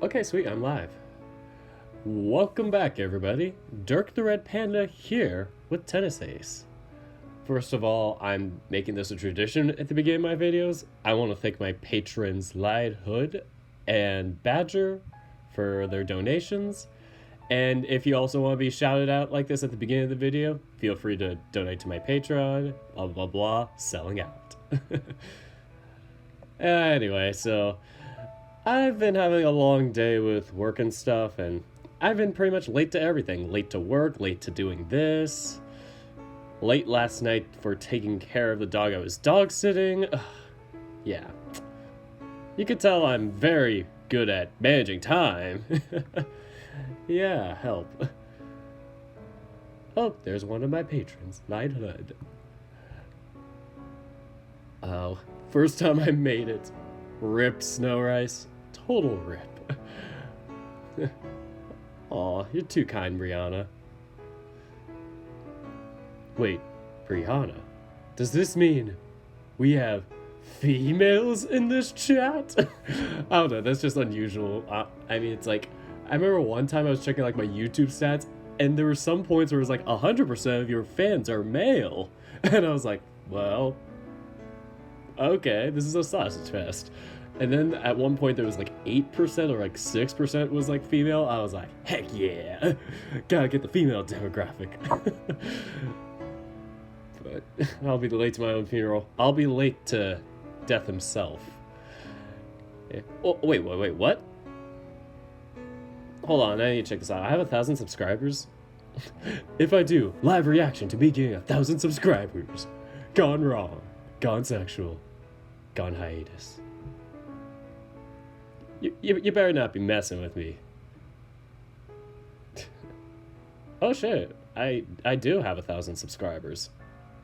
Okay, sweet, I'm live. Welcome back, everybody. Dirk the Red Panda here with Tennis Ace. First of all, I'm making this a tradition at the beginning of my videos. I want to thank my patrons Lied Hood and Badger for their donations. And if you also want to be shouted out like this at the beginning of the video, feel free to donate to my Patreon, blah blah blah, selling out. Anyway, so I've been having a long day with work and stuff, and I've been pretty much late to everything. Late to work, late to doing this, late last night for taking care of the dog I was dog sitting. Yeah. You could tell I'm very good at managing time. Yeah, help. Oh, there's one of my patrons, Knighthood. Oh, first time I made it. Rip Snow Rice. Total rip. Aw, you're too kind, Brianna. Wait, Brianna? Does this mean we have females in this chat? I don't know, that's just unusual. I mean, it's like, I remember one time I was checking like my YouTube stats, and there were some points where it was like 100% of your fans are male. And I was like, well, okay, this is a sausage fest. And then at one point there was like 8% or like 6% was like female. I was like, heck yeah, gotta get the female demographic. But I'll be late to my own funeral. I'll be late to death himself. Oh, wait, what? Hold on, I need to check this out. I have 1,000 subscribers? If I do, live reaction to me getting 1,000 subscribers. Gone wrong, gone sexual, gone hiatus. You better not be messing with me. Oh shit, I do have 1,000 subscribers.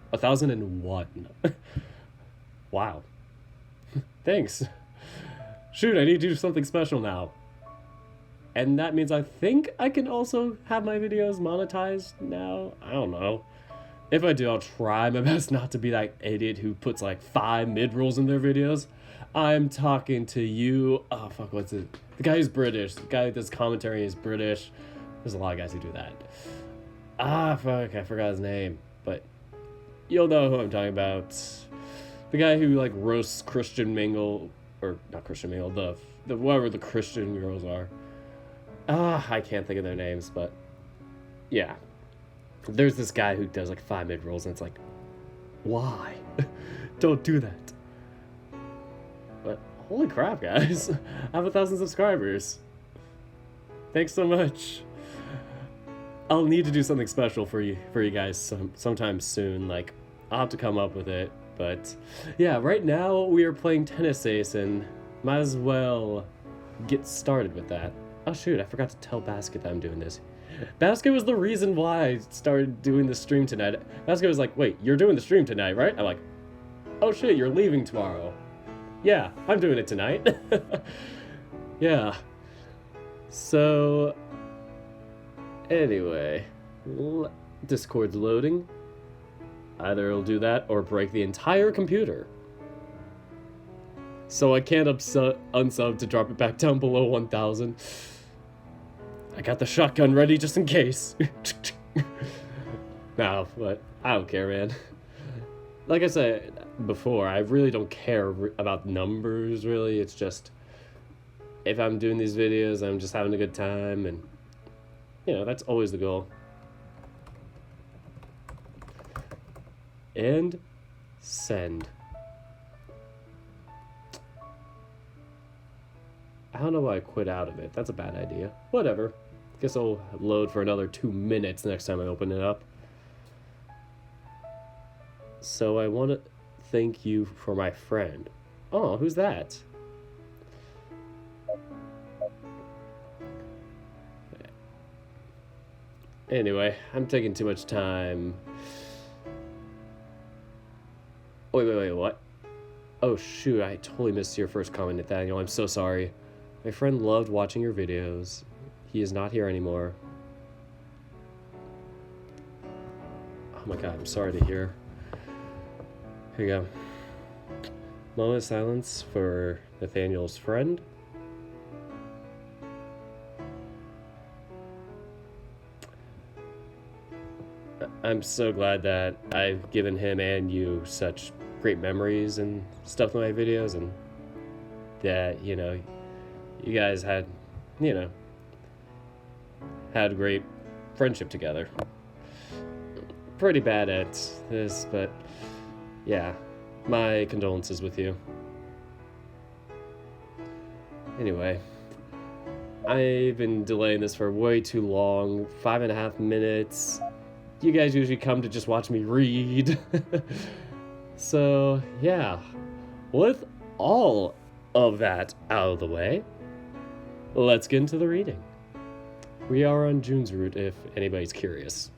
1,001. Wow. Thanks. Shoot, I need to do something special now. And that means I think I can also have my videos monetized now? I don't know. If I do, I'll try my best not to be that idiot who puts like 5 mid-rolls in their videos. I'm talking to you. Oh, fuck, what's it? The guy who's British. The guy that does commentary is British. There's a lot of guys who do that. Ah, fuck, I forgot his name. But you'll know who I'm talking about. The guy who, like, roasts Christian Mingle. Or, not Christian Mingle, the whoever the Christian girls are. Ah, I can't think of their names, but yeah. There's this guy who does like 5 mid-rolls, and it's like, why? Don't do that. But holy crap, guys. I have 1,000 subscribers. Thanks so much. I'll need to do something special for you guys sometime soon. Like, I'll have to come up with it. But yeah, right now we are playing Tennis Ace, and might as well get started with that. Oh shoot, I forgot to tell Basket that I'm doing this. Basket was the reason why I started doing the stream tonight. Basket was like, wait, you're doing the stream tonight, right? I'm like, oh shit, you're leaving tomorrow. Yeah, I'm doing it tonight. Yeah. So, anyway, Discord's loading. Either it'll do that or break the entire computer. So I can't unsub to drop it back down below 1,000. I got the shotgun ready just in case. No, but I don't care, man. Like I said before, I really don't care about numbers, really. It's just, if I'm doing these videos, I'm just having a good time, and, you know, that's always the goal. And send. I don't know why I quit out of it. That's a bad idea. Whatever. Guess I'll load for another 2 minutes next time I open it up. So I want to thank you for my friend. Oh, who's that? Anyway, I'm taking too much time. Wait, what? Oh shoot, I totally missed your first comment, Nathaniel. I'm so sorry. My friend loved watching your videos. He is not here anymore. Oh my god, I'm sorry to hear. Here you go. Moment of silence for Nathaniel's friend. I'm so glad that I've given him and you such great memories and stuff in my videos, and that, you guys had, you know, had a great friendship together. Pretty bad at this, but yeah, my condolences with you. Anyway, I've been delaying this for way too long, 5.5 minutes. You guys usually come to just watch me read. So, yeah, with all of that out of the way, let's get into the reading. We are on Jun's route, if anybody's curious.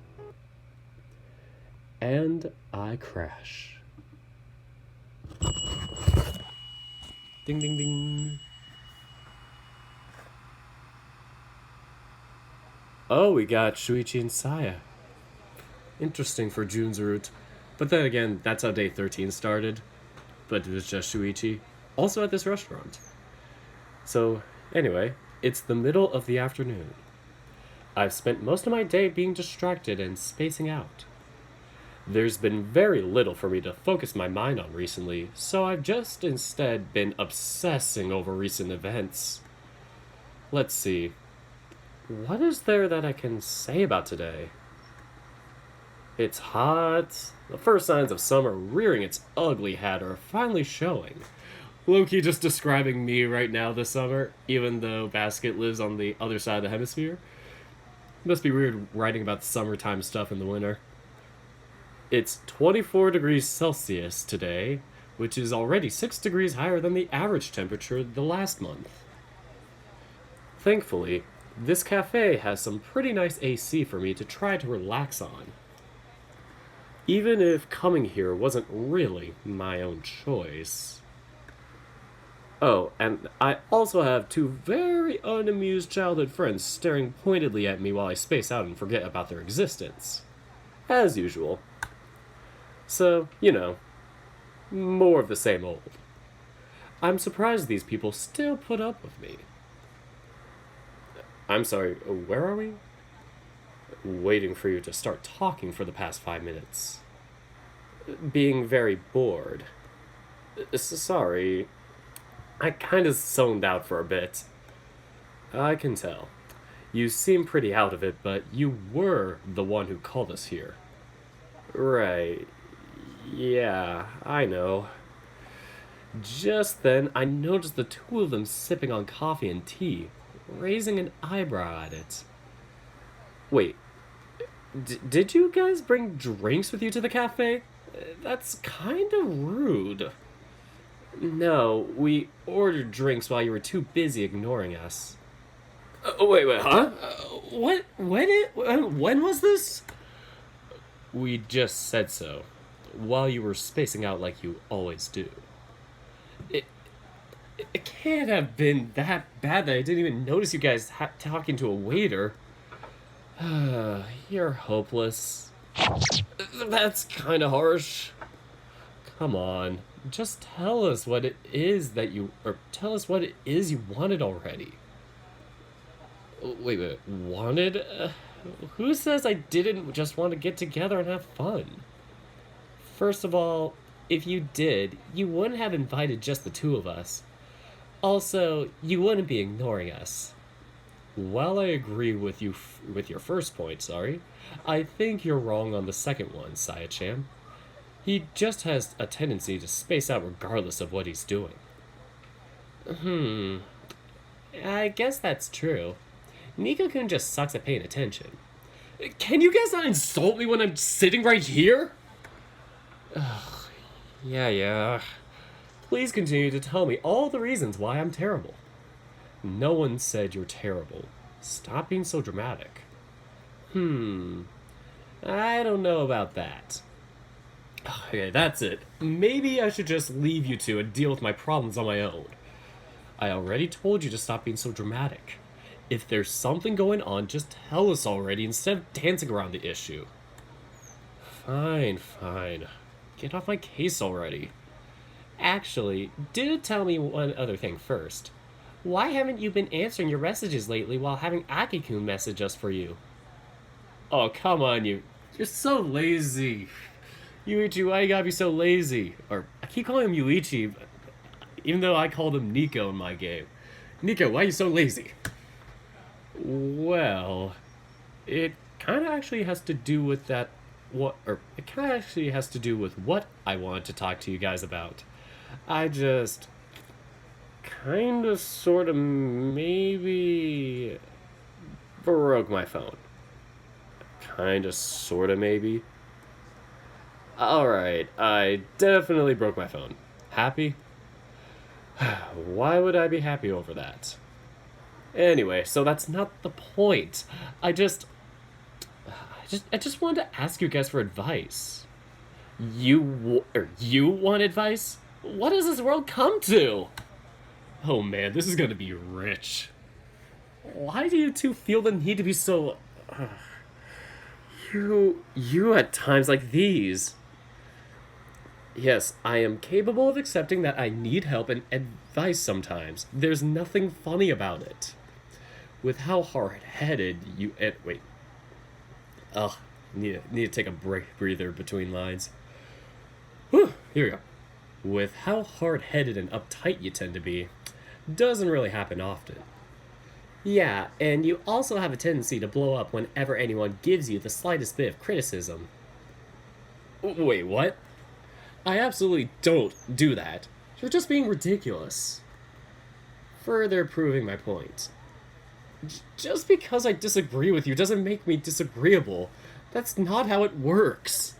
And I crash. Ding, ding, ding. Oh, we got Shuichi and Saya. Interesting for Jun's route. But then again, that's how day 13 started. But it was just Shuichi. Also at this restaurant. So, anyway, it's the middle of the afternoon. I've spent most of my day being distracted and spacing out. There's been very little for me to focus my mind on recently, so I've just instead been obsessing over recent events. Let's see. What is there that I can say about today? It's hot. The first signs of summer rearing its ugly head are finally showing. Loki just describing me right now this summer, even though Basket lives on the other side of the hemisphere. Must be weird writing about the summertime stuff in the winter. It's 24 degrees Celsius today, which is already 6 degrees higher than the average temperature the last month. Thankfully, this cafe has some pretty nice AC for me to try to relax on. Even if coming here wasn't really my own choice. Oh, and I also have two very unamused childhood friends staring pointedly at me while I space out and forget about their existence. As usual. So, more of the same old. I'm surprised these people still put up with me. I'm sorry, where are we? Waiting for you to start talking for the past 5 minutes. Being very bored. Sorry. I kinda zoned out for a bit. I can tell. You seem pretty out of it, but you were the one who called us here. Right. Yeah, I know. Just then, I noticed the two of them sipping on coffee and tea, raising an eyebrow at it. Wait, did you guys bring drinks with you to the cafe? That's kind of rude. No, we ordered drinks while you were too busy ignoring us. Wait, huh? When was this? We just said so, while you were spacing out like you always do. It can't have been that bad that I didn't even notice you guys talking to a waiter. You're hopeless. That's kind of harsh. Come on, just tell us what it is tell us what it is you wanted already. Wait, wanted? Who says I didn't just want to get together and have fun? First of all, if you did, you wouldn't have invited just the two of us. Also, you wouldn't be ignoring us. While I agree with you with your first point, I think you're wrong on the second one, Saya-chan. He just has a tendency to space out regardless of what he's doing. I guess that's true. Nico-kun just sucks at paying attention. Can you guys not insult me when I'm sitting right here? Ugh, yeah. Please continue to tell me all the reasons why I'm terrible. No one said you're terrible. Stop being so dramatic. I don't know about that. Okay, that's it. Maybe I should just leave you two and deal with my problems on my own. I already told you to stop being so dramatic. If there's something going on, just tell us already instead of dancing around the issue. Fine. Get off my case already. Actually, do tell me one other thing first. Why haven't you been answering your messages lately while having Aki-kun message us for you? Oh, come on, you You're so lazy. Yuichi, why you gotta be so lazy? Or, I keep calling him Yuichi, even though I called him Nico in my game. Nico, why are you so lazy? Well, it kind of actually has to do with that. It kind of actually has to do with what I wanted to talk to you guys about. I just kind of, sort of, maybe broke my phone. Kind of, sort of, maybe. Alright, I definitely broke my phone. Happy? Why would I be happy over that? Anyway, so that's not the point. I just wanted to ask you guys for advice. You want advice? What does this world come to? Oh man, this is gonna be rich. Why do you two feel the need to be so... You at times like these. Yes, I am capable of accepting that I need help and advice sometimes. There's nothing funny about it. With how hard-headed you... wait. Ugh, need to take a breather between lines. Whew, here we go. With how hard-headed and uptight you tend to be, doesn't really happen often. Yeah, and you also have a tendency to blow up whenever anyone gives you the slightest bit of criticism. Wait, what? I absolutely don't do that. You're just being ridiculous. Further proving my point. Just because I disagree with you doesn't make me disagreeable. That's not how it works.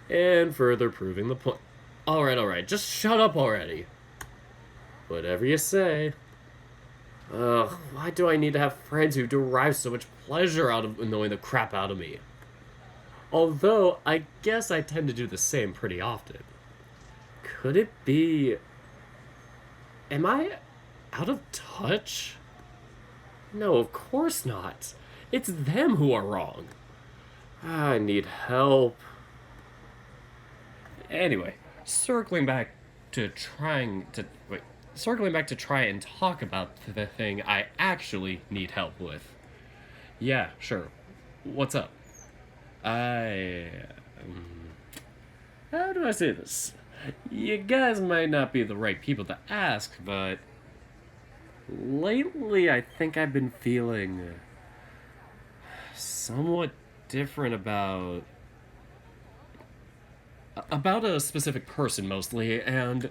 And further proving the point. Alright, just shut up already. Whatever you say. Ugh, why do I need to have friends who derive so much pleasure out of annoying the crap out of me? Although, I guess I tend to do the same pretty often. Could it be... Am I out of touch? No, of course not. It's them who are wrong. I need help. Anyway, circling back to try and talk about the thing I actually need help with. Yeah, sure. What's up? How do I say this? You guys might not be the right people to ask, but lately I think I've been feeling somewhat different about a specific person mostly, and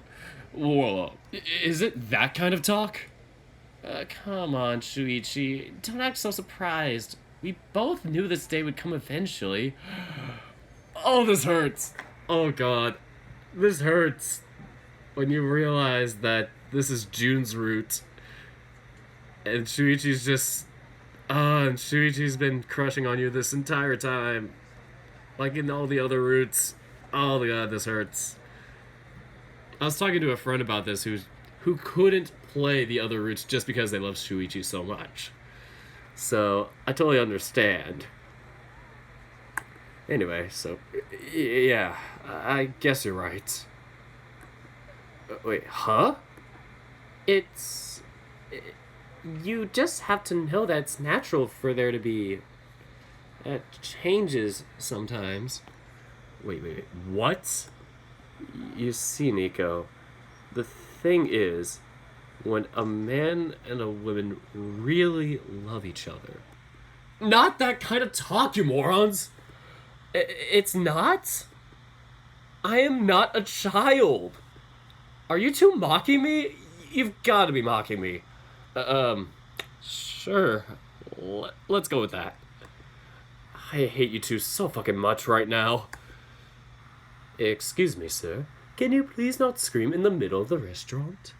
whoa, is it that kind of talk? Come on, Shuichi, don't act so surprised. We both knew this day would come eventually. Oh, this hurts. Oh god, this hurts. When you realize that this is Jun's route, and Shuichi's just... and Shuichi's been crushing on you this entire time. Like in all the other routes. Oh my god, this hurts. I was talking to a friend about this who couldn't play the other routes just because they love Shuichi so much. So, I totally understand. Anyway, so, yeah, I guess you're right. Wait, huh? You just have to know that it's natural for there to be changes sometimes. Wait, what? You see, Nico, the thing is, when a man and a woman really love each other... Not that kind of talk, you morons! It's not? I am not a child! Are you two mocking me? You've got to be mocking me. Sure. Let's go with that. I hate you two so fucking much right now. Excuse me, sir. Can you please not scream in the middle of the restaurant?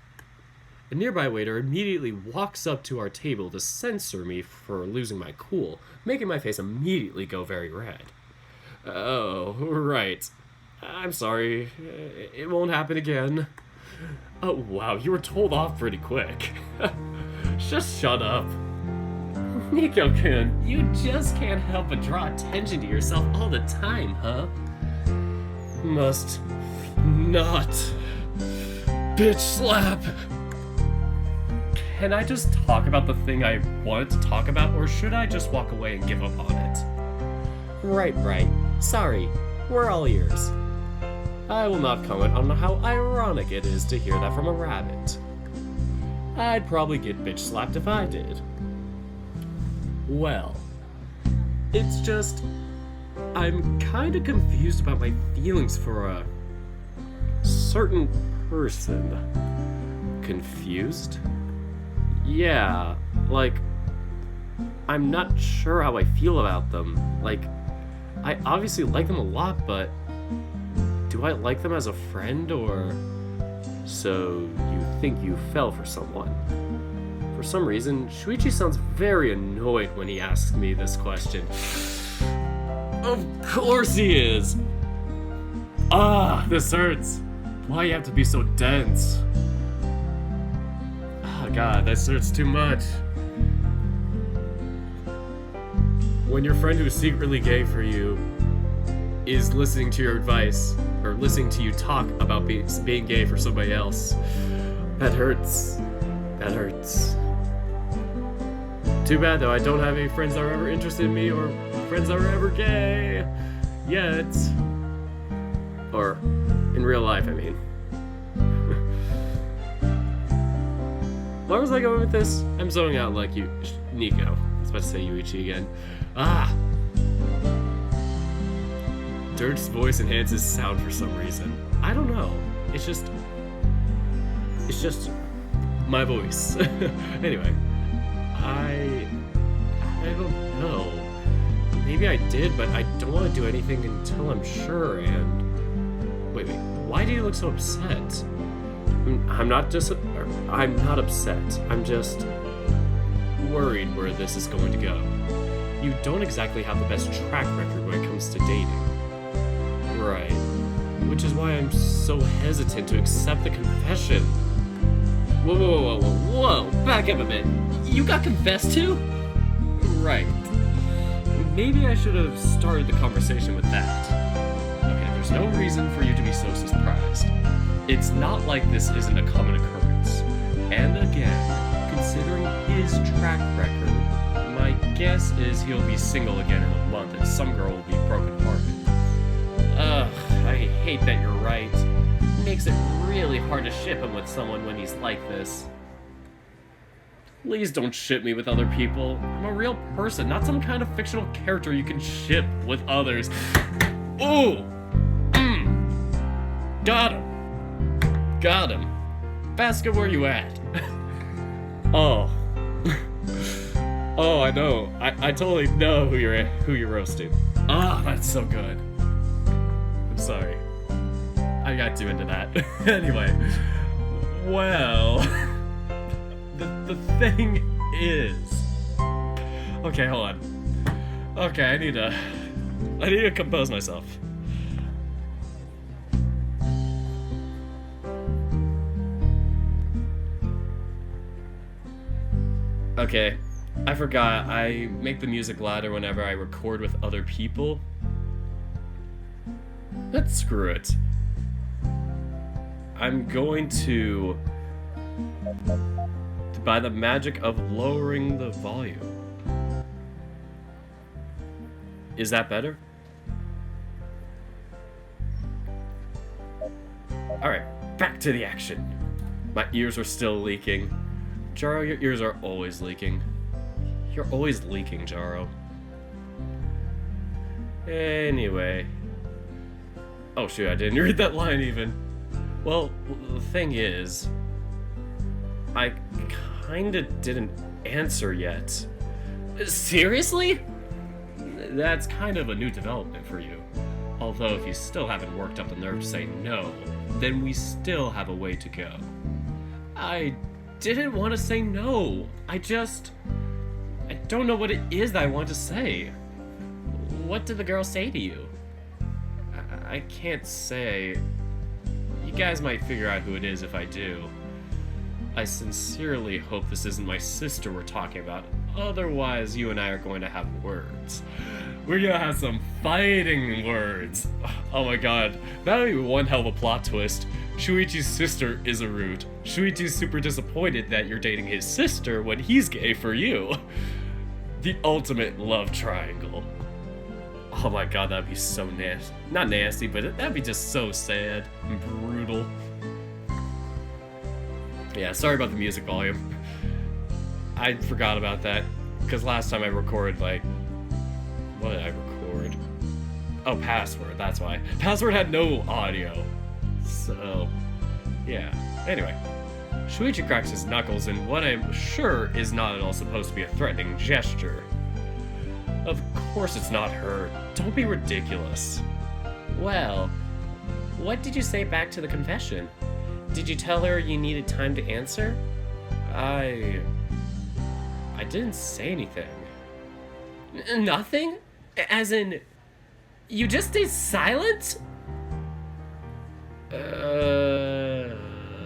A nearby waiter immediately walks up to our table to censor me for losing my cool, making my face immediately go very red. Oh, right. I'm sorry. It won't happen again. Oh, wow, you were told off pretty quick. Just shut up. Nico-kun, you just can't help but draw attention to yourself all the time, huh? Must not bitch slap. Can I just talk about the thing I wanted to talk about, or should I just walk away and give up on it? Right. Sorry, we're all ears. I will not comment on how ironic it is to hear that from a rabbit. I'd probably get bitch slapped if I did. Well, it's just, I'm kinda confused about my feelings for a certain person. Confused? Yeah, like, I'm not sure how I feel about them. Like, I obviously like them a lot, but do I like them as a friend, or... So, you think you fell for someone? For some reason, Shuichi sounds very annoyed when he asks me this question. Of course he is! Ah, this hurts. Why you have to be so dense? Oh god, this hurts too much. When your friend who's secretly gay for you is listening to your advice, or listening to you talk about being gay for somebody else, that hurts. That hurts. Too bad though, I don't have any friends that are ever interested in me, or friends that are ever gay. Yet. Or, in real life, I mean. Where was I going with this? I'm zoning out like you, Nico. I was about to say Yuichi again. Ah! Dirt's voice enhances sound for some reason. I don't know. It's just my voice. Anyway, I don't know. Maybe I did, but I don't want to do anything until I'm sure. And wait, why do you look so upset? I'm not upset. I'm just worried where this is going to go. You don't exactly have the best track record when it comes to dating. Right. Which is why I'm so hesitant to accept the confession. Whoa, back up a bit. You got confessed to? Right. Maybe I should have started the conversation with that. Okay, there's no reason for you to be so surprised. It's not like this isn't a common occurrence. And again, considering his track record, my guess is he'll be single again in a month and some girl will be brokenhearted. Ugh, I hate that you're right. It makes it really hard to ship him with someone when he's like this. Please don't ship me with other people. I'm a real person, not some kind of fictional character you can ship with others. Ooh! Got him. Basket, where you at? Oh. Oh, I know. I totally know who you're roasting. Ah, that's so good. I'm sorry. I got too into that. Anyway. Well. The thing is... Okay, hold on. Okay, I need to compose myself. Okay, I forgot. I make the music louder whenever I record with other people. Let's screw it. I'm going to... by the magic of lowering the volume. Is that better? Alright, back to the action. My ears are still leaking. Jaro, your ears are always leaking. You're always leaking, Jaro. Anyway. Oh shoot, I didn't read that line even. Well, the thing is... I kinda didn't answer yet. Seriously? That's kind of a new development for you. Although if you still haven't worked up the nerve to say no, then we still have a way to go. I didn't want to say no. I don't know what it is that I want to say. What did the girl say to you? I can't say. You guys might figure out who it is if I do. I sincerely hope this isn't my sister we're talking about. Otherwise, you and I are going to have words. We're gonna have some fighting words. Oh my god, that would be one hell of a plot twist. Shuichi's sister is a root. Shuichi's super disappointed that you're dating his sister when he's gay for you. The ultimate love triangle. Oh my god, that'd be so nasty. Not nasty, but that'd be just so sad and brutal. Yeah, sorry about the music volume. I forgot about that, because last time I recorded, like... What did I record? Oh, Password, that's why. Password had no audio. So, yeah. Anyway. Shuichi cracks his knuckles in what I'm sure is not at all supposed to be a threatening gesture. Of course it's not her. Don't be ridiculous. Well, what did you say back to the confession? Did you tell her you needed time to answer? I didn't say anything. Nothing? As in, you just stayed silent?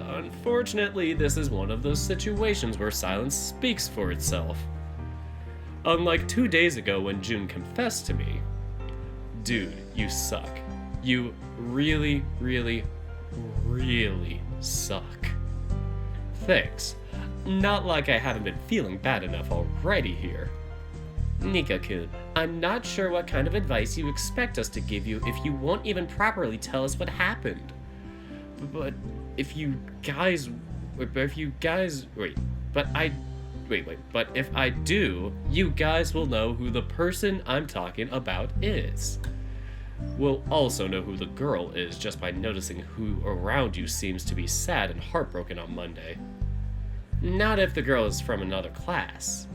Unfortunately, this is one of those situations where silence speaks for itself. Unlike 2 days ago when Jun confessed to me. Dude, you suck. You really, really, really suck. Thanks. Not like I haven't been feeling bad enough already here. Nico-kun, I'm not sure what kind of advice you expect us to give you if you won't even properly tell us what happened. But if you guys... But if I do, you guys will know who the person I'm talking about is. We'll also know who the girl is just by noticing who around you seems to be sad and heartbroken on Monday. Not if the girl is from another class.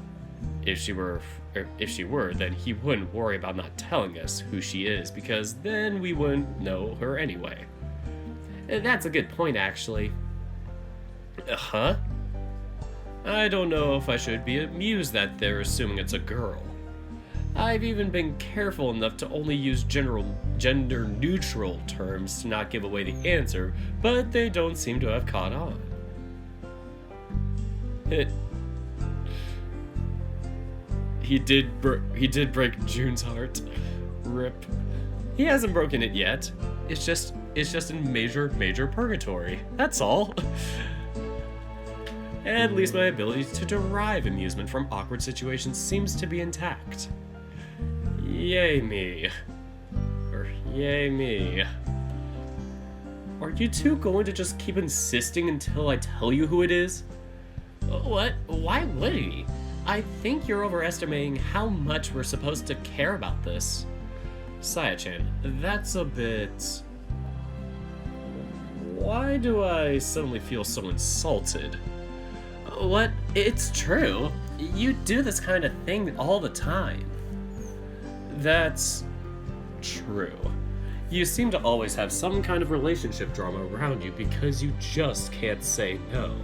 If she were, then he wouldn't worry about not telling us who she is, because then we wouldn't know her anyway. That's a good point, actually. Huh? I don't know if I should be amused that they're assuming it's a girl. I've even been careful enough to only use gender-neutral terms to not give away the answer, but they don't seem to have caught on. He did break Jun's heart. Rip. He hasn't broken it yet. It's just in major purgatory. That's all. At least my ability to derive amusement from awkward situations seems to be intact. Yay me. Yay me. Are you two going to just keep insisting until I tell you who it is? What? Why would he? I think you're overestimating how much we're supposed to care about this. Saya-chan, that's a bit... Why do I suddenly feel so insulted? What? It's true. You do this kind of thing all the time. That's true. You seem to always have some kind of relationship drama around you because you just can't say no.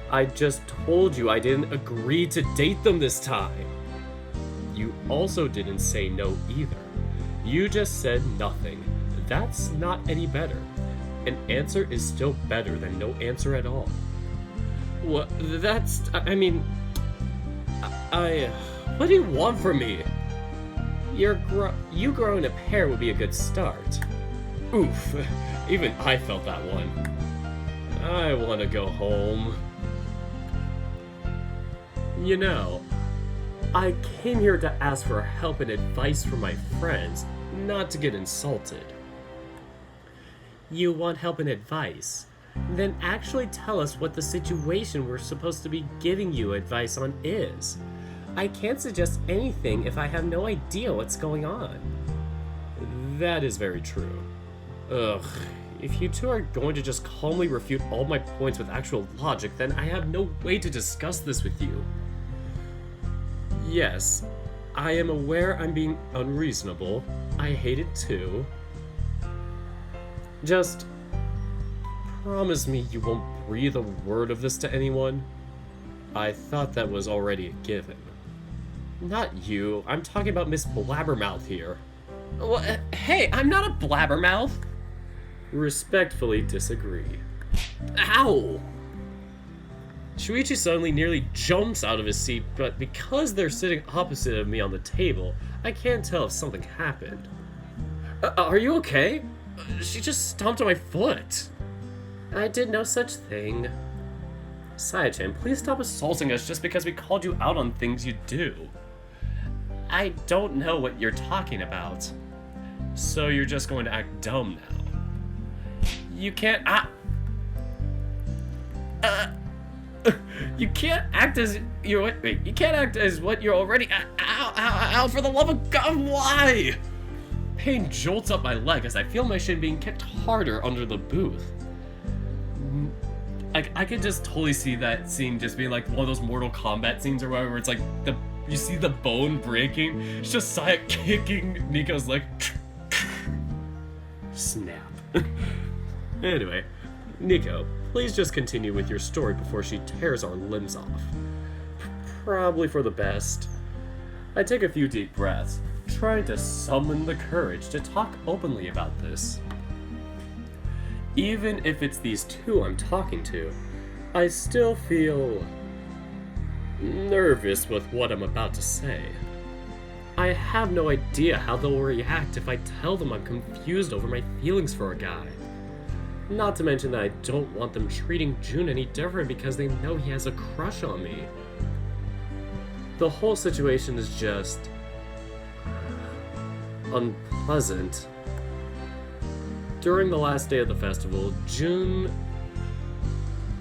I just told you I didn't agree to date them this time. You also didn't say no either. You just said nothing. That's not any better. An answer is still better than no answer at all. What? What do you want from me? You growing a pair would be a good start. Oof, even I felt that one. I want to go home. You know, I came here to ask for help and advice from my friends, not to get insulted. You want help and advice? Then actually tell us what the situation we're supposed to be giving you advice on is. I can't suggest anything if I have no idea what's going on. That is very true. Ugh, if you two are going to just calmly refute all my points with actual logic, then I have no way to discuss this with you. Yes, I am aware I'm being unreasonable. I hate it too. Just promise me you won't breathe a word of this to anyone. I thought that was already a given. Not you. I'm talking about Miss Blabbermouth here. Well, hey, I'm not a blabbermouth. Respectfully disagree. Ow! Shuichi suddenly nearly jumps out of his seat, but because they're sitting opposite of me on the table, I can't tell if something happened. Are you okay? She just stomped on my foot. I did no such thing. Saya-chan, please stop assaulting us just because we called you out on things you do. I don't know what you're talking about. So you're just going to act dumb now. You can't you can't act as you're. Wait, you can't act as what you're already. Ow! For the love of God, why? Pain jolts up my leg as I feel my shin being kicked harder under the booth. I could just totally see that scene just being like one of those Mortal Kombat scenes or whatever, where it's like you see the bone breaking. It's just Saya kicking Nico's leg. Snap. Anyway, Nico, please just continue with your story before she tears our limbs off. Probably for the best. I take a few deep breaths, trying to summon the courage to talk openly about this. Even if it's these two I'm talking to, I still feel nervous with what I'm about to say. I have no idea how they'll react if I tell them I'm confused over my feelings for a guy. Not to mention that I don't want them treating Jun any different because they know he has a crush on me. The whole situation is just unpleasant. During the last day of the festival, Jun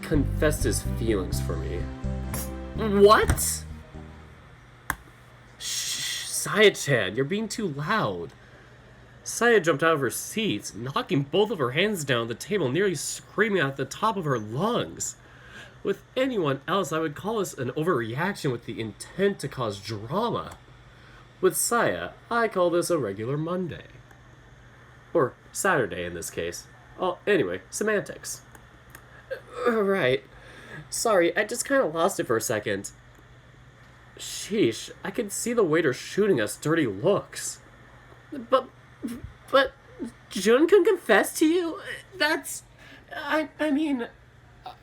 confessed his feelings for me. What? Shh, Saya-chan, you're being too loud. Saya jumped out of her seat, knocking both of her hands down the table, nearly screaming at the top of her lungs. With anyone else, I would call this an overreaction with the intent to cause drama. With Saya, I call this a regular Monday. Or Saturday in this case. Oh, anyway, semantics. Right. Sorry, I just kind of lost it for a second. Sheesh, I could see the waiter shooting us dirty looks. But Jun can confess to you? That's... I mean...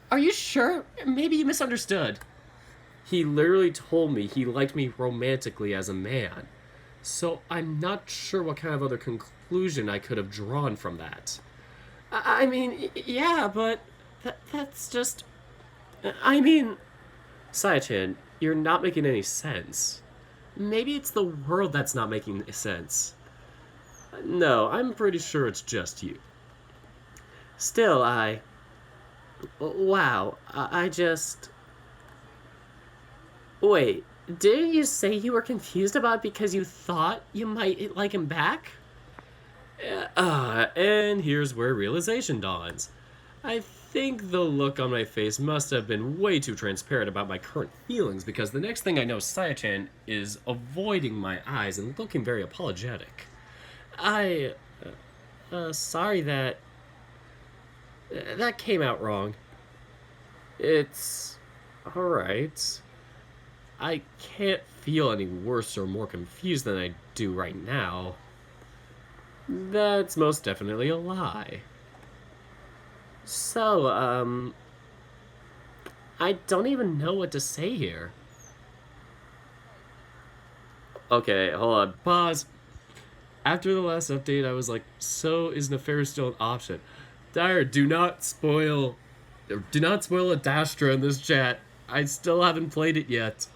Are you sure? Maybe you misunderstood. He literally told me he liked me romantically as a man. So I'm not sure what kind of other conclusion I could have drawn from that. I mean, yeah, but that's just... I mean... Saya-chan, you're not making any sense. Maybe it's the world that's not making sense. No, I'm pretty sure it's just you. Still, wow, I just... Wait, didn't you say you were confused about it because you thought you might like him back? And here's where realization dawns. I think the look on my face must have been way too transparent about my current feelings, because the next thing I know, Saya-chan is avoiding my eyes and looking very apologetic. Sorry that came out wrong. It's alright. I can't feel any worse or more confused than I do right now. That's most definitely a lie. So, I don't even know what to say here. Okay, hold on. Pause. After the last update, I was like, so is Nefarious still an option? Dyer, do not spoil a Dashcon in this chat. I still haven't played it yet.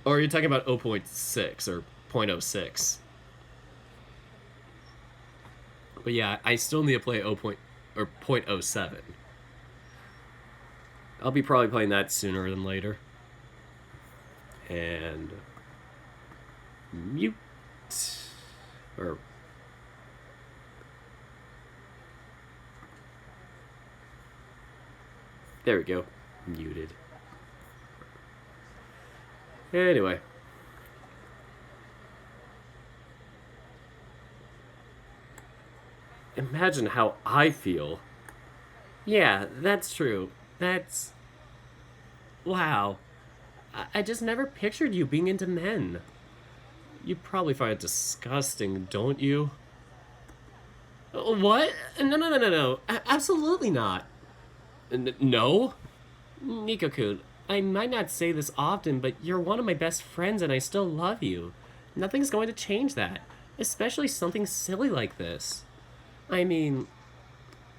Or are you talking about 0.6 or 0.06? But yeah, I still need to play 0.07. I'll be probably playing that sooner than later. And mute. Or there we go. Muted. Anyway. Imagine how I feel. Yeah, that's true. That's... Wow. I just never pictured you being into men. You probably find it disgusting, don't you? What? No. Absolutely not. No? Nico-kun, I might not say this often, but you're one of my best friends and I still love you. Nothing's going to change that. Especially something silly like this. I mean,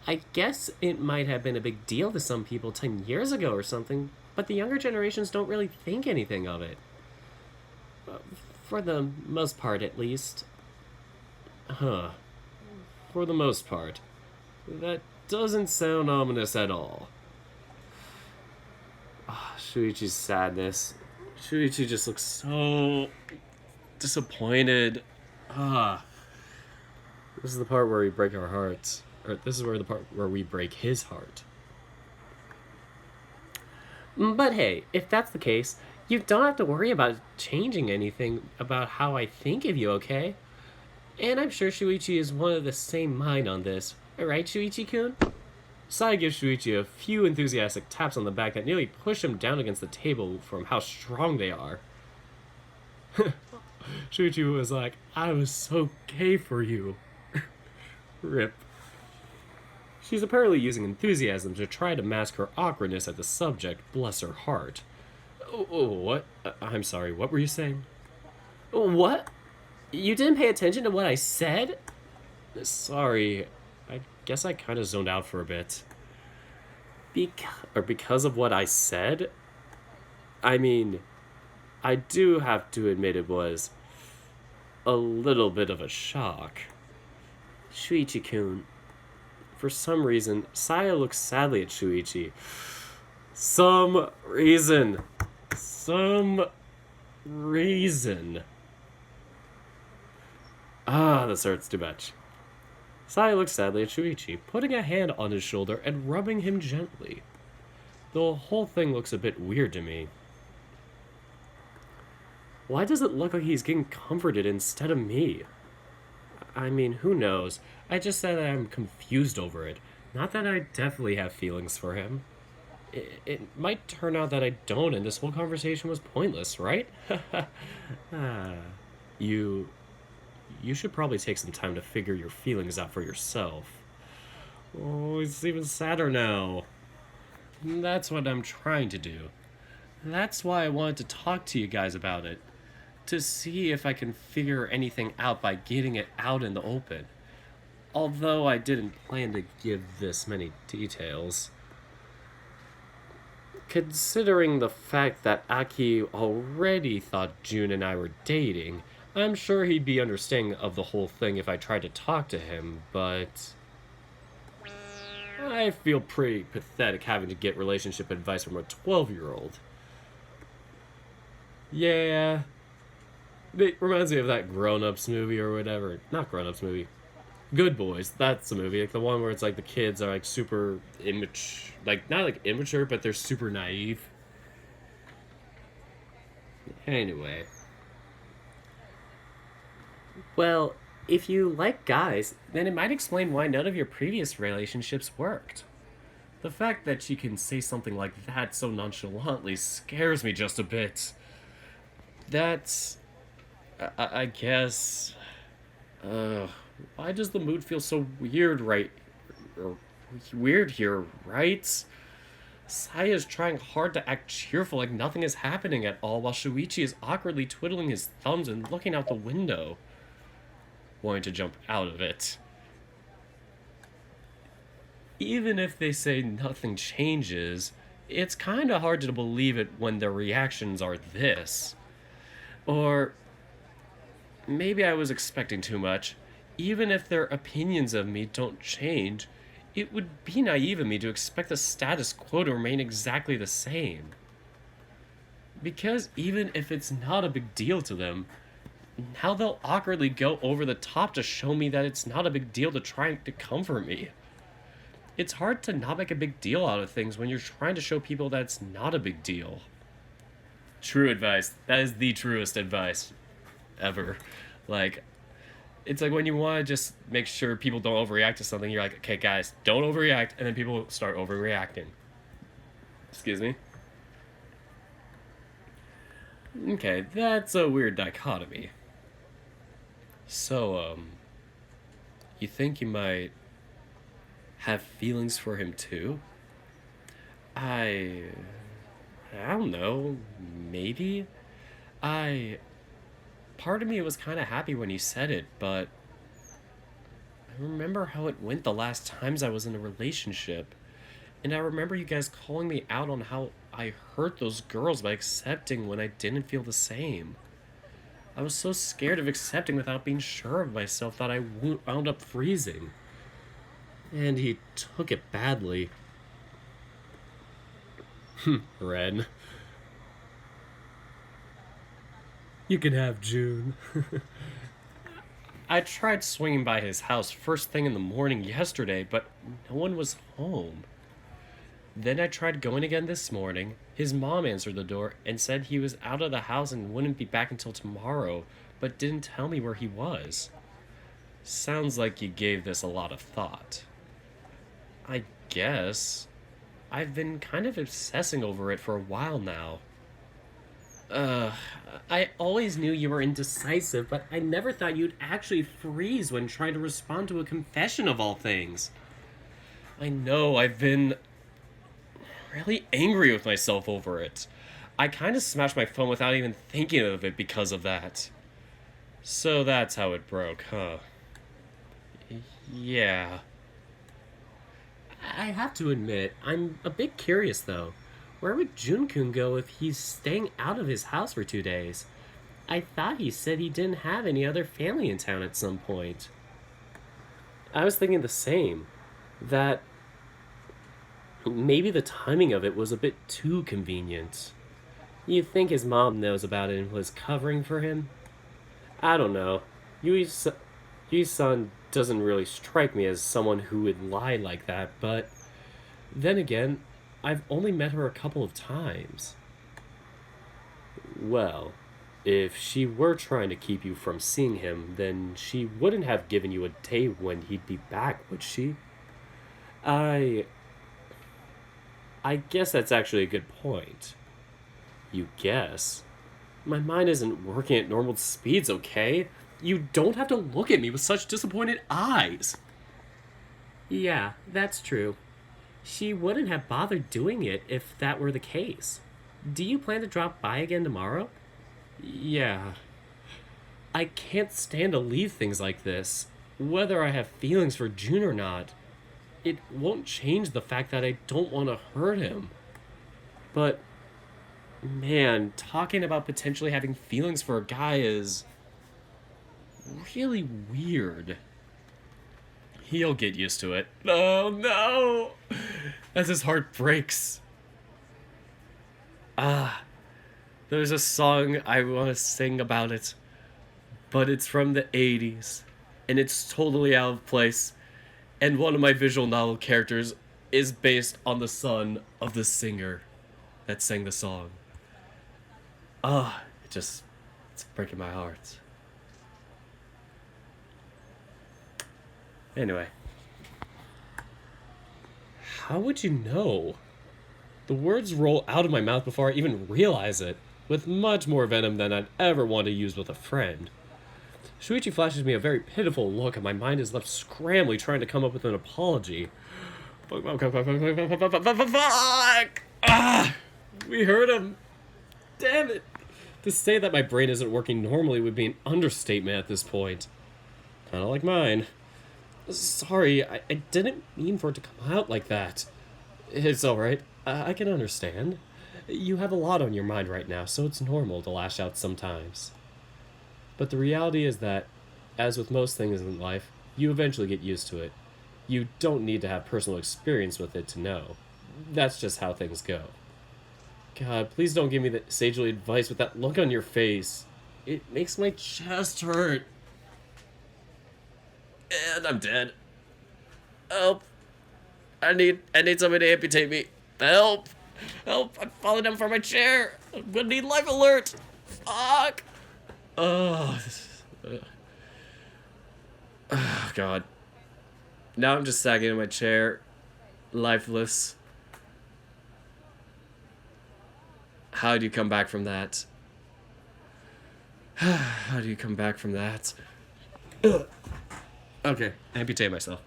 I guess it might have been a big deal to some people 10 years ago or something, but the younger generations don't really think anything of it. For the most part, at least. Huh. For the most part. That doesn't sound ominous at all. Shuichi's sadness. Shuichi just looks so disappointed. Ah. This is the part where we break our hearts. Or this is where the part where we break his heart. But hey, if that's the case, you don't have to worry about changing anything about how I think of you, okay? And I'm sure Shuichi is one of the same mind on this. Alright, Shuichi-kun? Sai gives Shuichi a few enthusiastic taps on the back that nearly push him down against the table from how strong they are. Shuichi was like, I was so gay for you. Rip. She's apparently using enthusiasm to try to mask her awkwardness at the subject, bless her heart. Oh, what? I'm sorry, what were you saying? What? You didn't pay attention to what I said? Sorry, I guess I kind of zoned out for a bit. Because of what I said? I mean, I do have to admit it was a little bit of a shock. Shuichi-kun. For some reason, Saya looks sadly at Shuichi. Some reason. This hurts too much. Saya looks sadly at Shuichi, putting a hand on his shoulder and rubbing him gently. The whole thing looks a bit weird to me. Why does it look like he's getting comforted instead of me? I mean, who knows? I just said I'm confused over it. Not that I definitely have feelings for him. It might turn out that I don't, and this whole conversation was pointless, right? You should probably take some time to figure your feelings out for yourself. Oh, it's even sadder now. That's what I'm trying to do. That's why I wanted to talk to you guys about it. To see if I can figure anything out by getting it out in the open. Although I didn't plan to give this many details. Considering the fact that Aki already thought Jun and I were dating, I'm sure he'd be understanding of the whole thing if I tried to talk to him, but I feel pretty pathetic having to get relationship advice from a 12-year-old. Yeah. It reminds me of that Grown Ups movie or whatever. Not Grown Ups movie. Good Boys. That's the movie. Like the one where it's like the kids are like super immature. Like, not like immature, but they're super naive. Anyway. Well, if you like guys, then it might explain why none of your previous relationships worked. The fact that you can say something like that so nonchalantly scares me just a bit. That's... I guess... why does the mood feel so weird weird here, right? Saya is trying hard to act cheerful like nothing is happening at all, while Shuichi is awkwardly twiddling his thumbs and looking out the window, wanting to jump out of it. Even if they say nothing changes, it's kinda hard to believe it when their reactions are this. Or maybe I was expecting too much. Even if their opinions of me don't change, it would be naive of me to expect the status quo to remain exactly the same. Because even if it's not a big deal to them, now they'll awkwardly go over the top to show me that it's not a big deal to try to comfort me. It's hard to not make a big deal out of things when you're trying to show people that it's not a big deal. True advice. That is the truest advice ever. Like, it's like when you want to just make sure people don't overreact to something, you're like, okay, guys, don't overreact, and then people start overreacting. Excuse me? Okay, that's a weird dichotomy. So, you think you might have feelings for him too? I don't know, maybe? Part of me was kind of happy when you said it, but I remember how it went the last times I was in a relationship. And I remember you guys calling me out on how I hurt those girls by accepting when I didn't feel the same. I was so scared of accepting without being sure of myself that I wound up freezing. And he took it badly. Ren. You can have June. I tried swinging by his house first thing in the morning yesterday, but no one was home. Then I tried going again this morning. His mom answered the door and said he was out of the house and wouldn't be back until tomorrow, but didn't tell me where he was. Sounds like you gave this a lot of thought. I guess. I've been kind of obsessing over it for a while now. I always knew you were indecisive, but I never thought you'd actually freeze when trying to respond to a confession of all things. I know, I've been really angry with myself over it. I kind of smashed my phone without even thinking of it because of that. So that's how it broke, huh? Yeah. I have to admit, I'm a bit curious though. Where would Jun-kun go if he's staying out of his house for 2 days? I thought he said he didn't have any other family in town at some point. I was thinking the same. That maybe the timing of it was a bit too convenient. You think his mom knows about it and was covering for him? I don't know. Yui-san doesn't really strike me as someone who would lie like that, but then again, I've only met her a couple of times. Well, if she were trying to keep you from seeing him, then she wouldn't have given you a day when he'd be back, would she? I guess that's actually a good point. You guess? My mind isn't working at normal speeds, okay? You don't have to look at me with such disappointed eyes. Yeah, that's true. She wouldn't have bothered doing it if that were the case. Do you plan to drop by again tomorrow? Yeah. I can't stand to leave things like this. Whether I have feelings for June or not, it won't change the fact that I don't want to hurt him. But, man, talking about potentially having feelings for a guy is really weird. He'll get used to it. Oh no! As his heart breaks. There's a song I want to sing about it, but it's from the 80s, and it's totally out of place, and one of my visual novel characters is based on the son of the singer that sang the song. It's breaking my heart. Anyway. How would you know? The words roll out of my mouth before I even realize it, with much more venom than I'd ever want to use with a friend. Shuichi flashes me a very pitiful look, and my mind is left scrambling trying to come up with an apology. Fuck! We heard him! Damn it! To say that my brain isn't working normally would be an understatement at this point. Kinda like mine. Sorry, I didn't mean for it to come out like that. It's alright. I can understand. You have a lot on your mind right now, so it's normal to lash out sometimes. But the reality is that, as with most things in life, you eventually get used to it. You don't need to have personal experience with it to know. That's just how things go. God, please don't give me the sagely advice with that look on your face. It makes my chest hurt. And I'm dead. Help. I need somebody to amputate me. Help. Help. I'm falling down from my chair. I'm gonna need life alert. Fuck. Oh, God. Now I'm just sagging in my chair. Lifeless. How do you come back from that? How do you come back from that? Okay, amputate myself.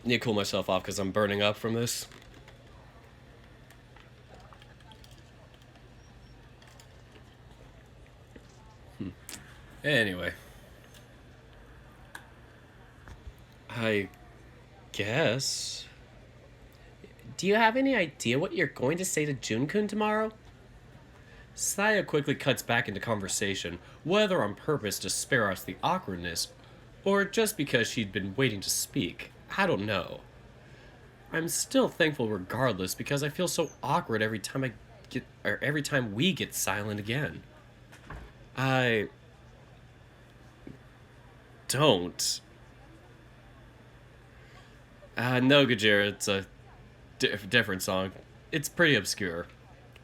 Need to cool myself off because I'm burning up from this. Anyway. I guess. Do you have any idea what you're going to say to Jun-kun tomorrow? Saya quickly cuts back into conversation, whether on purpose to spare us the awkwardness, or just because she'd been waiting to speak. I don't know. I'm still thankful regardless because I feel so awkward every time we get silent again. I don't. No, Gajira, it's a different song. It's pretty obscure.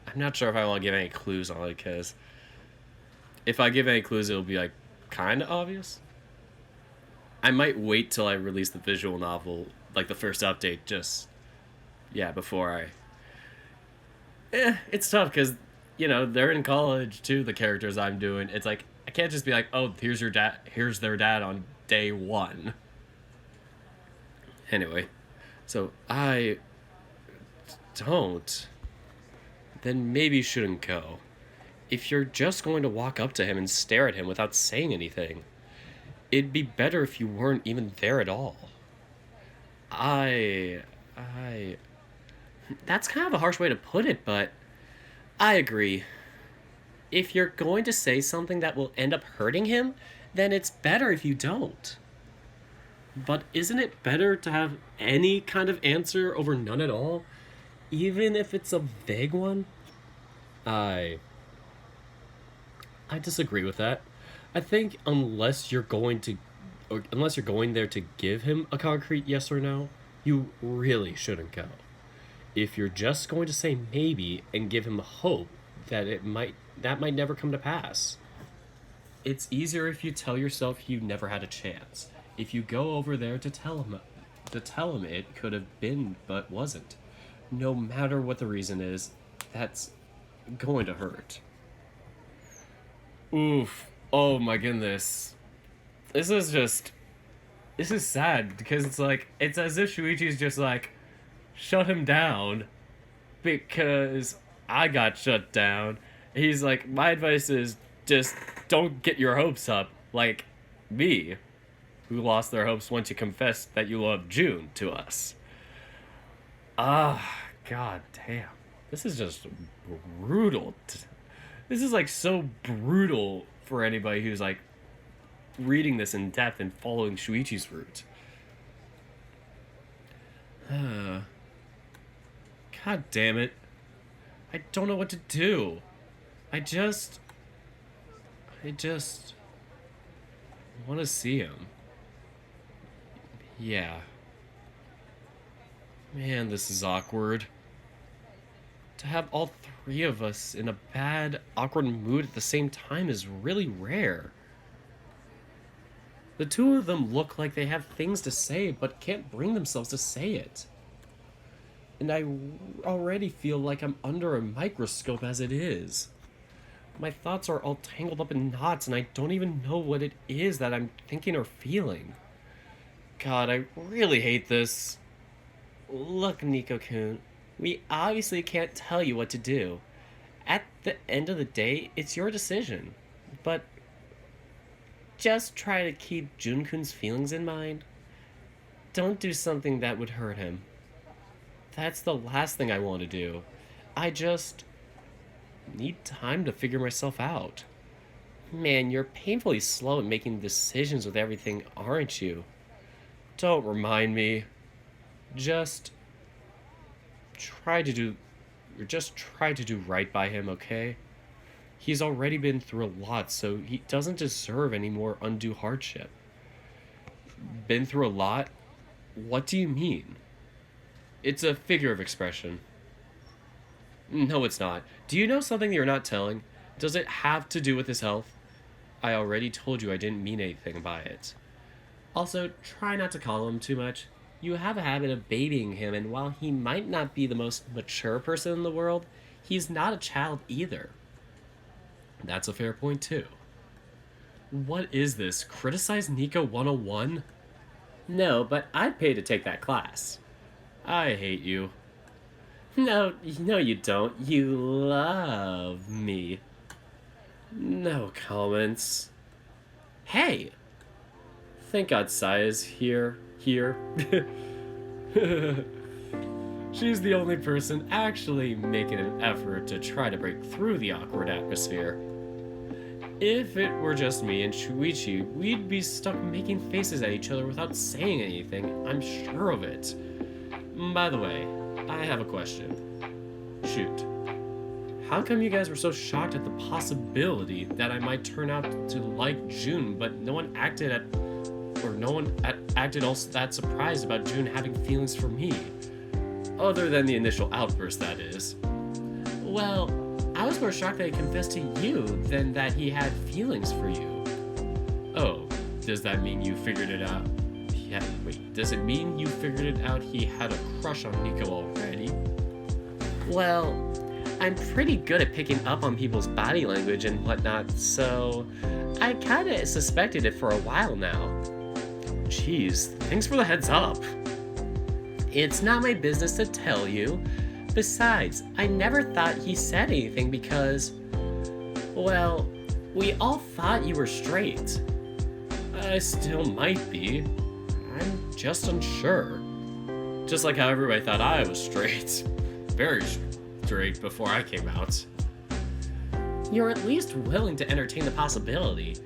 I'm not sure if I want to give any clues on it because if I give any clues, it'll be like kind of obvious. I might wait till I release the visual novel, like the first update, just before I. It's tough because they're in college too. The characters I'm doing, it's like I can't just be like, oh, here's their dad on day one. Anyway, so I don't. Then maybe shouldn't go. If you're just going to walk up to him and stare at him without saying anything, it'd be better if you weren't even there at all. I. That's kind of a harsh way to put it, but I agree. If you're going to say something that will end up hurting him, then it's better if you don't. But isn't it better to have any kind of answer over none at all? Even if it's a vague one? I disagree with that. I think unless you're going there to give him a concrete yes or no, you really shouldn't go. If you're just going to say maybe and give him hope that might never come to pass. It's easier if you tell yourself you never had a chance. If you go over there to tell him it could have been but wasn't. No matter what the reason is, that's going to hurt. Oof. Oh my goodness. This is sad because it's as if Shuichi's just like, shut him down because I got shut down. He's like, my advice is just don't get your hopes up like me, who lost their hopes once you confessed that you love June to us. God damn. This is just brutal. This is like so brutal for anybody who's like reading this in depth and following Shuichi's route. God damn it. I don't know what to do. I just want to see him. Yeah. Man, this is awkward. To have all three of us in a bad, awkward mood at the same time is really rare. The two of them look like they have things to say, but can't bring themselves to say it. And I already feel like I'm under a microscope as it is. My thoughts are all tangled up in knots, and I don't even know what it is that I'm thinking or feeling. God, I really hate this. Look, Nico-kun, we obviously can't tell you what to do. At the end of the day, it's your decision. But just try to keep Jun-kun's feelings in mind. Don't do something that would hurt him. That's the last thing I want to do. I just need time to figure myself out. Man, you're painfully slow at making decisions with everything, aren't you? Don't remind me. Just try to do right by him, okay? He's already been through a lot, so he doesn't deserve any more undue hardship. Been through a lot? What do you mean? It's a figure of expression. No, it's not. Do you know something you're not telling? Does it have to do with his health? I already told you I didn't mean anything by it. Also, try not to call him too much. You have a habit of babying him, and while he might not be the most mature person in the world, he's not a child either. That's a fair point, too. What is this? Criticize Nico 101? No, but I'd pay to take that class. I hate you. No, you don't. You love me. No comments. Hey! Thank God Sigh is here. She's the only person actually making an effort to try to break through the awkward atmosphere. If it were just me and Shuichi, we'd be stuck making faces at each other without saying anything, I'm sure of it. By the way, I have a question. Shoot. How come you guys were so shocked at the possibility that I might turn out to like Jun, but no one acted also that surprised about Jun having feelings for me? Other than the initial outburst, that is. Well, I was more shocked that he confessed to you than that he had feelings for you. Oh, does that mean you figured it out? Yeah, wait, does it mean you figured it out he had a crush on Nico already? Well, I'm pretty good at picking up on people's body language and whatnot, so I kinda suspected it for a while now. Jeez, thanks for the heads up. It's not my business to tell you. Besides, I never thought he said anything because, well, we all thought you were straight. I still might be. I'm just unsure. Just like how everybody thought I was straight. Very straight before I came out. You're at least willing to entertain the possibility.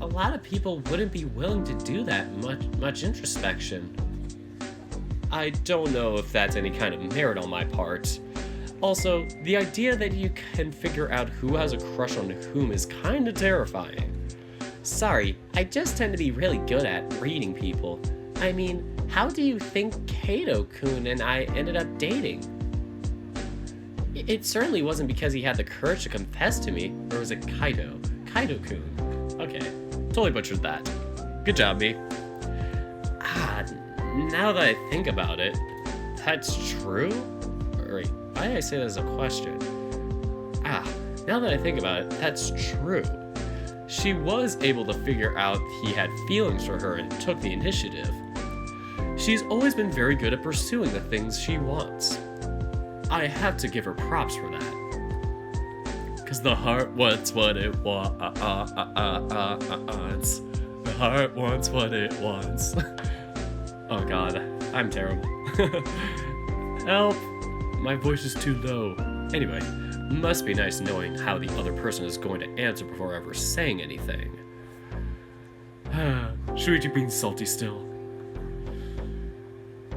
A lot of people wouldn't be willing to do that much introspection. I don't know if that's any kind of merit on my part. Also, the idea that you can figure out who has a crush on whom is kinda terrifying. Sorry, I just tend to be really good at reading people. I mean, how do you think Kato-kun and I ended up dating? It certainly wasn't because he had the courage to confess to me, or was it Kaito? Kaito-kun. Okay, totally butchered that. Good job, me. Now that I think about it, that's true? Wait, why did I say that as a question? Now that I think about it, that's true. She was able to figure out he had feelings for her and took the initiative. She's always been very good at pursuing the things she wants. I have to give her props for that. Cause the heart wants what it wants. The heart wants what it wants. Oh god, I'm terrible. Help! My voice is too low. Anyway, must be nice knowing how the other person is going to answer before ever saying anything. Shuichi being salty still.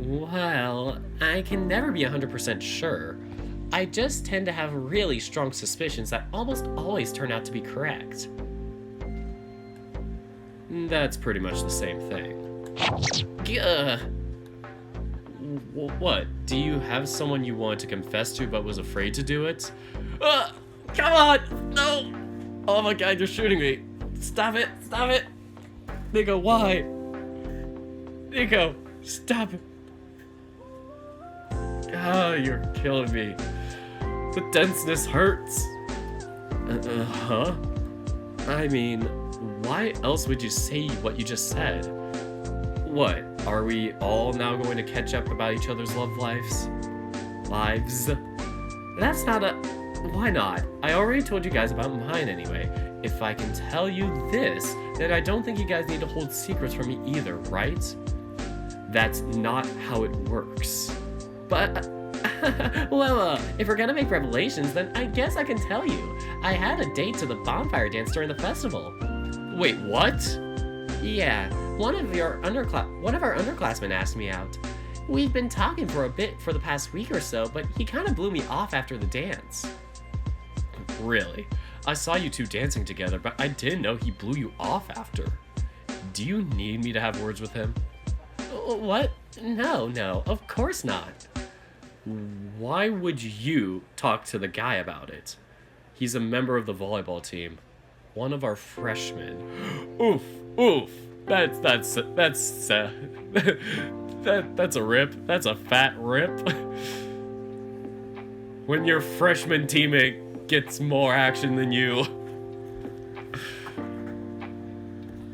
Well, I can never be 100% sure. I just tend to have really strong suspicions that almost always turn out to be correct. That's pretty much the same thing. What? Do you have someone you wanted to confess to but was afraid to do it? Come on! No! Oh my god, you're shooting me! Stop it! Stop it! Nico, why? Nico, stop it! You're killing me. The denseness hurts. Huh? I mean, why else would you say what you just said? What, are we all now going to catch up about each other's love lives? That's not a... Why not? I already told you guys about mine anyway. If I can tell you this, then I don't think you guys need to hold secrets from me either, right? That's not how it works. But, well, if we're gonna make revelations, then I guess I can tell you. I had a date to the bonfire dance during the festival. Wait, what? Yeah, one of our underclassmen asked me out. We've been talking for a bit for the past week or so, but he kind of blew me off after the dance. Really? I saw you two dancing together, but I didn't know he blew you off after. Do you need me to have words with him? What? No, of course not. Why would you talk to the guy about it? He's a member of the volleyball team. One of our freshmen. Oof. That's a rip. That's a fat rip. When your freshman teammate gets more action than you.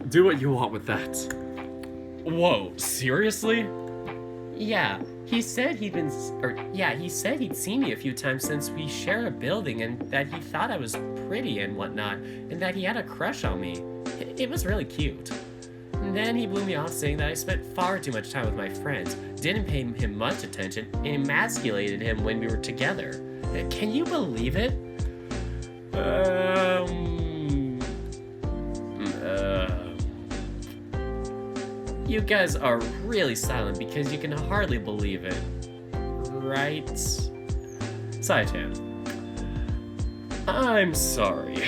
Do what you want with that. Whoa, seriously? Yeah, he said he'd seen me a few times since we share a building, and that he thought I was pretty and whatnot, and that he had a crush on me. It was really cute. And then he blew me off saying that I spent far too much time with my friends, didn't pay him much attention, and emasculated him when we were together. Can you believe it? You guys are really silent because you can hardly believe it, right? Sai-chan. I'm sorry.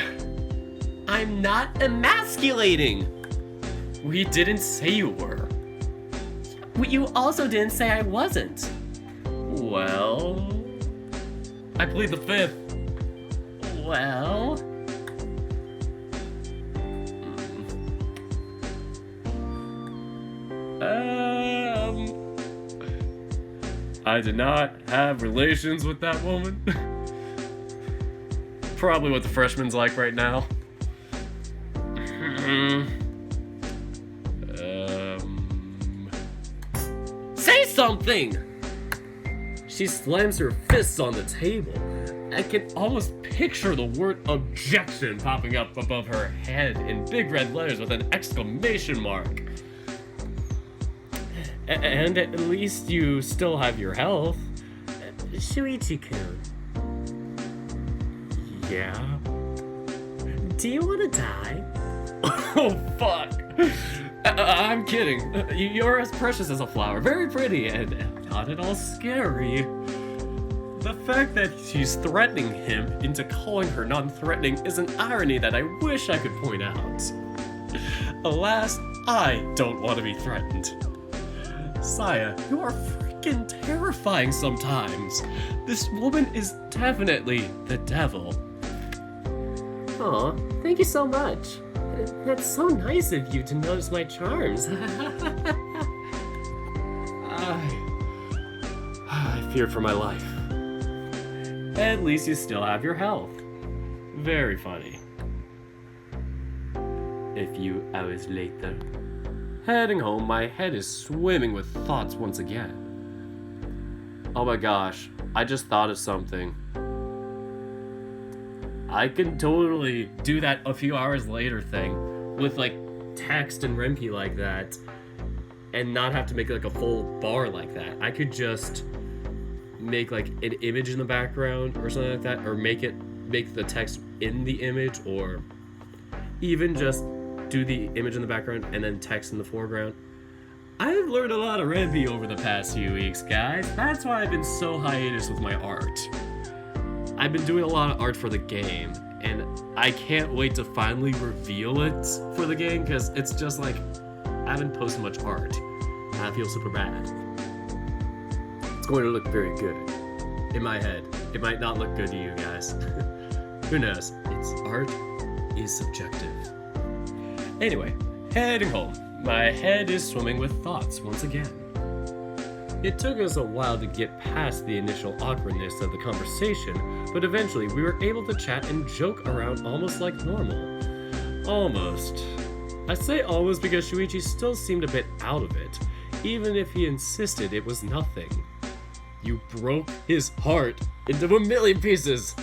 I'm not emasculating! We didn't say you were. You also didn't say I wasn't. Well... I plead the fifth. Well... I did not have relations with that woman. Probably what the freshman's like right now. Say something! She slams her fists on the table. I can almost picture the word objection popping up above her head in big red letters with an exclamation mark. And at least you still have your health. Shuichi-kun. Yeah? Do you want to die? Oh, fuck. I'm kidding. You're as precious as a flower. Very pretty and not at all scary. The fact that she's threatening him into calling her non-threatening is an irony that I wish I could point out. Alas, I don't want to be threatened. Saya, you are freaking terrifying sometimes. This woman is definitely the devil. Aw, thank you so much. That's so nice of you to notice my charms. I feared for my life. At least you still have your health. Very funny. A few hours later. Heading home, my head is swimming with thoughts once again. Oh my gosh, I just thought of something. I can totally do that a few hours later thing with like text and Renpi like that and not have to make like a full bar like that. I could just make like an image in the background or something like that, or make the text in the image, or even just do the image in the background and then text in the foreground. I've learned a lot of Renpi over the past few weeks, guys. That's why I've been so hiatus with my art. I've been doing a lot of art for the game, and I can't wait to finally reveal it for the game, because it's just like, I haven't posted much art, and I feel super bad. It's going to look very good in my head. It might not look good to you guys. Who knows? Art is subjective. Anyway, heading home. My head is swimming with thoughts once again. It took us a while to get past the initial awkwardness of the conversation, but eventually we were able to chat and joke around almost like normal. Almost. I say almost because Shuichi still seemed a bit out of it, even if he insisted it was nothing. You broke his heart into a million pieces.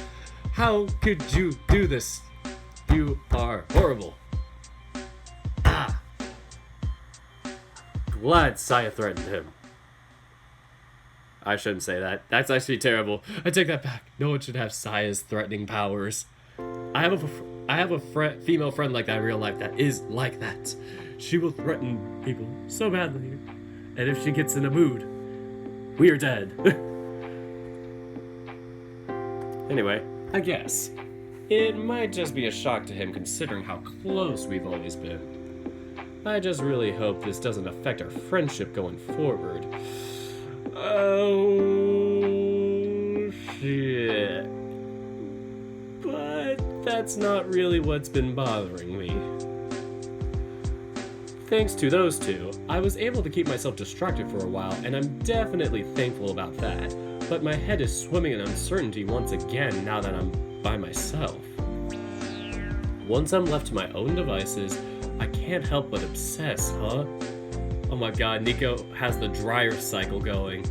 How could you do this? You are horrible. Glad Saya threatened him. I shouldn't say that. That's actually terrible. I take that back. No one should have Saya's threatening powers. I have a female friend like that in real life that is like that. She will threaten people so badly, and if she gets in a mood, we're dead. Anyway, I guess it might just be a shock to him considering how close we've always been. I just really hope this doesn't affect our friendship going forward. Oh, shit. But that's not really what's been bothering me. Thanks to those two, I was able to keep myself distracted for a while, and I'm definitely thankful about that. But my head is swimming in uncertainty once again now that I'm by myself. Once I'm left to my own devices, I can't help but obsess, huh? Oh my god, Nico has the dryer cycle going.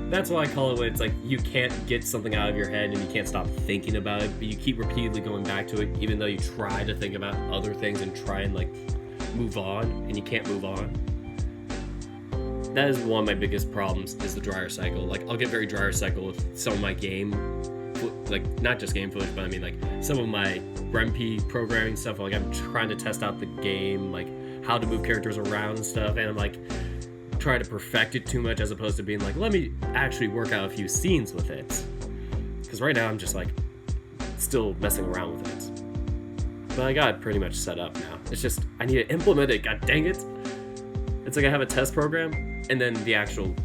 That's why I call it when it's like you can't get something out of your head and you can't stop thinking about it, but you keep repeatedly going back to it even though you try to think about other things and try and like move on, and you can't move on. That is one of my biggest problems, is the dryer cycle. Like, I'll get very dryer cycle with some of my game, like, not just game footage, but I mean, like, some of my REMP programming stuff. Like, I'm trying to test out the game, like, how to move characters around and stuff, and I'm, like, try to perfect it too much as opposed to being like, let me actually work out a few scenes with it. Because right now I'm just, like, still messing around with it. But I got it pretty much set up now. It's just, I need to implement it, god dang it! It's like I have a test program, and then the actual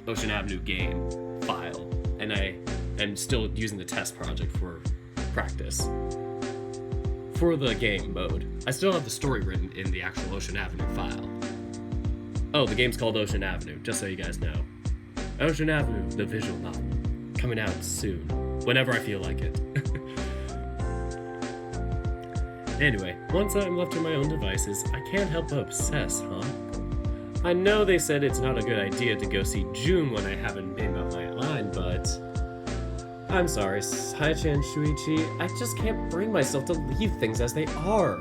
Ocean Avenue game file, and I am still using the test project for practice. For the game mode, I still have the story written in the actual Ocean Avenue file. Oh, the game's called Ocean Avenue, just so you guys know. Ocean Avenue, the visual novel. Coming out soon, whenever I feel like it. Anyway, once I'm left to my own devices, I can't help but obsess, huh? I know they said it's not a good idea to go see Jun when I haven't made up my mind, but... I'm sorry, Sai-chan Shuichi, I just can't bring myself to leave things as they are.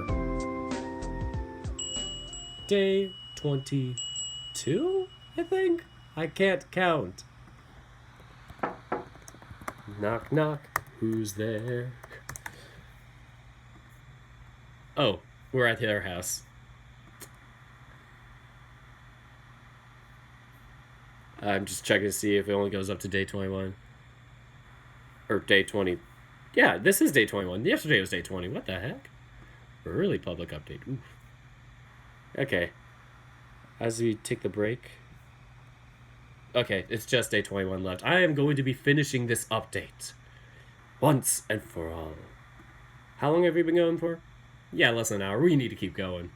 Day 22, I think? I can't count. Knock, knock, who's there? Oh, we're at their house. I'm just checking to see if it only goes up to day 21. Or day 20. Yeah, this is day 21. Yesterday was day 20. What the heck? Early public update. Oof. Okay. As we take the break. Okay, it's just day 21 left. I am going to be finishing this update. Once and for all. How long have we been going for? Yeah, less than an hour. We need to keep going.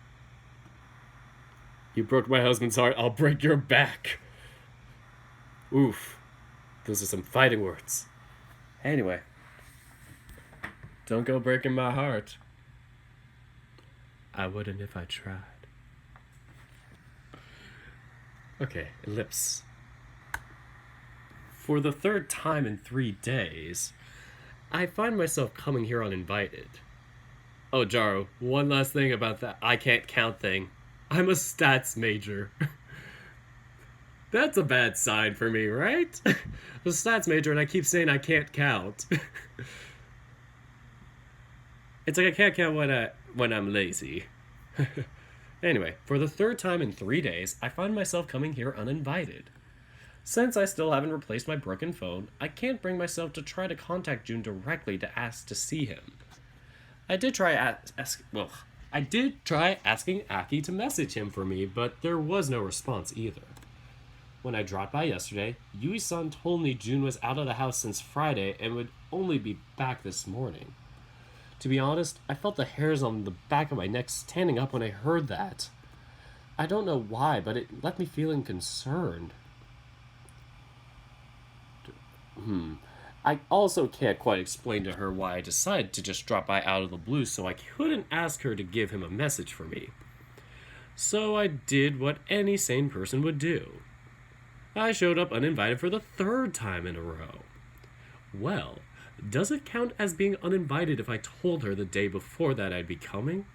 You broke my husband's heart. I'll break your back. Oof. Those are some fighting words. Anyway. Don't go breaking my heart. I wouldn't if I tried. Okay, ellipse. For the third time in 3 days, I find myself coming here uninvited. Oh, Jaro, one last thing about that I can't count thing. I'm a stats major. That's a bad sign for me, right? I'm a stats major and I keep saying I can't count. It's like I can't count when I'm lazy. Anyway, for the third time in 3 days, I find myself coming here uninvited. Since I still haven't replaced my broken phone, I can't bring myself to try to contact Jun directly to ask to see him. I did try asking Aki to message him for me, but there was no response either. When I dropped by yesterday, Yui-san told me Jun was out of the house since Friday and would only be back this morning. To be honest, I felt the hairs on the back of my neck standing up when I heard that. I don't know why, but it left me feeling concerned. I also can't quite explain to her why I decided to just drop by out of the blue, so I couldn't ask her to give him a message for me. So I did what any sane person would do. I showed up uninvited for the third time in a row. Well, does it count as being uninvited if I told her the day before that I'd be coming?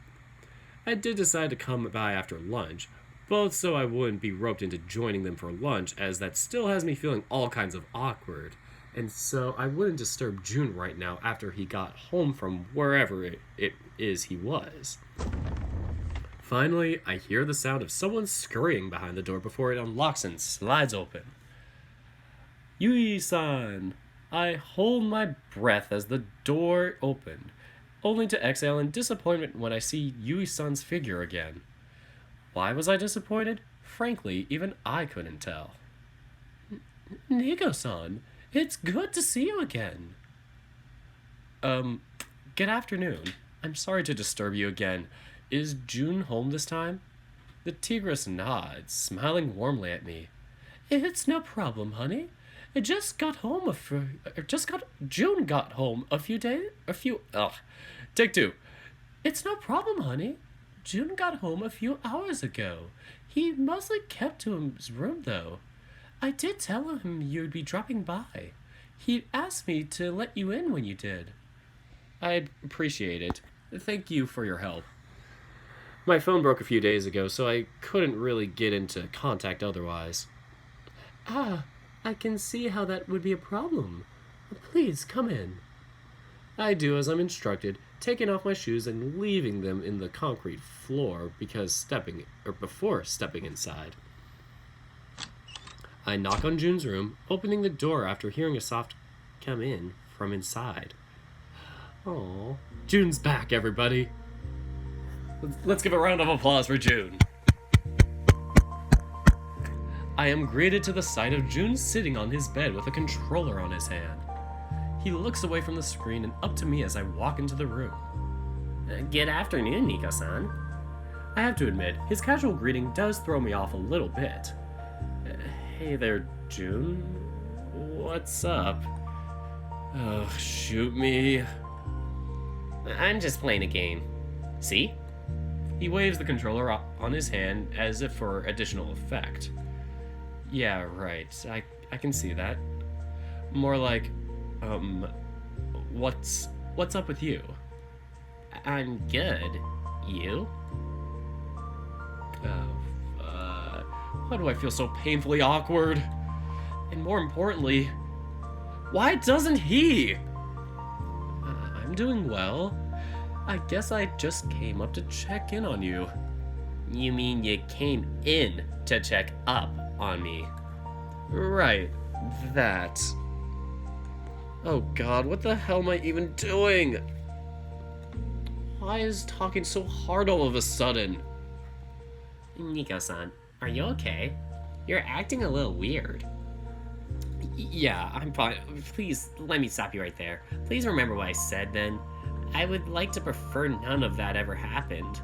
I did decide to come by after lunch, both so I wouldn't be roped into joining them for lunch, as that still has me feeling all kinds of awkward, and so I wouldn't disturb Jun right now after he got home from wherever it is he was. Finally, I hear the sound of someone scurrying behind the door before it unlocks and slides open. Yui-san! I hold my breath as the door opened, only to exhale in disappointment when I see Yui-san's figure again. Why was I disappointed? Frankly, even I couldn't tell. Nico-san, it's good to see you again. Good afternoon. I'm sorry to disturb you again. Is Jun home this time? The tigress nods, smiling warmly at me. It's no problem, honey. Jun got home Take two. It's no problem, honey. Jun got home a few hours ago. He mostly kept to his room, though. I did tell him you'd be dropping by. He asked me to let you in when you did. I'd appreciate it. Thank you for your help. My phone broke a few days ago, so I couldn't really get into contact otherwise. Ah, I can see how that would be a problem. Please, come in. I do as I'm instructed, taking off my shoes and leaving them in the concrete floor before stepping inside. I knock on Jun's room, opening the door after hearing a soft come in from inside. Oh, Jun's back, everybody. Let's give a round of applause for Jun. I am greeted to the sight of Jun sitting on his bed with a controller on his hand. He looks away from the screen and up to me as I walk into the room. Good afternoon, Nico-san. I have to admit, his casual greeting does throw me off a little bit. Hey there, Jun. What's up? Oh, shoot me. I'm just playing a game. See? He waves the controller on his hand as if for additional effect. Yeah, right. I can see that. More like, what's up with you? I'm good. You? Why do I feel so painfully awkward? And more importantly, why doesn't he? I'm doing well. I guess I just came up to check in on you. You mean you came in to check up on me? Right, that. Oh god, what the hell am I even doing? Why is talking so hard all of a sudden? Nico-san, are you okay? You're acting a little weird. Yeah, I'm fine. Please, let me stop you right there. Please remember what I said then. I would like to prefer none of that ever happened.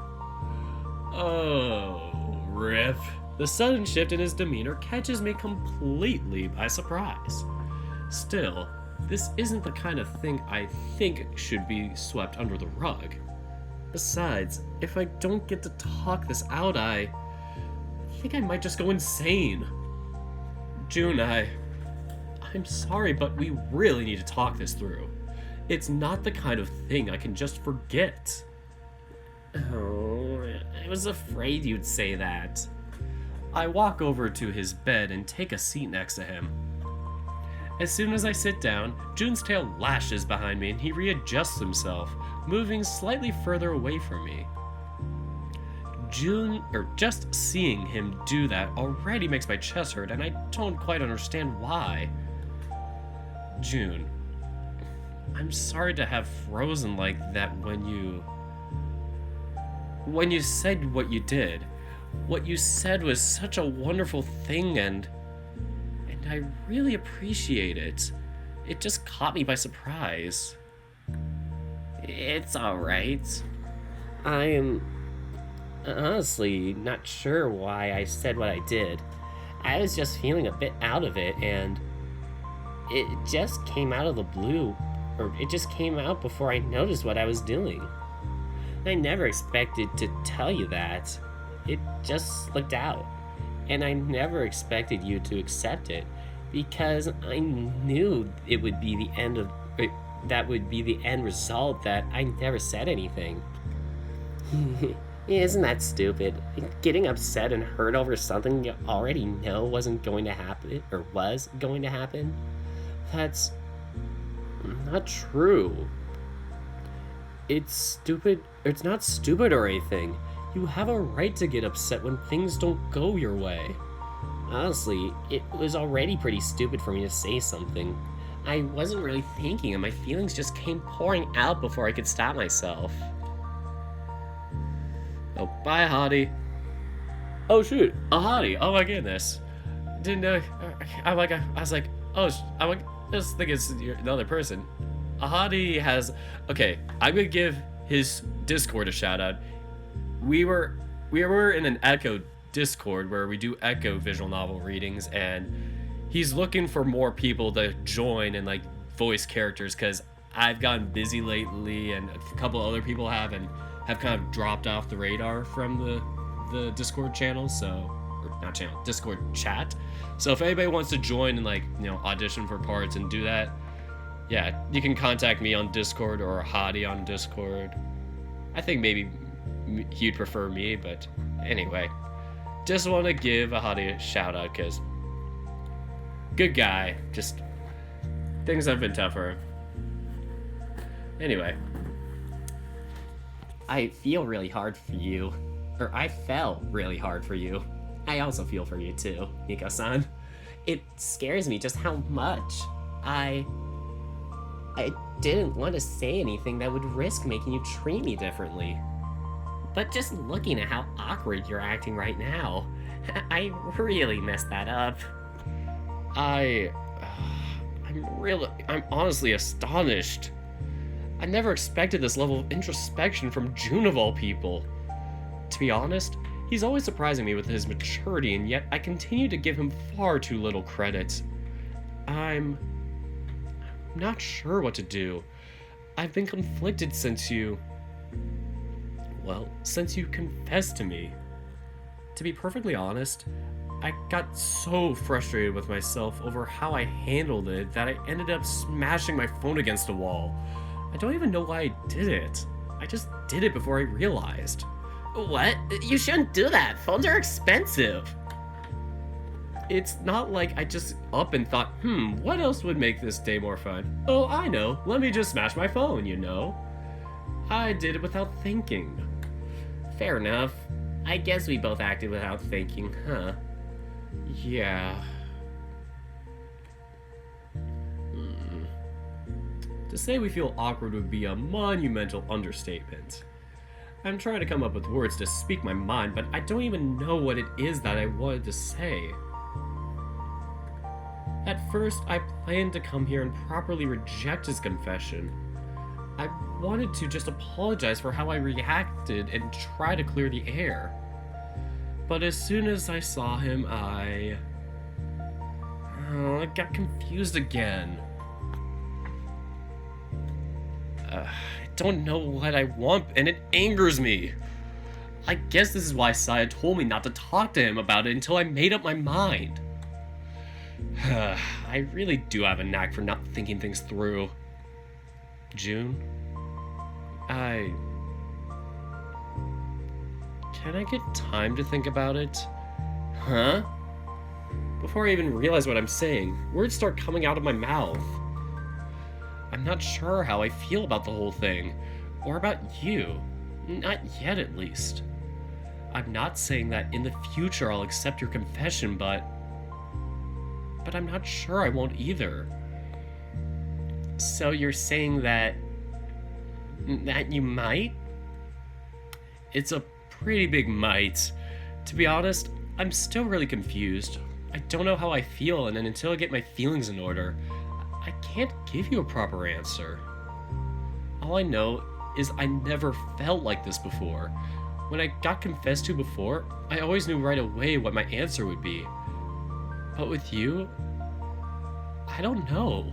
Oh, rip. The sudden shift in his demeanor catches me completely by surprise. Still, this isn't the kind of thing I think should be swept under the rug. Besides, if I don't get to talk this out, I think I might just go insane. Jun, I'm sorry, but we really need to talk this through. It's not the kind of thing I can just forget. Oh, I was afraid you'd say that. I walk over to his bed and take a seat next to him. As soon as I sit down, Jun's tail lashes behind me and he readjusts himself, moving slightly further away from me. Just seeing him do that already makes my chest hurt and I don't quite understand why. Jun, I'm sorry to have frozen like that when you said what you did. What you said was such a wonderful thing and I really appreciate it. It just caught me by surprise. It's alright. I'm honestly not sure why I said what I did. I was just feeling a bit out of it and it just came out of the blue, or it just came out before I noticed what I was doing. I never expected to tell you that. It just slipped out. And I never expected you to accept it because I knew it would be the end of that would be the end result that I never said anything. Isn't that stupid? Getting upset and hurt over something you already know wasn't going to happen or was going to happen? That's not true. It's stupid. It's not stupid or anything. You have a right to get upset when things don't go your way. Honestly, it was already pretty stupid for me to say something. I wasn't really thinking and my feelings just came pouring out before I could stop myself. Oh, bye, Hottie. Oh, shoot, a Hottie. Oh, my goodness. Didn't know. I was like, oh, I just think it's the other person. A Hottie has. Okay, I'm gonna give his Discord a shout out. We were in an Echo Discord where we do Echo visual novel readings, and he's looking for more people to join and like voice characters because I've gotten busy lately, and a couple other people have kind of dropped off the radar from the Discord channel, or not channel, Discord chat. So if anybody wants to join and like, audition for parts and do that, yeah, you can contact me on Discord or Hottie on Discord. I think maybe he'd prefer me, but anyway. Just want to give a hottie a shout out because good guy. Just things have been tougher. Anyway. I feel really hard for you. Or I fell really hard for you. I also feel for you too, Nico-san. It scares me just how much. I didn't want to say anything that would risk making you treat me differently. But just looking at how awkward you're acting right now, I really messed that up. I'm honestly astonished. I never expected this level of introspection from Jun of all people. To be honest, he's always surprising me with his maturity, and yet I continue to give him far too little credit. I'm not sure what to do. I've been conflicted since you confessed to me. To be perfectly honest, I got so frustrated with myself over how I handled it that I ended up smashing my phone against a wall. I don't even know why I did it. I just did it before I realized. What? You shouldn't do that. Phones are expensive. It's not like I just up and thought, what else would make this day more fun? Oh, I know. Let me just smash my phone, you know? I did it without thinking. Fair enough. I guess we both acted without thinking, huh? Yeah. To say we feel awkward would be a monumental understatement. I'm trying to come up with words to speak my mind, but I don't even know what it is that I wanted to say. At first, I planned to come here and properly reject his confession. I wanted to just apologize for how I reacted and try to clear the air. But as soon as I saw him, I got confused again. I don't know what I want, and it angers me. I guess this is why Saya told me not to talk to him about it until I made up my mind. I really do have a knack for not thinking things through. Jun? Can I get time to think about it? Huh? Before I even realize what I'm saying, words start coming out of my mouth. I'm not sure how I feel about the whole thing, or about you. Not yet, at least. I'm not saying that in the future I'll accept your confession, but I'm not sure I won't either. So you're saying that you might? It's a pretty big might. To be honest, I'm still really confused. I don't know how I feel, and then until I get my feelings in order, I can't give you a proper answer. All I know is I never felt like this before. When I got confessed to before, I always knew right away what my answer would be. But with you, I don't know.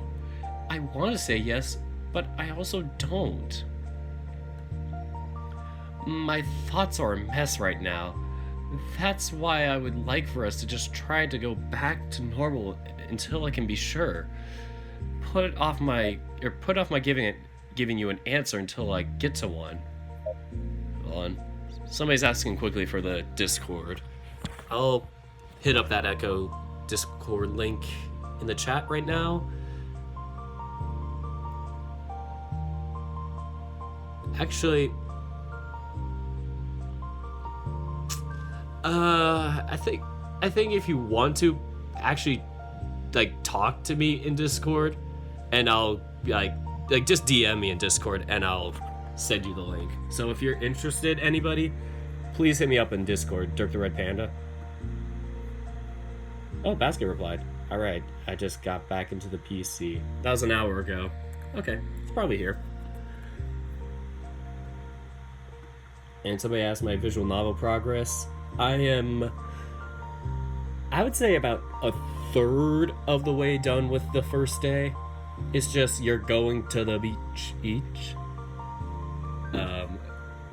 I want to say yes, but I also don't. My thoughts are a mess right now. That's why I would like for us to just try to go back to normal until I can be sure. Put off my giving you an answer until I get to one. Hold on. Somebody's asking quickly for the Discord. I'll hit up that Echo Discord link in the chat right now. Actually, I think if you want to actually talk to me in Discord, and I'll just DM me in Discord and I'll send you the link. So if you're interested, anybody, please hit me up in Discord, Dirk the Red Panda. Oh, Basket replied. Alright, I just got back into the PC. That was an hour ago. Okay, it's probably here. And somebody asked my visual novel progress. I would say about a third of the way done with the first day. It's just you're going to the beach each.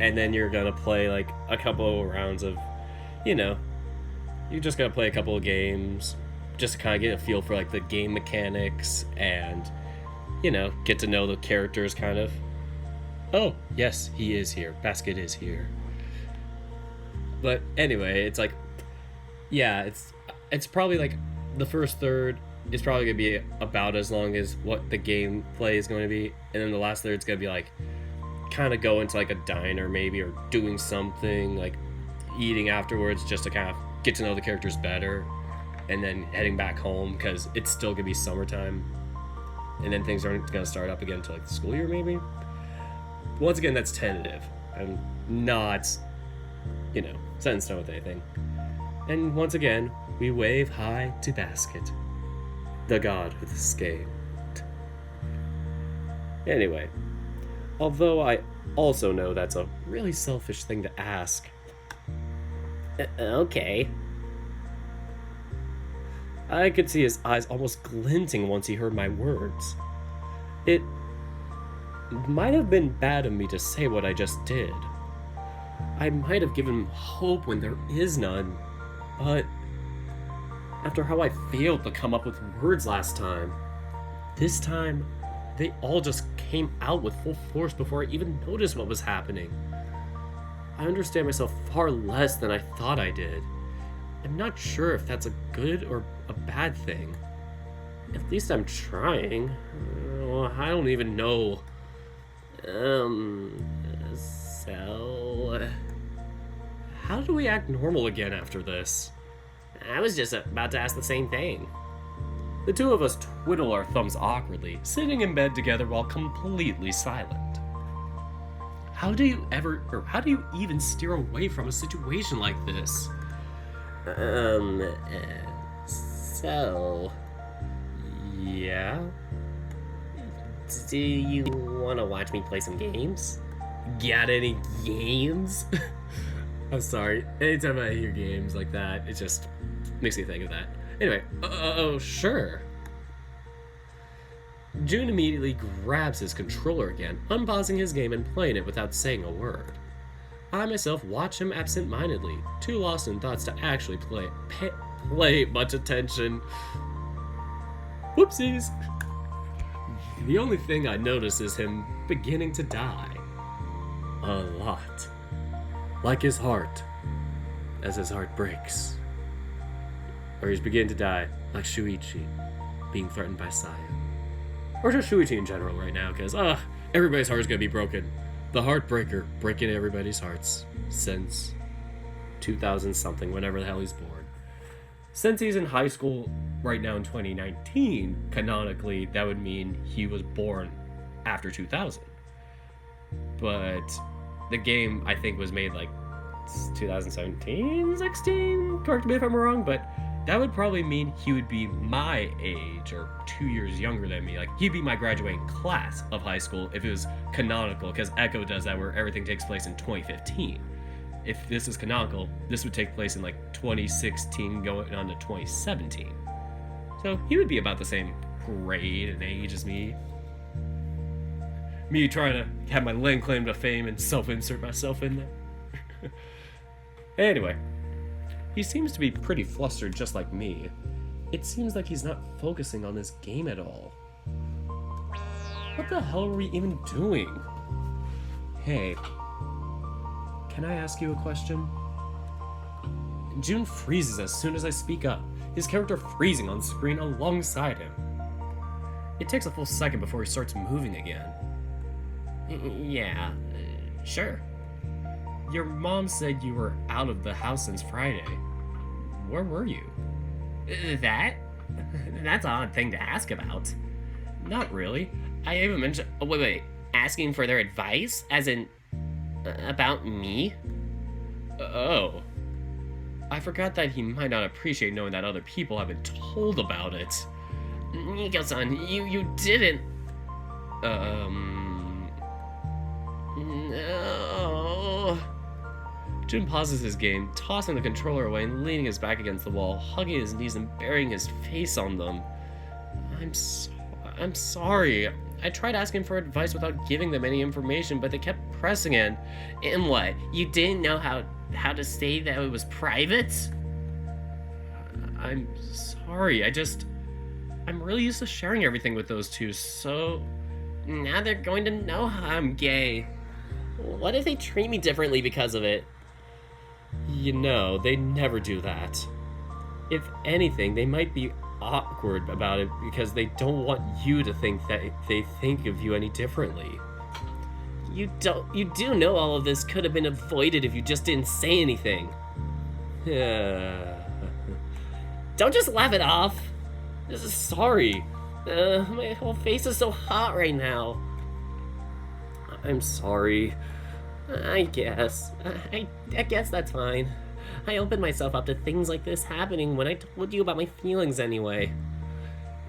And then you're gonna play a couple of rounds of, you're just gonna play a couple of games, just to kind of get a feel for the game mechanics and, get to know the characters kind of. Oh, yes, he is here. Basket is here. But anyway, it's like, yeah, it's probably like the first third is probably gonna be about as long as what the gameplay is going to be, and then the last third's gonna be like kind of go into like a diner maybe, or doing something like eating afterwards just to kind of get to know the characters better, and then heading back home because it's still gonna be summertime, and then things aren't gonna start up again until like the school year maybe. Once again, that's tentative. I'm not, set in stone with anything. And once again, we wave hi to Basket, the god with the scale. Anyway, although I also know that's a really selfish thing to ask. Okay. I could see his eyes almost glinting once he heard my words. It might have been bad of me to say what I just did. I might have given him hope when there is none, but after how I failed to come up with words last time, this time they all just came out with full force before I even noticed what was happening. I understand myself far less than I thought I did. I'm not sure if that's a good or a bad thing. At least I'm trying. Well, I don't even know. So... How do we act normal again after this? I was just about to ask the same thing. The two of us twiddle our thumbs awkwardly, sitting in bed together while completely silent. How do you even steer away from a situation like this? So... Yeah? Do you want to watch me play some games? Got any games? I'm sorry. Anytime I hear games like that, it just makes me think of that. Anyway, sure. Jun immediately grabs his controller again, unpausing his game and playing it without saying a word. I myself watch him absent-mindedly, too lost in thoughts to actually pay much attention. Whoopsies! The only thing I notice is him beginning to die. A lot. Like his heart, as his heart breaks. Or he's beginning to die, like Shuichi, being threatened by Saya. Or just Shuichi in general right now, because, everybody's heart is going to be broken. The Heartbreaker, breaking everybody's hearts since 2000-something, whenever the hell he's born. Since he's in high school right now in 2019, canonically, that would mean he was born after 2000. But the game, I think, was made like 2017, 16? Correct me if I'm wrong, but that would probably mean he would be my age or 2 years younger than me. Like, he'd be my graduating class of high school if it was canonical, because Echo does that where everything takes place in 2015. If this is canonical, this would take place in like 2016 going on to 2017. So he would be about the same grade and age as me. Me trying to have my lame claim to fame and self-insert myself in there. Anyway, he seems to be pretty flustered just like me. It seems like he's not focusing on this game at all. What the hell are we even doing? Hey, can I ask you a question? Jun freezes as soon as I speak up, his character freezing on screen alongside him. It takes a full second before he starts moving again. Yeah, sure. Your mom said you were out of the house since Friday. Where were you? That's an odd thing to ask about. Not really. I even mentioned... Oh, wait. Asking for their advice? As in... about me? Oh. I forgot that he might not appreciate knowing that other people have been told about it. Nico-san, you didn't... No. Jun pauses his game, tossing the controller away and leaning his back against the wall, hugging his knees and burying his face on them. I'm sorry. I tried asking for advice without giving them any information, but they kept pressing it. And what? You didn't know how to say that it was private? I'm sorry. I'm really used to sharing everything with those two, so... Now they're going to know I'm gay. What if they treat me differently because of it? You know, they never do that. If anything, they might be awkward about it because they don't want you to think that they think of you any differently. You do know all of this could have been avoided if you just didn't say anything. Don't just laugh it off. Sorry. My whole face is so hot right now. I'm sorry. I guess. I guess that's fine. I opened myself up to things like this happening when I told you about my feelings anyway.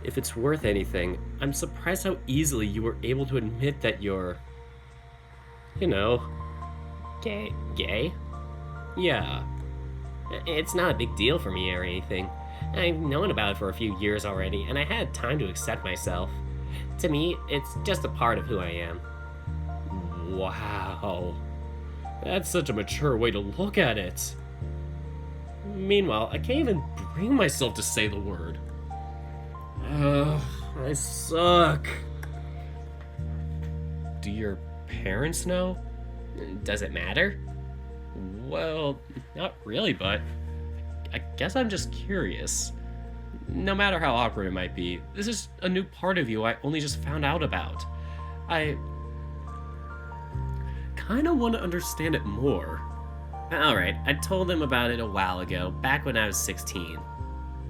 If it's worth anything, I'm surprised how easily you were able to admit that you're... you know... Gay? Gay? Yeah. It's not a big deal for me or anything. I've known about it for a few years already, and I had time to accept myself. To me, it's just a part of who I am. Wow. That's such a mature way to look at it. Meanwhile, I can't even bring myself to say the word. Ugh, I suck. Do your parents know? Does it matter? Well, not really, but I guess I'm just curious. No matter how awkward it might be, this is a new part of you I only just found out about. I kind of want to understand it more. Alright, I told them about it a while ago, back when I was 16.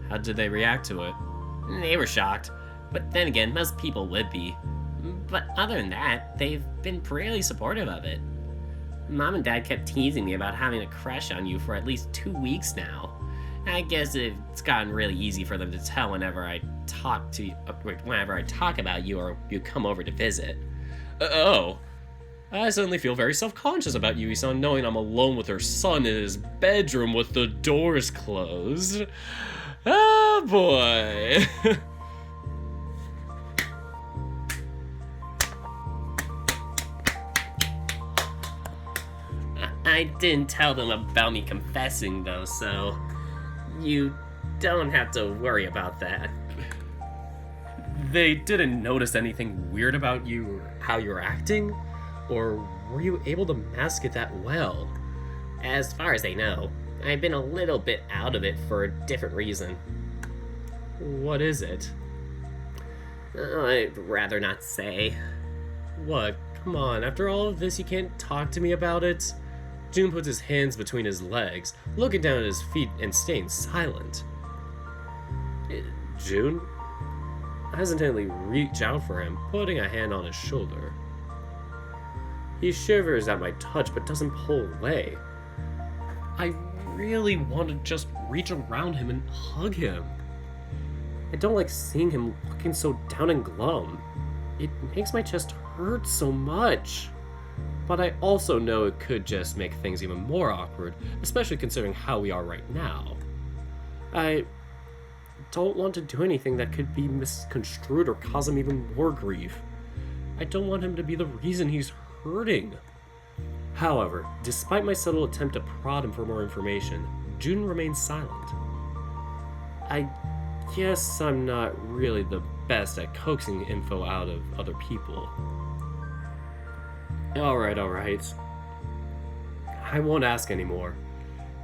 How did they react to it? They were shocked, but then again, most people would be. But other than that, they've been really supportive of it. Mom and Dad kept teasing me about having a crush on you for at least 2 weeks now. I guess it's gotten really easy for them to tell whenever I talk about you or you come over to visit. Oh. I suddenly feel very self-conscious about Yui-san knowing I'm alone with her son in his bedroom with the doors closed. Oh boy. I didn't tell them about me confessing though, so you don't have to worry about that. They didn't notice anything weird about you or how you're acting? Or were you able to mask it that well? As far as they know, I've been a little bit out of it for a different reason. What is it? I'd rather not say. What? Come on, after all of this you can't talk to me about it? Jun puts his hands between his legs, looking down at his feet and staying silent. Jun? I hesitantly reach out for him, putting a hand on his shoulder. He shivers at my touch but doesn't pull away. I really want to just reach around him and hug him. I don't like seeing him looking so down and glum. It makes my chest hurt so much. But I also know it could just make things even more awkward, especially considering how we are right now. I don't want to do anything that could be misconstrued or cause him even more grief. I don't want him to be the reason he's hurting. However, despite my subtle attempt to prod him for more information, Jun remains silent. I guess I'm not really the best at coaxing info out of other people. Alright. I won't ask anymore.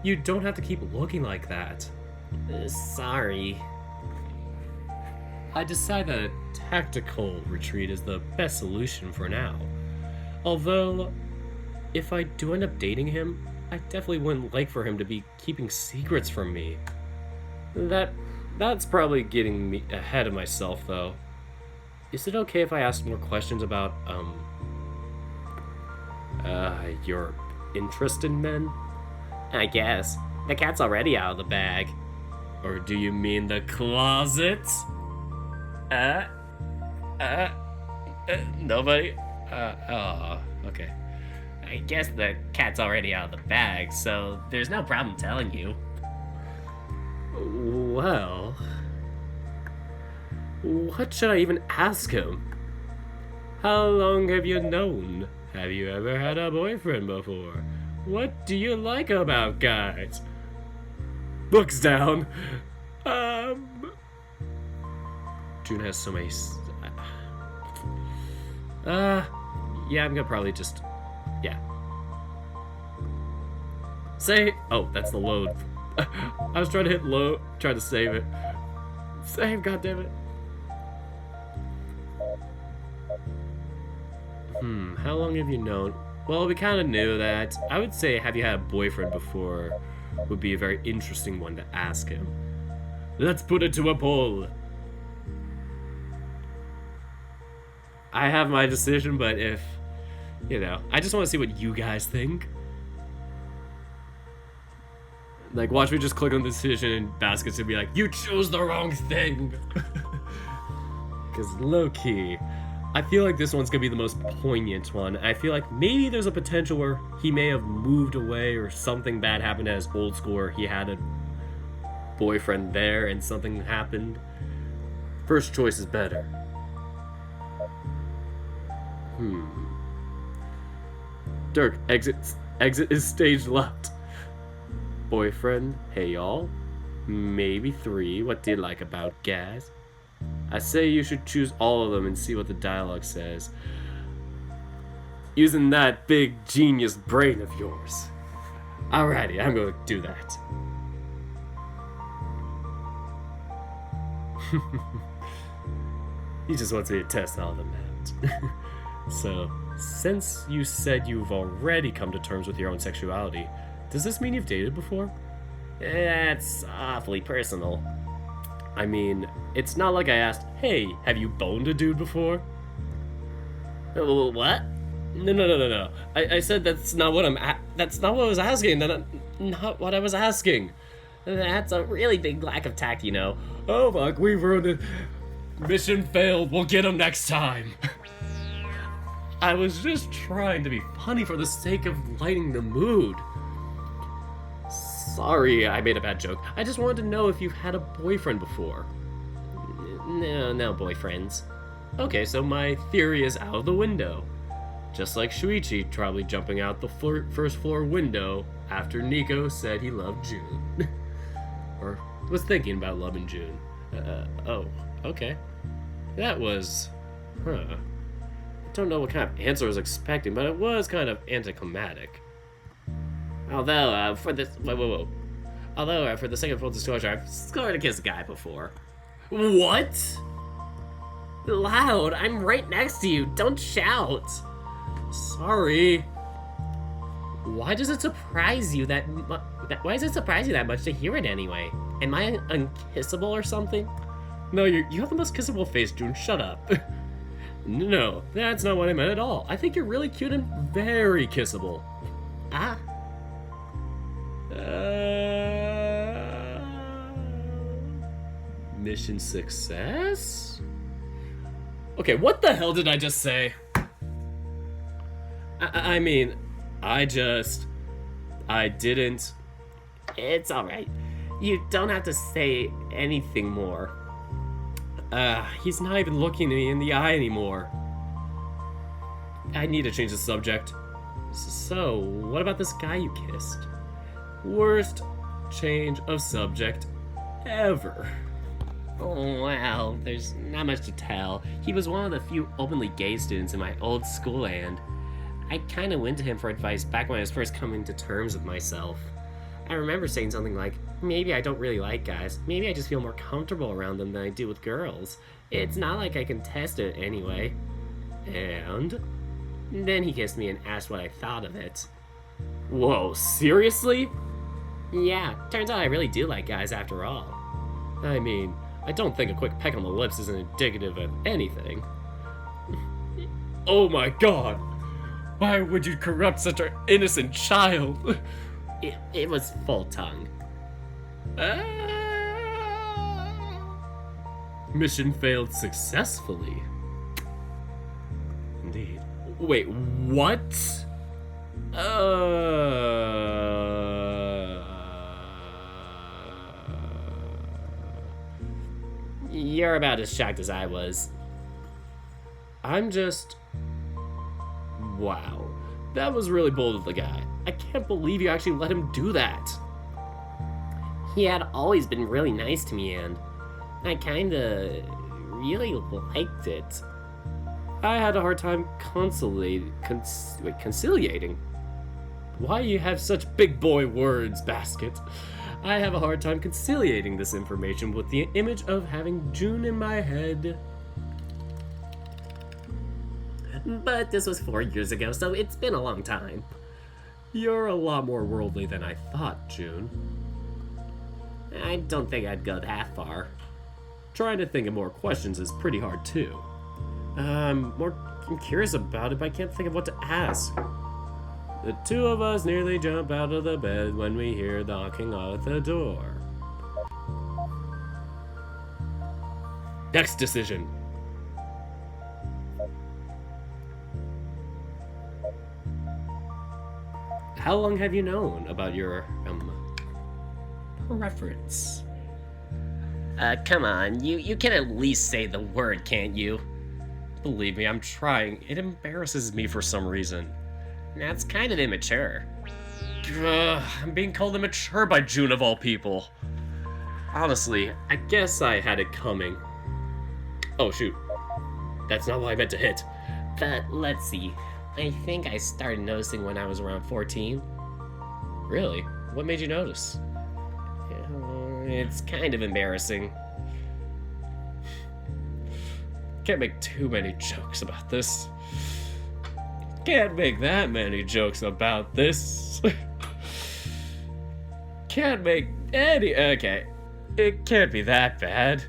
You don't have to keep looking like that. Sorry. I decide that a tactical retreat is the best solution for now. Although, if I do end up dating him, I definitely wouldn't like for him to be keeping secrets from me. That's probably getting me ahead of myself, though. Is it okay if I ask more questions about, your interest in men? I guess. The cat's already out of the bag. Or do you mean the closet? Nobody? Okay. I guess the cat's already out of the bag, so there's no problem telling you. Well... what should I even ask him? How long have you known? Have you ever had a boyfriend before? What do you like about guys? Looks down. Jun has so many... yeah, I'm gonna probably just... yeah. Say, oh, that's the load. I was trying to hit load, trying to save it. Save, goddammit. How long have you known? Well, we kind of knew that. I would say, have you had a boyfriend before? Would be a very interesting one to ask him. Let's put it to a poll. I have my decision, but if, I just want to see what you guys think. Like, watch me just click on the decision and Basket's gonna be like, you chose the wrong thing. Because low-key, I feel like this one's gonna be the most poignant one. I feel like maybe there's a potential where he may have moved away or something bad happened at his old school where he had a boyfriend there and something happened. First choice is better. Dirk, exit is stage left. Boyfriend, hey y'all. Maybe 3. What do you like about gas? I say you should choose all of them and see what the dialogue says. Using that big genius brain of yours. Alrighty, I'm gonna do that. He just wants me to test all of them out. So, since you said you've already come to terms with your own sexuality, does this mean you've dated before? That's awfully personal. I mean, it's not like I asked, hey, have you boned a dude before? What? No. I said that's not what that's not what I was asking. Not what I was asking. That's a really big lack of tact, Oh fuck, we ruined it. Mission failed. We'll get him next time. I was just trying to be funny for the sake of lightening the mood. Sorry, I made a bad joke. I just wanted to know if you've had a boyfriend before. No boyfriends. Okay, so my theory is out of the window. Just like Shuichi probably jumping out the first floor window after Nico said he loved Jun. Or was thinking about loving Jun. Oh, okay. That was... I don't know what kind of answer I was expecting, but it was kind of anticlimactic. Although, for the sake of full disclosure, I've scored to kiss a guy before. What? Loud, I'm right next to you. Don't shout. Sorry. Why does it surprise you that much to hear it anyway? Am I unkissable or something? No, you have the most kissable face, Jun. Shut up. No, that's not what I meant at all. I think you're really cute and very kissable. Ah. Mission success? Okay, what the hell did I just say? I mean, I didn't. It's alright. You don't have to say anything more. He's not even looking me in the eye anymore. I need to change the subject. So, what about this guy you kissed? Worst change of subject ever. Oh, well, there's not much to tell. He was one of the few openly gay students in my old school, and I kind of went to him for advice back when I was first coming to terms with myself. I remember saying something like, maybe I don't really like guys. Maybe I just feel more comfortable around them than I do with girls. It's not like I can test it anyway. And then he kissed me and asked what I thought of it. Whoa, seriously? Yeah, turns out I really do like guys after all. I mean, I don't think a quick peck on the lips is indicative of anything. Oh my god! Why would you corrupt such an innocent child? It was full tongue. Mission failed successfully. Indeed. Wait, what? You're about as shocked as I was. I'm just... Wow. That was really bold of the guy. I can't believe you actually let him do that. He had always been really nice to me, and I kinda really liked it. I had a hard time conciliating. Why you have such big boy words, Basket? I have a hard time conciliating this information with the image of having Jun in my head. But this was 4 years ago, so it's been a long time. You're a lot more worldly than I thought, Jun. I don't think I'd go that far. Trying to think of more questions is pretty hard too. I'm curious about it, but I can't think of what to ask. The two of us nearly jump out of the bed when we hear knocking at the door. Next decision. How long have you known about your, preference? Come on, you can at least say the word, can't you? Believe me, I'm trying. It embarrasses me for some reason. That's kind of immature. I'm being called immature by Jun of all people. Honestly, I guess I had it coming. Oh shoot. That's not what I meant to hit. But let's see. I think I started noticing when I was around 14. Really? What made you notice? It's kind of embarrassing. Can't make too many jokes about this. Can't make that many jokes about this. Can't make any. Okay. It can't be that bad.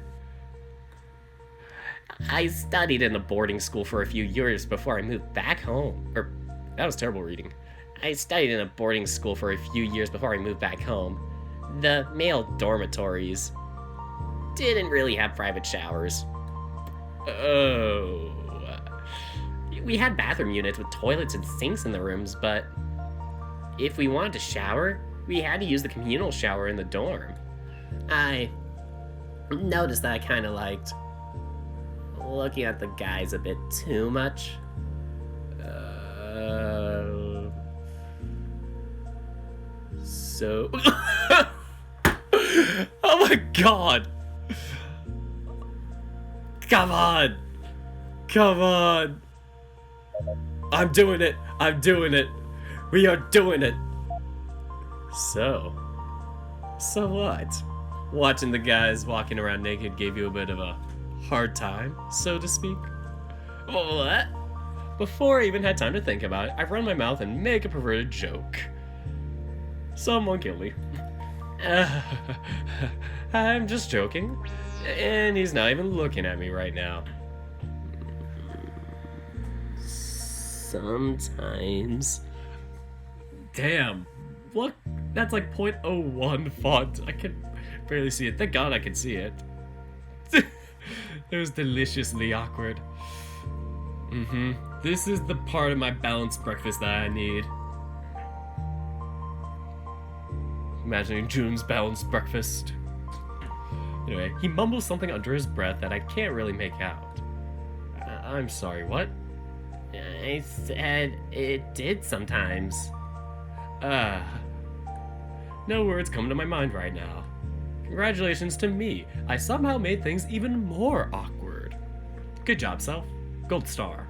I studied in a boarding school for a few years before I moved back home. That was terrible reading. I studied in a boarding school for a few years before I moved back home. The male dormitories didn't really have private showers. Oh. We had bathroom units with toilets and sinks in the rooms, but if we wanted to shower, we had to use the communal shower in the dorm. I noticed that I kind of liked looking at the guys a bit too much. So... Oh my god! Come on! Come on! I'm doing it! I'm doing it! We are doing it! So what? Watching the guys walking around naked gave you a bit of a hard time, so to speak? What? Before I even had time to think about it, I run my mouth and make a perverted joke. Someone kill me. I'm just joking. And he's not even looking at me right now. Sometimes. Damn. Look, that's like 0.01 font. I can barely see it. Thank God I can see it. It was deliciously awkward. This is the part of my balanced breakfast that I need. Imagining Jun's balanced breakfast. Anyway, he mumbles something under his breath that I can't really make out. I'm sorry, what? I said it did sometimes. No words come to my mind right now. Congratulations to me. I somehow made things even more awkward. Good job, self. Gold star.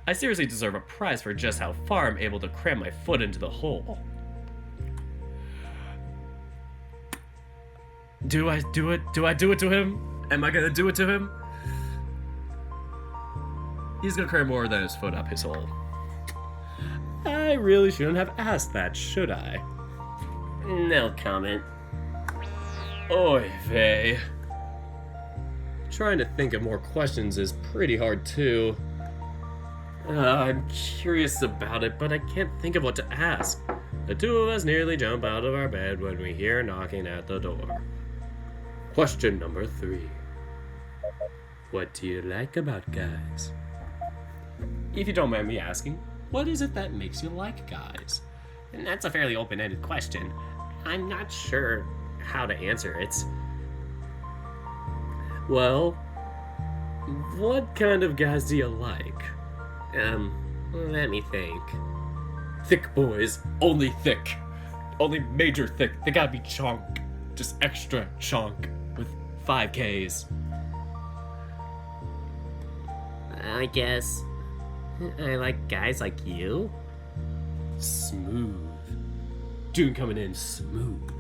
I seriously deserve a prize for just how far I'm able to cram my foot into the hole. Do I do it? Do I do it to him? Am I gonna do it to him? He's gonna cram more than his foot up his hole. I really shouldn't have asked that, should I? No comment. Oy vey. Trying to think of more questions is pretty hard too. I'm curious about it, but I can't think of what to ask. The two of us nearly jump out of our bed when we hear knocking at the door. Question number 3. What do you like about guys? If you don't mind me asking, what is it that makes you like guys? And that's a fairly open-ended question. I'm not sure how to answer it. Well, what kind of guys do you like? Let me think. Thick boys, only thick. Only major thick. They gotta be chunk. Just extra chunk with 5Ks. I guess I like guys like you. Smooth. Jun coming in smooth.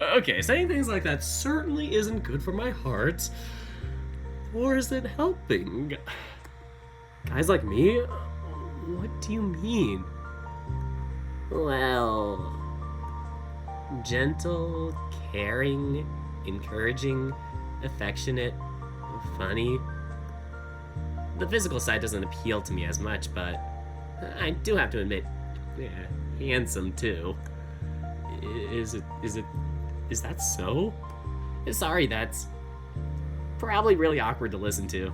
Okay, saying things like that certainly isn't good for my heart. Or is it helping? Guys like me? What do you mean? Well, gentle, caring, encouraging, affectionate, funny. The physical side doesn't appeal to me as much, but I do have to admit, handsome too. Is that so? Sorry, that's probably really awkward to listen to.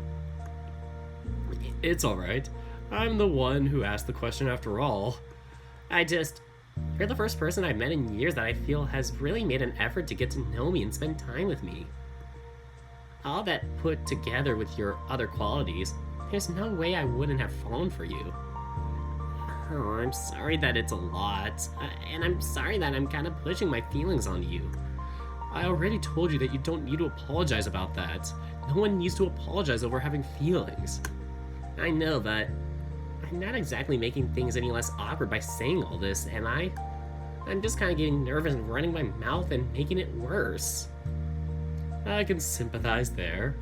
It's alright. I'm the one who asked the question after all. You're the first person I've met in years that I feel has really made an effort to get to know me and spend time with me. All that put together with your other qualities, there's no way I wouldn't have fallen for you. Oh, I'm sorry that it's a lot, and I'm sorry that I'm kind of pushing my feelings on you. I already told you that you don't need to apologize about that. No one needs to apologize over having feelings. I know, but I'm not exactly making things any less awkward by saying all this, am I? I'm just kind of getting nervous and running my mouth and making it worse. I can sympathize there.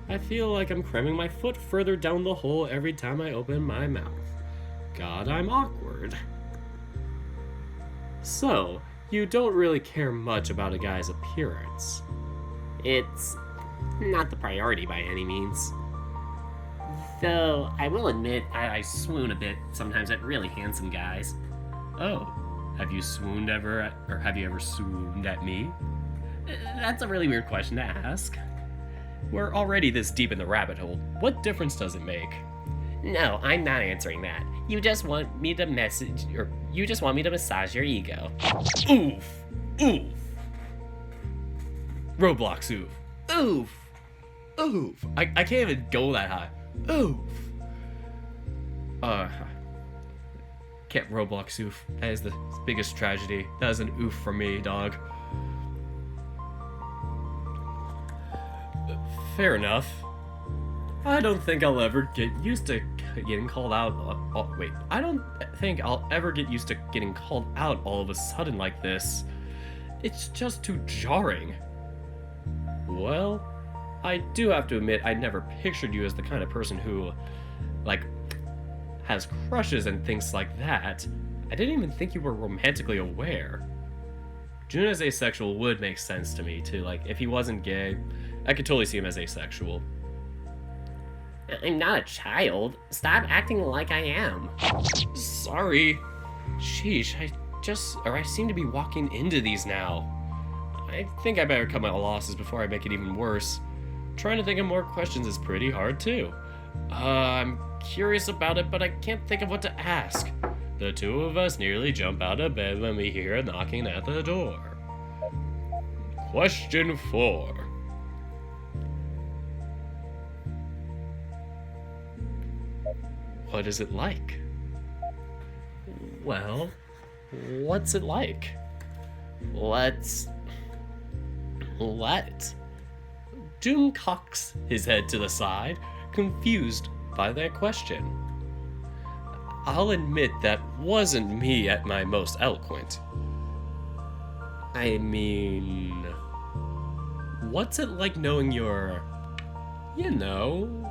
I feel like I'm cramming my foot further down the hole every time I open my mouth. God, I'm awkward. So, you don't really care much about a guy's appearance. It's not the priority by any means. Though, I will admit, I swoon a bit sometimes at really handsome guys. Oh, have you swooned ever, or have you ever swooned at me? That's a really weird question to ask. We're already this deep in the rabbit hole. What difference does it make? No, I'm not answering that. You just want me to massage your ego. Oof! Oof! Roblox oof. Oof! Oof! I can't even go that high. Oof! Can't Roblox oof. That is the biggest tragedy. That is an oof for me, dog. Fair enough. I don't think I'll ever get used to getting called out. I don't think I'll ever get used to getting called out all of a sudden like this. It's just too jarring. Well, I do have to admit I never pictured you as the kind of person who, has crushes and things like that. I didn't even think you were romantically aware. Jun as asexual would make sense to me, too. If he wasn't gay, I could totally see him as asexual. I'm not a child. Stop acting like I am. Sorry. Sheesh, I seem to be walking into these now. I think I better cut my losses before I make it even worse. Trying to think of more questions is pretty hard, too. I'm curious about it, but I can't think of what to ask. The two of us nearly jump out of bed when we hear a knocking at the door. Question 4. What is it like? Well, what's it like? What? Jun cocks his head to the side, confused by that question. I'll admit that wasn't me at my most eloquent. I mean, what's it like knowing you're...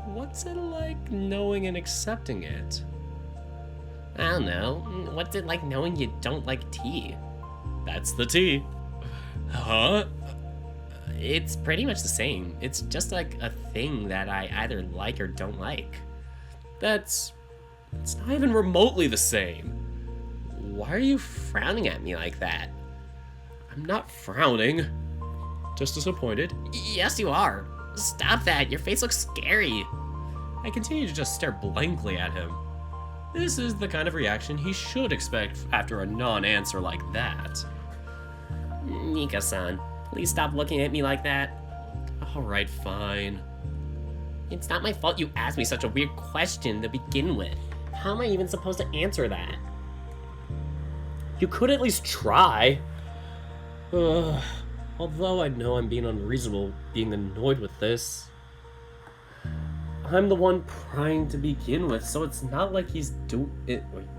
what's it like knowing and accepting it? I don't know. What's it like knowing you don't like tea? That's the tea. Huh? It's pretty much the same. It's just like a thing that I either like or don't like. It's not even remotely the same. Why are you frowning at me like that? I'm not frowning. Just disappointed. Yes, you are. Stop that. Your face looks scary. I continue to just stare blankly at him. This is the kind of reaction he should expect after a non-answer like that. Nika-san, please stop looking at me like that. Alright, fine. It's not my fault you asked me such a weird question to begin with. How am I even supposed to answer that? You could at least try. Although I know I'm being unreasonable, being annoyed with this. I'm the one prying to begin with, so it's not like he's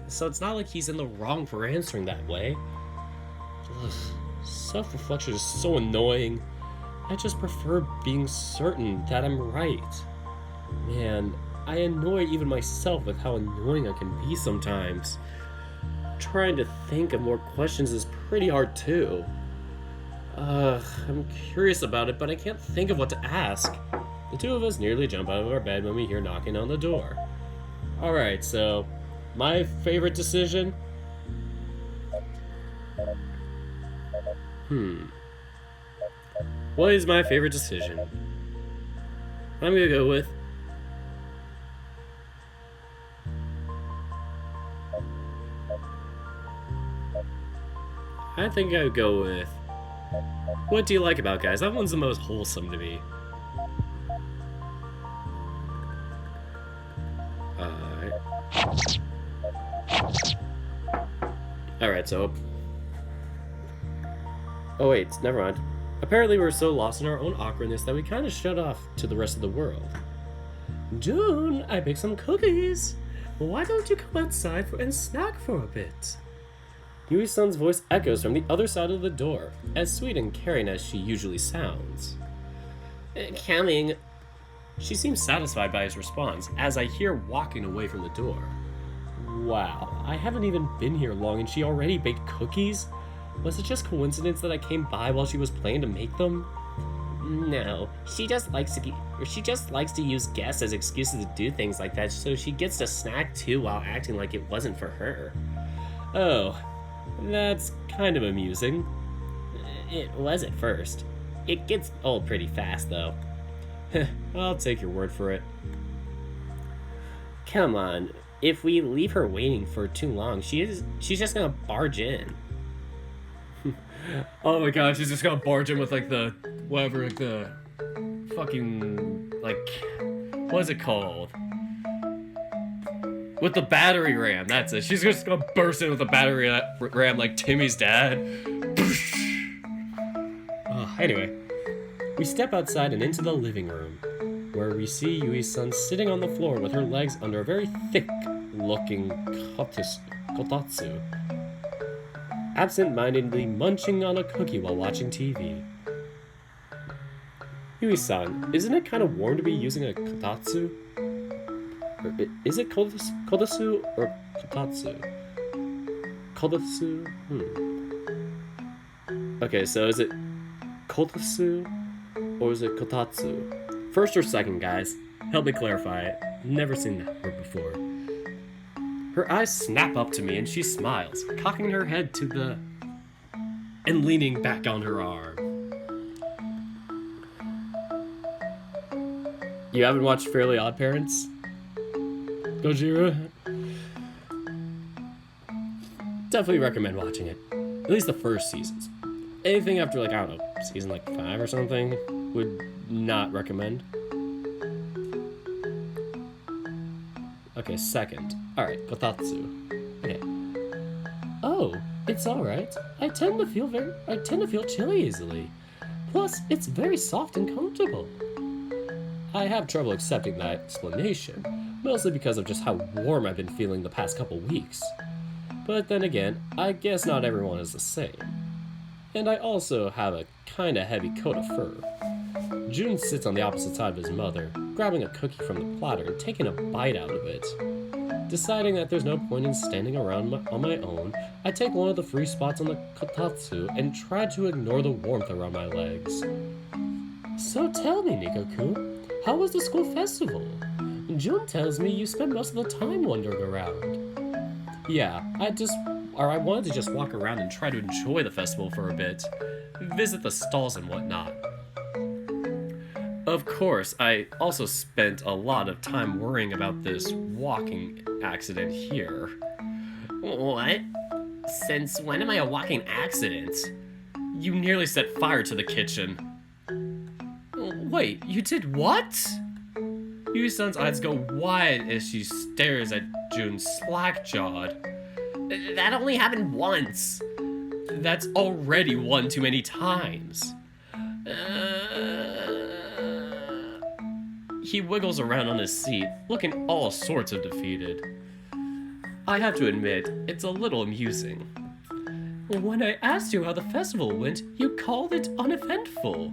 So it's not like he's in the wrong for answering that way. Ugh, self-reflection is so annoying. I just prefer being certain that I'm right. Man, I annoy even myself with how annoying I can be sometimes. Trying to think of more questions is pretty hard too. I'm curious about it, but I can't think of what to ask. The two of us nearly jump out of our bed when we hear knocking on the door. Alright, so, my favorite decision? What is my favorite decision? I'm gonna go with... I think I would go with... What do you like about guys? That one's the most wholesome to me. Alright, so... Oh wait, never mind. Apparently we're so lost in our own awkwardness that we kind of shut off to the rest of the world. Jun, I baked some cookies. Why don't you come outside and snack for a bit? Yui-san's voice echoes from the other side of the door, as sweet and caring as she usually sounds. Coming. She seems satisfied by his response, as I hear walking away from the door. Wow, I haven't even been here long and she already baked cookies? Was it just coincidence that I came by while she was planning to make them? No, she just likes to use guests as excuses to do things like that, so she gets to snack too while acting like it wasn't for her. Oh, that's kind of amusing. It was at first. It gets old pretty fast, though. I'll take your word for it. Come on, if we leave her waiting for too long, she's just gonna barge in. Oh my god, she's just gonna barge in with like the fucking, like, what is it called? With the battery ram, that's it. She's just gonna burst in with the battery ram like Timmy's dad. Anyway, we step outside and into the living room, where we see Yui-san sitting on the floor with her legs under a very thick-looking kotatsu, absent-mindedly munching on a cookie while watching TV. Yui-san, isn't it kind of warm to be using a kotatsu? Is it kotatsu or kotatsu? Kotatsu? Okay, so is it kotatsu or is it kotatsu? First or second, guys? Help me clarify it. Never seen that word before. Her eyes snap up to me and she smiles, cocking her head to the... and leaning back on her arm. You haven't watched Fairly Odd Parents? Gojira? Definitely recommend watching it. At least the first seasons. Anything after, like, I don't know, season like 5 or something, would not recommend. Okay, second. Alright, kotatsu. Okay. Oh, it's alright. I tend to feel chilly easily. Plus, it's very soft and comfortable. I have trouble accepting that explanation, mostly because of just how warm I've been feeling the past couple weeks. But then again, I guess not everyone is the same. And I also have a kinda heavy coat of fur. Jun sits on the opposite side of his mother, grabbing a cookie from the platter and taking a bite out of it. Deciding that there's no point in standing around on my own, I take one of the free spots on the kotatsu and try to ignore the warmth around my legs. So tell me, Nico-kun, how was the school festival? Jun tells me you spend most of the time wandering around. Yeah, I wanted to just walk around and try to enjoy the festival for a bit, visit the stalls and whatnot. Of course, I also spent a lot of time worrying about this walking accident here. What? Since when am I a walking accident? You nearly set fire to the kitchen. Wait, you did what? Yui-san's eyes go wide as she stares at Jun slack-jawed. That only happened once. That's already one too many times. He wiggles around on his seat, looking all sorts of defeated. I have to admit, it's a little amusing. When I asked you how the festival went, you called it uneventful.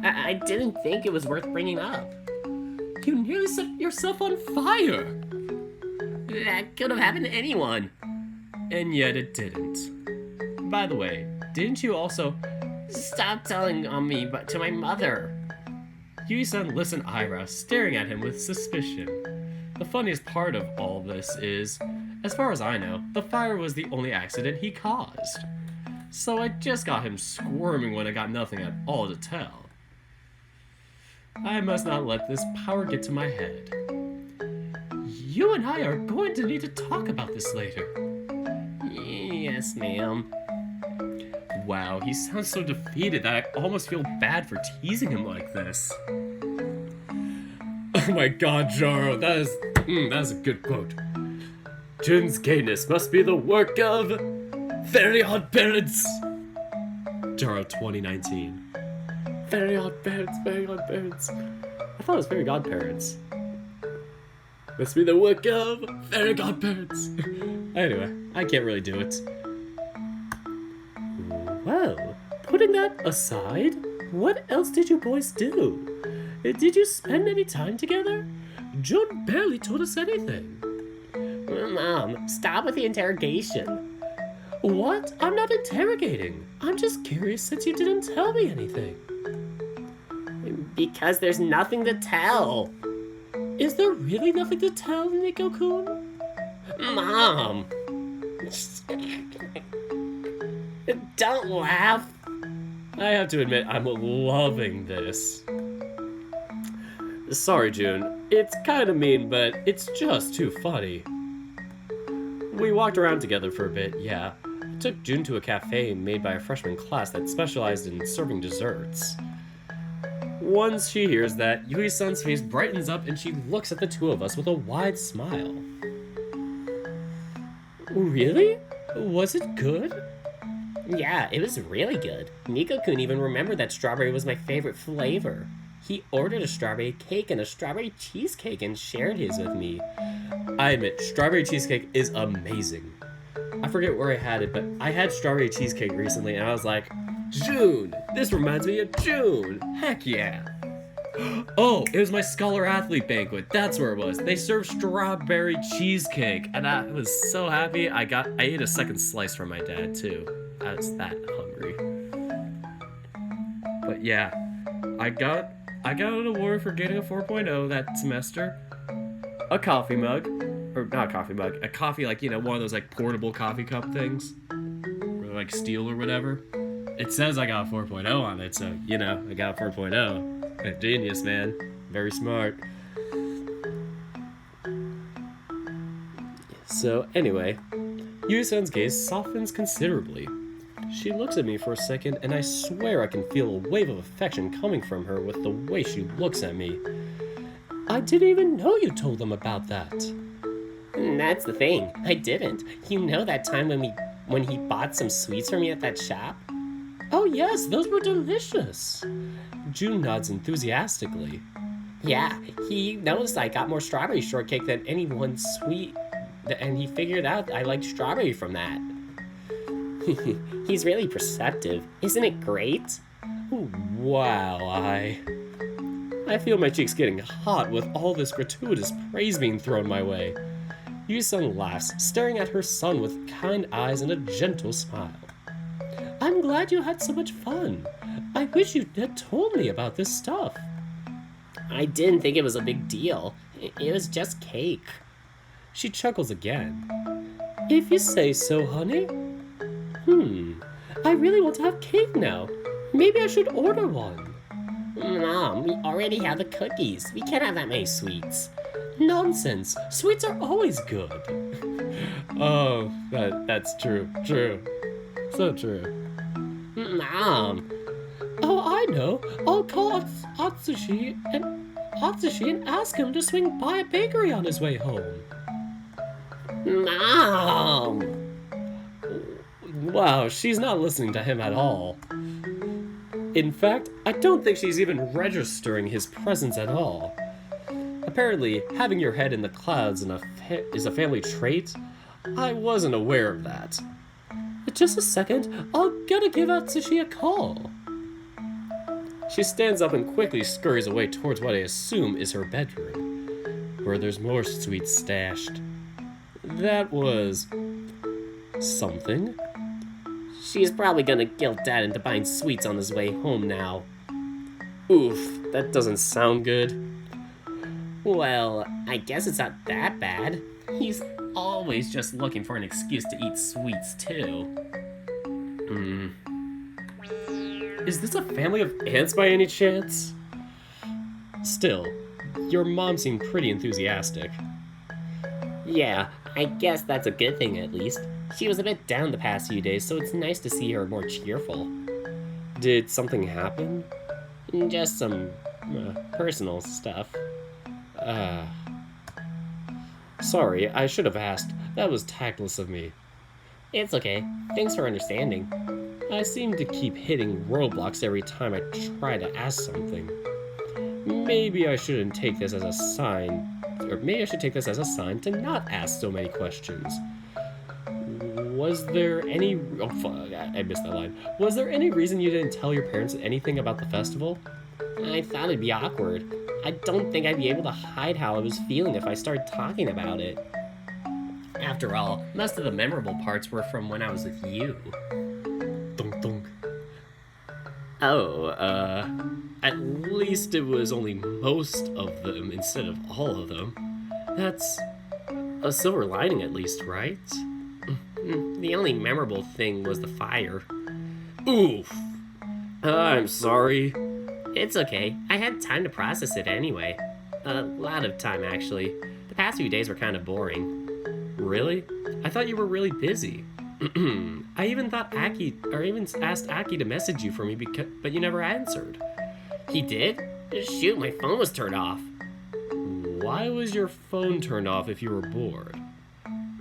I didn't think it was worth bringing up. You nearly set yourself on fire! That could have happened to anyone. And yet it didn't. By the way, didn't you also... Stop telling on me, but to my mother. Yui-san lifts an eyebrow, staring at him with suspicion. The funniest part of all this is, as far as I know, the fire was the only accident he caused. So I just got him squirming when I got nothing at all to tell. I must not let this power get to my head. You and I are going to need to talk about this later. Yes, ma'am. Wow, he sounds so defeated that I almost feel bad for teasing him like this. Oh my god, Jaro, that is a good quote. Jun's gayness must be the work of very odd parents. Jaro 2019. Very odd parents, very odd parents. I thought it was very godparents. Must be the work of very godparents. Anyway, I can't really do it. Well, putting that aside, what else did you boys do? Did you spend any time together? Jun barely told us anything. Mom, stop with the interrogation. What? I'm not interrogating. I'm just curious since you didn't tell me anything. Because there's nothing to tell. Is there really nothing to tell, Nico-kun? Mom! Don't laugh. I have to admit, I'm loving this. Sorry, Jun. It's kind of mean, but it's just too funny. We walked around together for a bit, yeah. I took Jun to a cafe made by a freshman class that specialized in serving desserts. Once she hears that, Yui-san's face brightens up and she looks at the two of us with a wide smile. Really? Was it good? Yeah, it was really good. Nico-kun even remembered that strawberry was my favorite flavor. He ordered a strawberry cake and a strawberry cheesecake and shared his with me. I admit, strawberry cheesecake is amazing. I forget where I had it, but I had strawberry cheesecake recently and I was like, Jun! This reminds me of Jun! Heck yeah! Oh, it was my Scholar Athlete banquet. That's where it was. They served strawberry cheesecake, and I was so happy. I ate a second slice from my dad too. I was that hungry. But yeah, I got an award for getting a 4.0 that semester. A coffee mug, or not a coffee mug, a coffee like one of those like portable coffee cup things, or like steel or whatever. It says I got a 4.0 on it, so, I got a 4.0. Genius, man. Very smart. So, anyway, Yui-san's gaze softens considerably. She looks at me for a second, and I swear I can feel a wave of affection coming from her with the way she looks at me. I didn't even know you told them about that. That's the thing. I didn't. You know that time when he bought some sweets for me at that shop? Oh yes, those were delicious. Jun nods enthusiastically. Yeah, he noticed I got more strawberry shortcake than any one sweet, and he figured out I liked strawberry from that. He's really perceptive. Isn't it great? Wow, I feel my cheeks getting hot with all this gratuitous praise being thrown my way. Yui-san laughs, staring at her son with kind eyes and a gentle smile. I'm glad you had so much fun. I wish you had told me about this stuff. I didn't think it was a big deal. It was just cake. She chuckles again. If you say so, honey. I really want to have cake now. Maybe I should order one. Mom, we already have the cookies. We can't have that many sweets. Nonsense. Sweets are always good. Oh, that's true. True. So true. Mom. Oh, I know. I'll call Atsushi and ask him to swing by a bakery on his way home. Mom. Wow, she's not listening to him at all. In fact, I don't think she's even registering his presence at all. Apparently, having your head in the clouds is a family trait. I wasn't aware of that. Just a second, I'll gotta give Atsushi a call. She stands up and quickly scurries away towards what I assume is her bedroom, where there's more sweets stashed. That was something. She's probably gonna guilt Dad into buying sweets on his way home now. Oof, that doesn't sound good. Well, I guess it's not that bad. He's always just looking for an excuse to eat sweets, too. Is this a family of ants by any chance? Still, your mom seemed pretty enthusiastic. Yeah, I guess that's a good thing at least. She was a bit down the past few days, so it's nice to see her more cheerful. Did something happen? Just some personal stuff. Sorry, I should have asked. That was tactless of me. It's okay. Thanks for understanding. I seem to keep hitting roadblocks every time I try to ask something. Maybe I shouldn't take this as a sign, or maybe I should take this as a sign to not ask so many questions. Was there any... Oh, fuck, I missed that line. Was there any reason you didn't tell your parents anything about the festival? I thought it'd be awkward. I don't think I'd be able to hide how I was feeling if I started talking about it. After all, most of the memorable parts were from when I was with you. Dunk dunk. Oh, At least it was only most of them instead of all of them. That's a silver lining at least, right? the only memorable thing was the fire. Oof. I'm sorry. It's okay. I had time to process it anyway. A lot of time, actually. The past few days were kind of boring. Really? I thought you were really busy. I even asked Aki to message you for me, but you never answered. He did? Shoot, my phone was turned off. Why was your phone turned off if you were bored?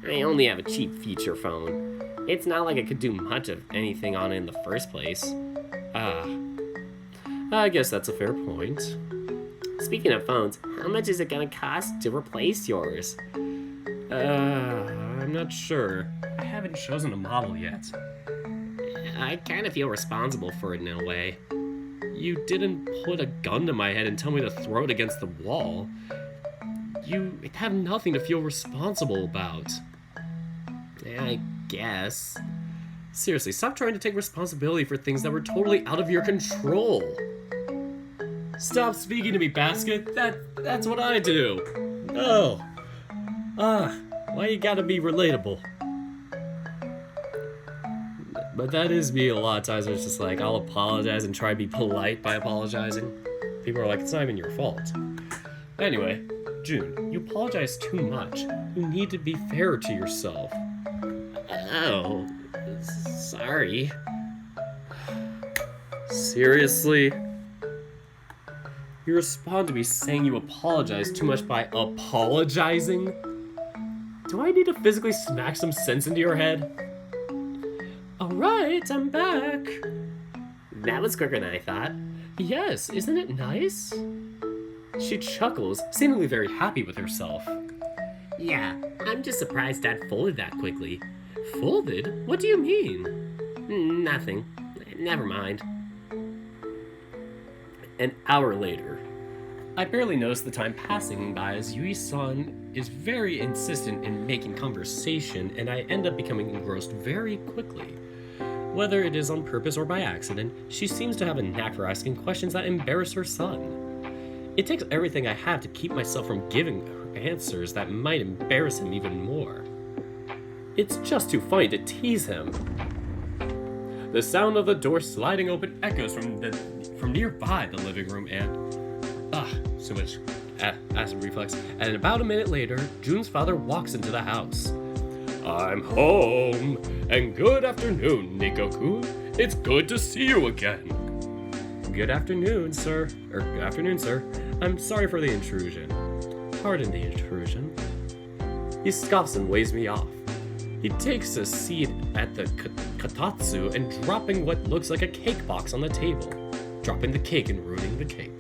I only have a cheap feature phone. It's not like I could do much of anything on it in the first place. I guess that's a fair point. Speaking of phones, how much is it gonna cost to replace yours? I'm not sure. I haven't chosen a model yet. I kind of feel responsible for it in a way. You didn't put a gun to my head and tell me to throw it against the wall. You have nothing to feel responsible about. I guess. Seriously, stop trying to take responsibility for things that were totally out of your control. Stop speaking to me, Basket. That's what I do. Oh. Why you gotta be relatable? But that is me a lot of times. It's just like, I'll apologize and try to be polite by apologizing. People are like, it's not even your fault. Anyway, Jun, you apologize too much. You need to be fair to yourself. Oh, sorry. Seriously? You respond to me saying you apologize too much by apologizing? Do I need to physically smack some sense into your head? Alright, I'm back. That was quicker than I thought. Yes, isn't it nice? She chuckles, seemingly very happy with herself. Yeah, I'm just surprised Dad folded that quickly. Folded? What do you mean? Nothing. Never mind. An hour later. I barely notice the time passing by as Yui-san is very insistent in making conversation, and I end up becoming engrossed very quickly. Whether it is on purpose or by accident, she seems to have a knack for asking questions that embarrass her son. It takes everything I have to keep myself from giving her answers that might embarrass him even more. It's just too funny to tease him. The sound of the door sliding open echoes from nearby the living room, and so much acid reflex. And about a minute later, Jun's father walks into the house. I'm home, and good afternoon, Nico-kun. It's good to see you again. Good afternoon, sir. Good afternoon, sir. I'm sorry for the intrusion. Pardon the intrusion. He scoffs and waves me off. He takes a seat at the katatsu and dropping what looks like a cake box on the table. Dropping the cake and ruining the cake.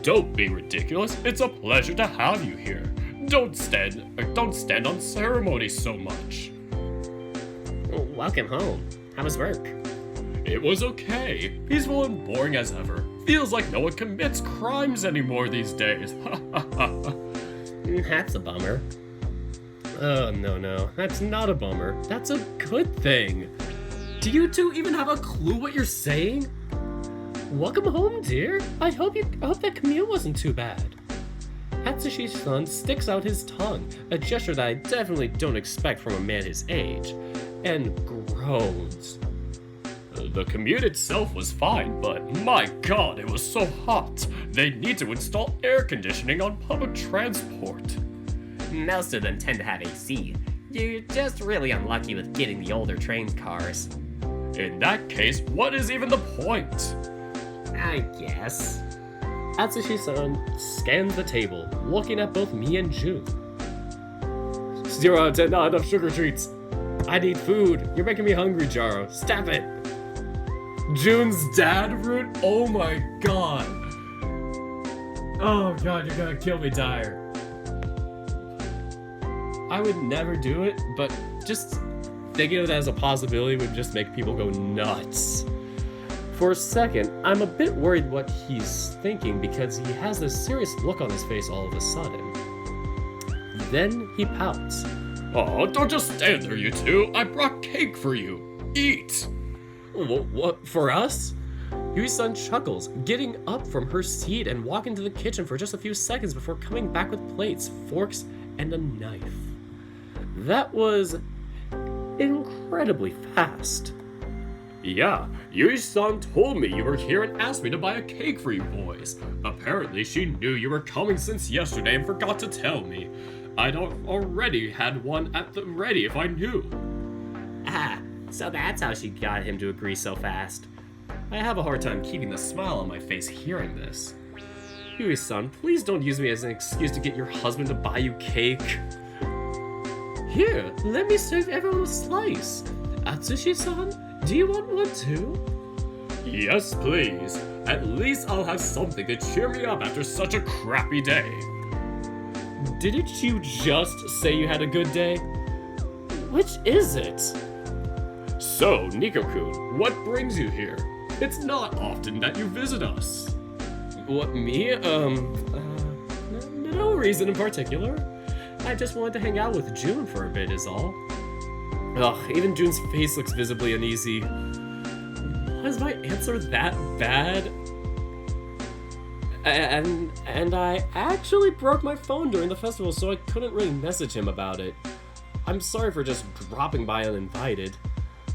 Don't be ridiculous. It's a pleasure to have you here. Don't stand on ceremony so much. Welcome home. How was work? It was okay. Peaceful and boring as ever. Feels like no one commits crimes anymore these days. That's a bummer. Oh, no. That's not a bummer. That's a good thing. Do you two even have a clue what you're saying? Welcome home, dear. I hope that commute wasn't too bad. Atsushi-san sticks out his tongue, a gesture that I definitely don't expect from a man his age, and groans. The commute itself was fine, but my god, it was so hot. They need to install air conditioning on public transport. Most of them tend to have AC. You're just really unlucky with getting the older train cars. In that case, what is even the point? I guess. Atsushi-san scans the table, looking at both me and Jun. 0 out of 10, not enough sugar treats. I need food. You're making me hungry, Jaro. Stop it. Jun's dad root? Oh my god. Oh god, you're gonna kill me, Dyer. I would never do it, but just thinking of it as a possibility would just make people go nuts. For a second, I'm a bit worried what he's thinking because he has this serious look on his face all of a sudden. Then he pouts. Oh, don't just stand there, you two. I brought cake for you. Eat. What, for us? Yui-san chuckles, getting up from her seat and walking to the kitchen for just a few seconds before coming back with plates, forks, and a knife. That was incredibly fast. Yeah, Yui-san told me you were here and asked me to buy a cake for you boys. Apparently she knew you were coming since yesterday and forgot to tell me. I'd already had one at the ready if I knew. Ah, so that's how she got him to agree so fast. I have a hard time keeping the smile on my face hearing this. Yui-san, please don't use me as an excuse to get your husband to buy you cake. Here, let me serve everyone a slice. Atsushi-san, do you want one too? Yes, please. At least I'll have something to cheer me up after such a crappy day. Didn't you just say you had a good day? Which is it? So, Nico-kun, what brings you here? It's not often that you visit us. What, me? No reason in particular. I just wanted to hang out with Jun for a bit is all. Ugh, even Jun's face looks visibly uneasy. Was my answer that bad? And I actually broke my phone during the festival, so I couldn't really message him about it. I'm sorry for just dropping by uninvited.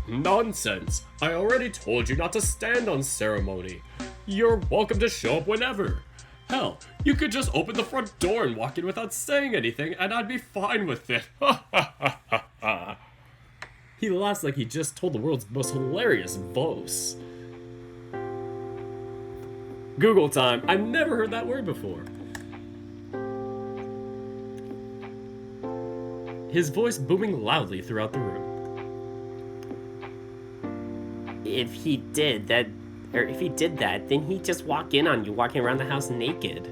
Nonsense! I already told you not to stand on ceremony. You're welcome to show up whenever. Hell, you could just open the front door and walk in without saying anything, and I'd be fine with it. He laughs like he just told the world's most hilarious boast. Google time. I've never heard that word before. His voice booming loudly throughout the room. If he did that, then he'd just walk in on you walking around the house naked.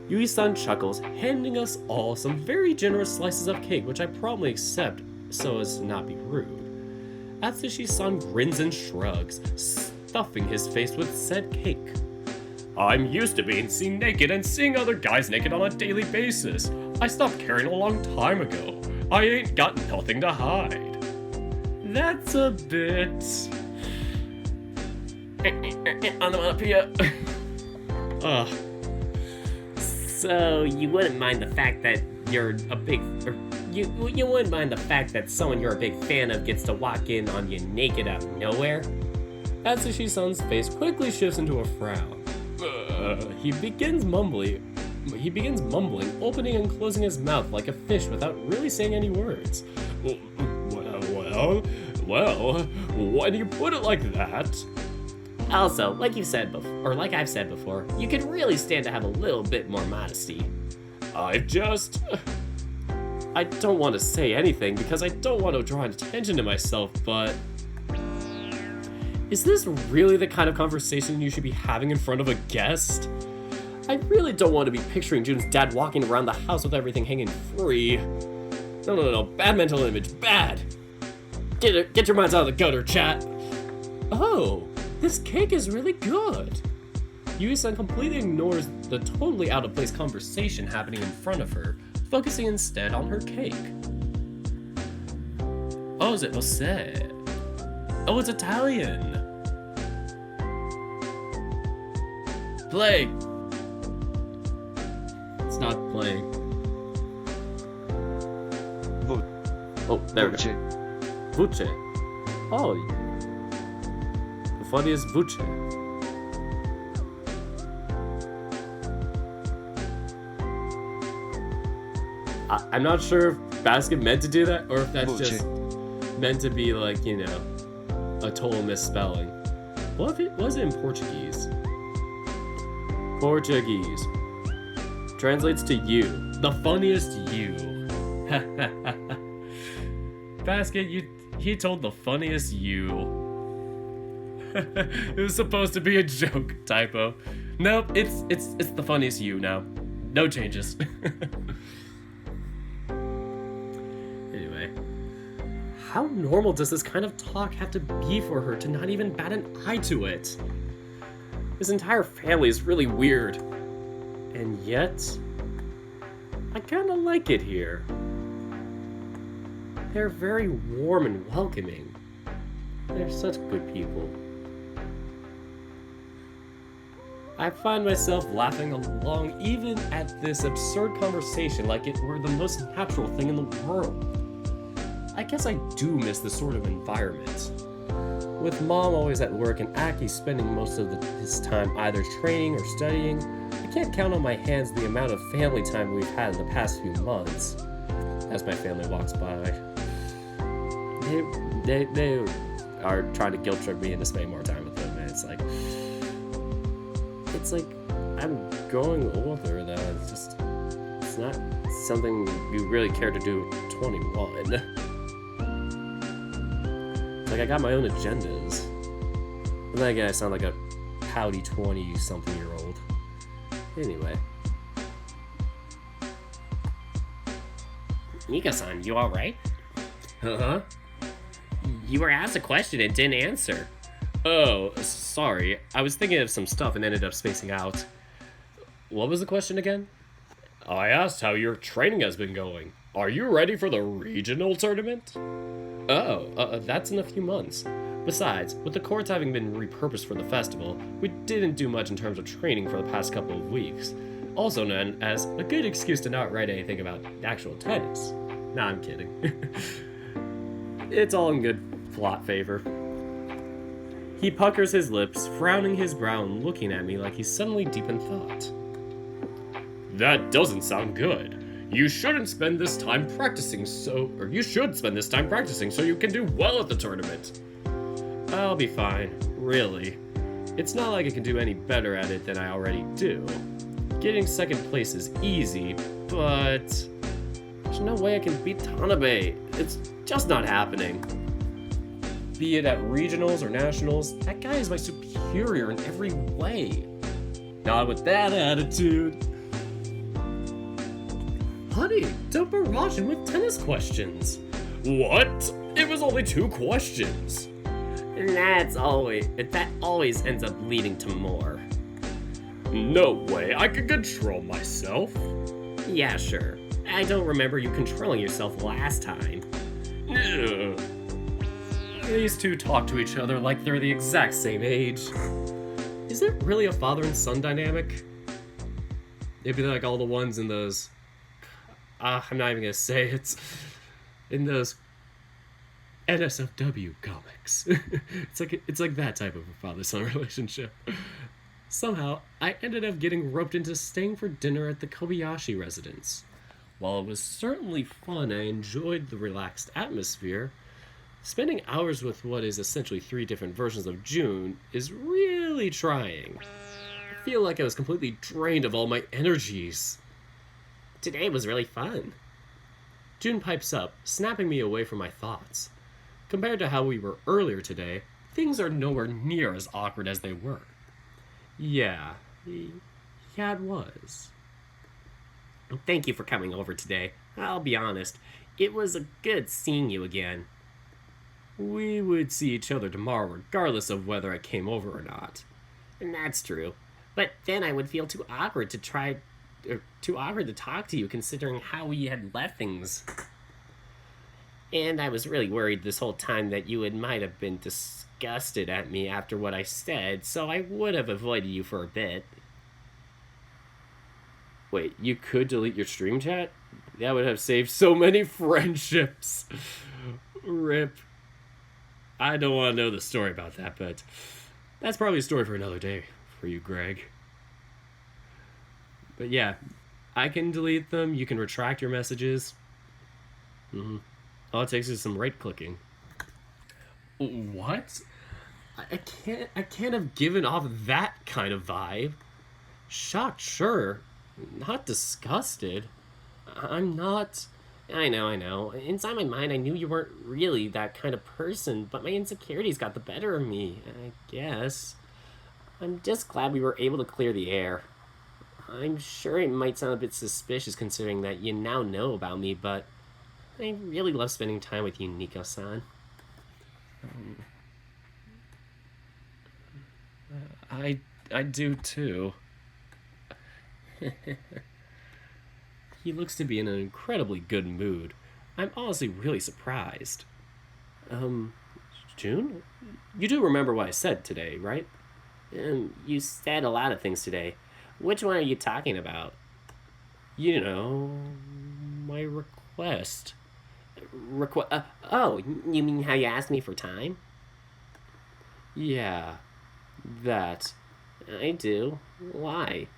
Yui-san chuckles, handing us all some very generous slices of cake, which I promptly accept so as to not be rude. Atsushi-san grins and shrugs, stuffing his face with said cake. I'm used to being seen naked and seeing other guys naked on a daily basis. I stopped caring a long time ago. I ain't got nothing to hide. That's a bit... onomatopoeia. Ugh. So you wouldn't mind the fact that you're a big... You wouldn't mind the fact that someone you're a big fan of gets to walk in on you naked out of nowhere? Atsushi-san's face quickly shifts into a frown. He begins mumbling, opening and closing his mouth like a fish without really saying any words. Well, when you put it like that... Also, like I've said before, you could really stand to have a little bit more modesty. I don't want to say anything because I don't want to draw attention to myself, but... Is this really the kind of conversation you should be having in front of a guest? I really don't want to be picturing Jun's dad walking around the house with everything hanging free. No. Bad mental image. Bad. Get your minds out of the gutter, chat. Oh, this cake is really good. Unison completely ignores the totally out of place conversation happening in front of her, focusing instead on her cake. Oh, is it Jose? Oh, it's Italian. Play. It's not playing. Oh, there we go. Voce. Oh. The funniest voce. I'm not sure if Basket meant to do that or if that's just meant to be like, you know, a total misspelling. What if it was in Portuguese? Portuguese. Translates to you. The funniest you. Basket, he told the funniest you. It was supposed to be a joke, typo. Nope, it's the funniest you now. No changes. Anyway, how normal does this kind of talk have to be for her to not even bat an eye to it? This entire family is really weird. And yet, I kinda like it here. They're very warm and welcoming. They're such good people. I find myself laughing along even at this absurd conversation like it were the most natural thing in the world. I guess I do miss this sort of environment. With Mom always at work and Aki spending most of his time either training or studying, I can't count on my hands the amount of family time we've had in the past few months. As my family walks by, they are trying to guilt trip me into spending more time with them, and it's like I'm growing older though. It's not something you really care to do at 21. It's like I got my own agendas. And then again, I sound like a pouty 20-something-year-old. Anyway. Nico-san, you alright? Uh-huh. You were asked a question and didn't answer. Oh, sorry. I was thinking of some stuff and ended up spacing out. What was the question again? I asked how your training has been going. Are you ready for the regional tournament? Oh, that's in a few months. Besides, with the courts having been repurposed for the festival, we didn't do much in terms of training for the past couple of weeks. Also known as a good excuse to not write anything about actual tennis. Nah, I'm kidding. It's all in good plot favor. He puckers his lips, frowning his brow and looking at me like he's suddenly deep in thought. That doesn't sound good. You shouldn't spend this time practicing you should spend this time practicing so you can do well at the tournament. I'll be fine, really. It's not like I can do any better at it than I already do. Getting second place is easy, but there's no way I can beat Tanabe. It's just not happening. Be it at regionals or nationals, that guy is my superior in every way. Not with that attitude. Honey, don't barrage him with tennis questions. What? It was only 2 questions. That always ends up leading to more. No way, I can control myself. Yeah, sure. I don't remember you controlling yourself last time. Ugh. These two talk to each other like they're the exact same age. Is it really a father and son dynamic? It'd be like all the ones in those... I'm not even gonna say it. In those NSFW comics. It's like that type of a father-son relationship. Somehow, I ended up getting roped into staying for dinner at the Kobayashi residence. While it was certainly fun, I enjoyed the relaxed atmosphere. Spending hours with what is essentially 3 different versions of Jun is really trying. I feel like I was completely drained of all my energies. Today was really fun. Jun pipes up, snapping me away from my thoughts. Compared to how we were earlier today, things are nowhere near as awkward as they were. Yeah, Yeah, it was. Thank you for coming over today. I'll be honest, it was a good seeing you again. We would see each other tomorrow regardless of whether I came over or not. And that's true. But then I would feel too awkward to talk to you considering how we had left things. And I was really worried this whole time that you might have been disgusted at me after what I said, so I would have avoided you for a bit. Wait, you could delete your stream chat? That would have saved so many friendships. Rip. I don't want to know the story about that, but that's probably a story for another day for you, Greg. But yeah, I can delete them. You can retract your messages. All it takes is some right clicking. What? I can't have given off that kind of vibe. Shocked, sure. Not disgusted. I'm not. I know. Inside my mind, I knew you weren't really that kind of person, but my insecurities got the better of me, I guess. I'm just glad we were able to clear the air. I'm sure it might sound a bit suspicious considering that you now know about me, but I really love spending time with you, Nico-san. I do too. He looks to be in an incredibly good mood. I'm honestly really surprised. June? You do remember what I said today, right? You said a lot of things today. Which one are you talking about? You know, my request. Oh, you mean how you asked me for time? Yeah, that. I do. Why?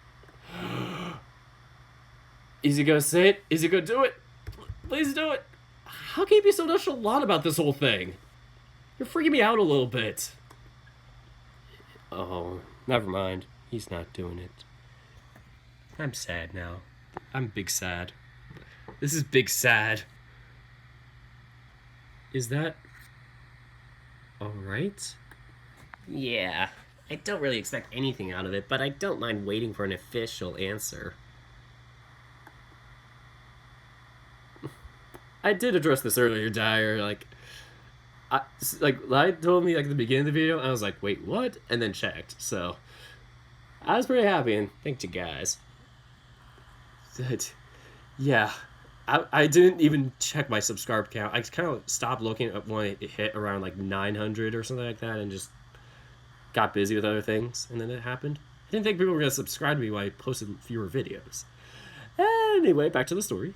Is he gonna say it? Is he gonna do it? Please do it! How can you be so nonchalant about this whole thing? You're freaking me out a little bit. Oh, never mind. He's not doing it. I'm sad now. I'm big sad. This is big sad. Is that alright? Yeah. I don't really expect anything out of it, but I don't mind waiting for an official answer. I did address this earlier, Dyer. I told me at the beginning of the video, I was like, wait, what? And then checked. So I was pretty happy, and thanks you guys. Yeah, I didn't even check my subscribe count. I kind of stopped looking at when it hit around 900 or something like that, and just got busy with other things, and then it happened. I didn't think people were gonna subscribe to me when I posted fewer videos. Anyway, back to the story.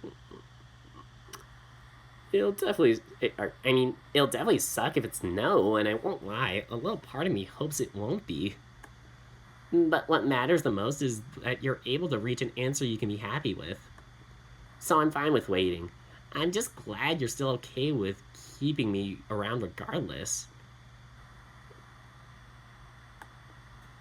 It'll definitely suck if it's no, and I won't lie, a little part of me hopes it won't be. But what matters the most is that you're able to reach an answer you can be happy with. So I'm fine with waiting. I'm just glad you're still okay with keeping me around regardless.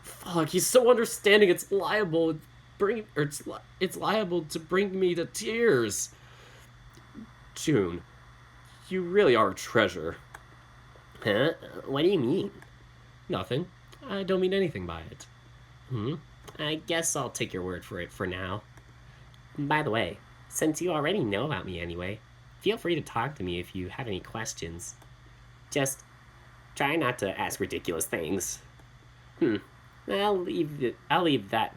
Fuck, he's so understanding. It's liable to bring me to tears. June, you really are a treasure. Huh? What do you mean? Nothing. I don't mean anything by it. I guess I'll take your word for it for now. By the way, since you already know about me anyway, feel free to talk to me if you have any questions. Just try not to ask ridiculous things. I'll leave that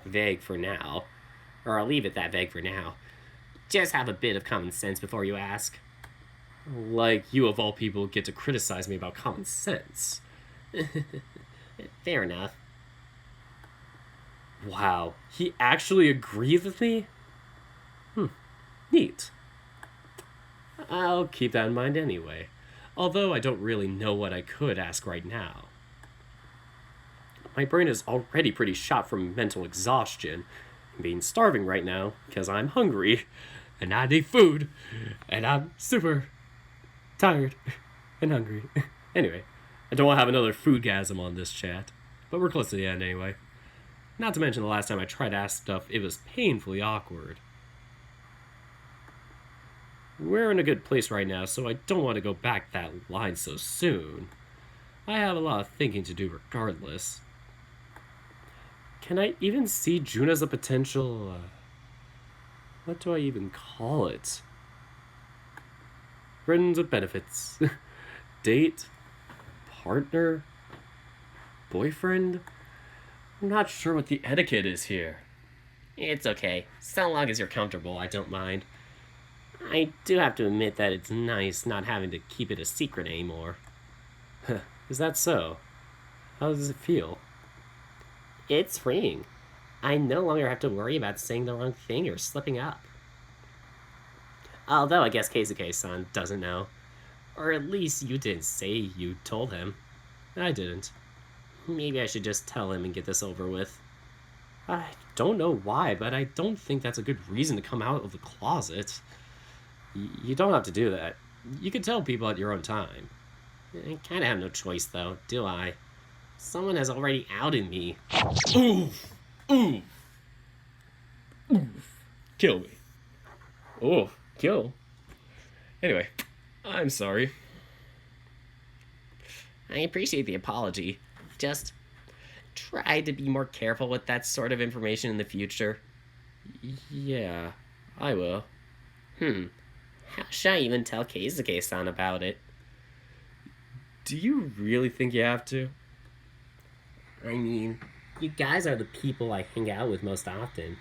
vague for now. Or I'll leave it that vague for now. Just have a bit of common sense before you ask. Like you of all people get to criticize me about common sense. Fair enough. Wow, he actually agrees with me? Neat. I'll keep that in mind anyway. Although I don't really know what I could ask right now. My brain is already pretty shot from mental exhaustion. I'm being starving right now because I'm hungry and I need food and I'm super tired and hungry. Anyway, I don't want to have another foodgasm on this chat, but we're close to the end anyway. Not to mention the last time I tried to ask stuff, it was painfully awkward. We're in a good place right now, so I don't want to go back that line so soon. I have a lot of thinking to do regardless. Can I even see Jun as a potential... what do I even call it? Friends with benefits. Date? Partner? Boyfriend? I'm not sure what the etiquette is here. It's okay. So long as you're comfortable, I don't mind. I do have to admit that it's nice not having to keep it a secret anymore. Is that so? How does it feel? It's freeing. I no longer have to worry about saying the wrong thing or slipping up. Although I guess Keisuke-san doesn't know. Or at least you didn't say you told him. I didn't. Maybe I should just tell him and get this over with. I don't know why, but I don't think that's a good reason to come out of the closet. You don't have to do that. You can tell people at your own time. I kinda have no choice though, do I? Someone has already outed me. Oof! Oof! Oof! Kill me. Oh, kill. Anyway, I'm sorry. I appreciate the apology. Just try to be more careful with that sort of information in the future. Yeah, I will. How should I even tell Keisuke-san about it? Do you really think you have to? I mean, you guys are the people I hang out with most often.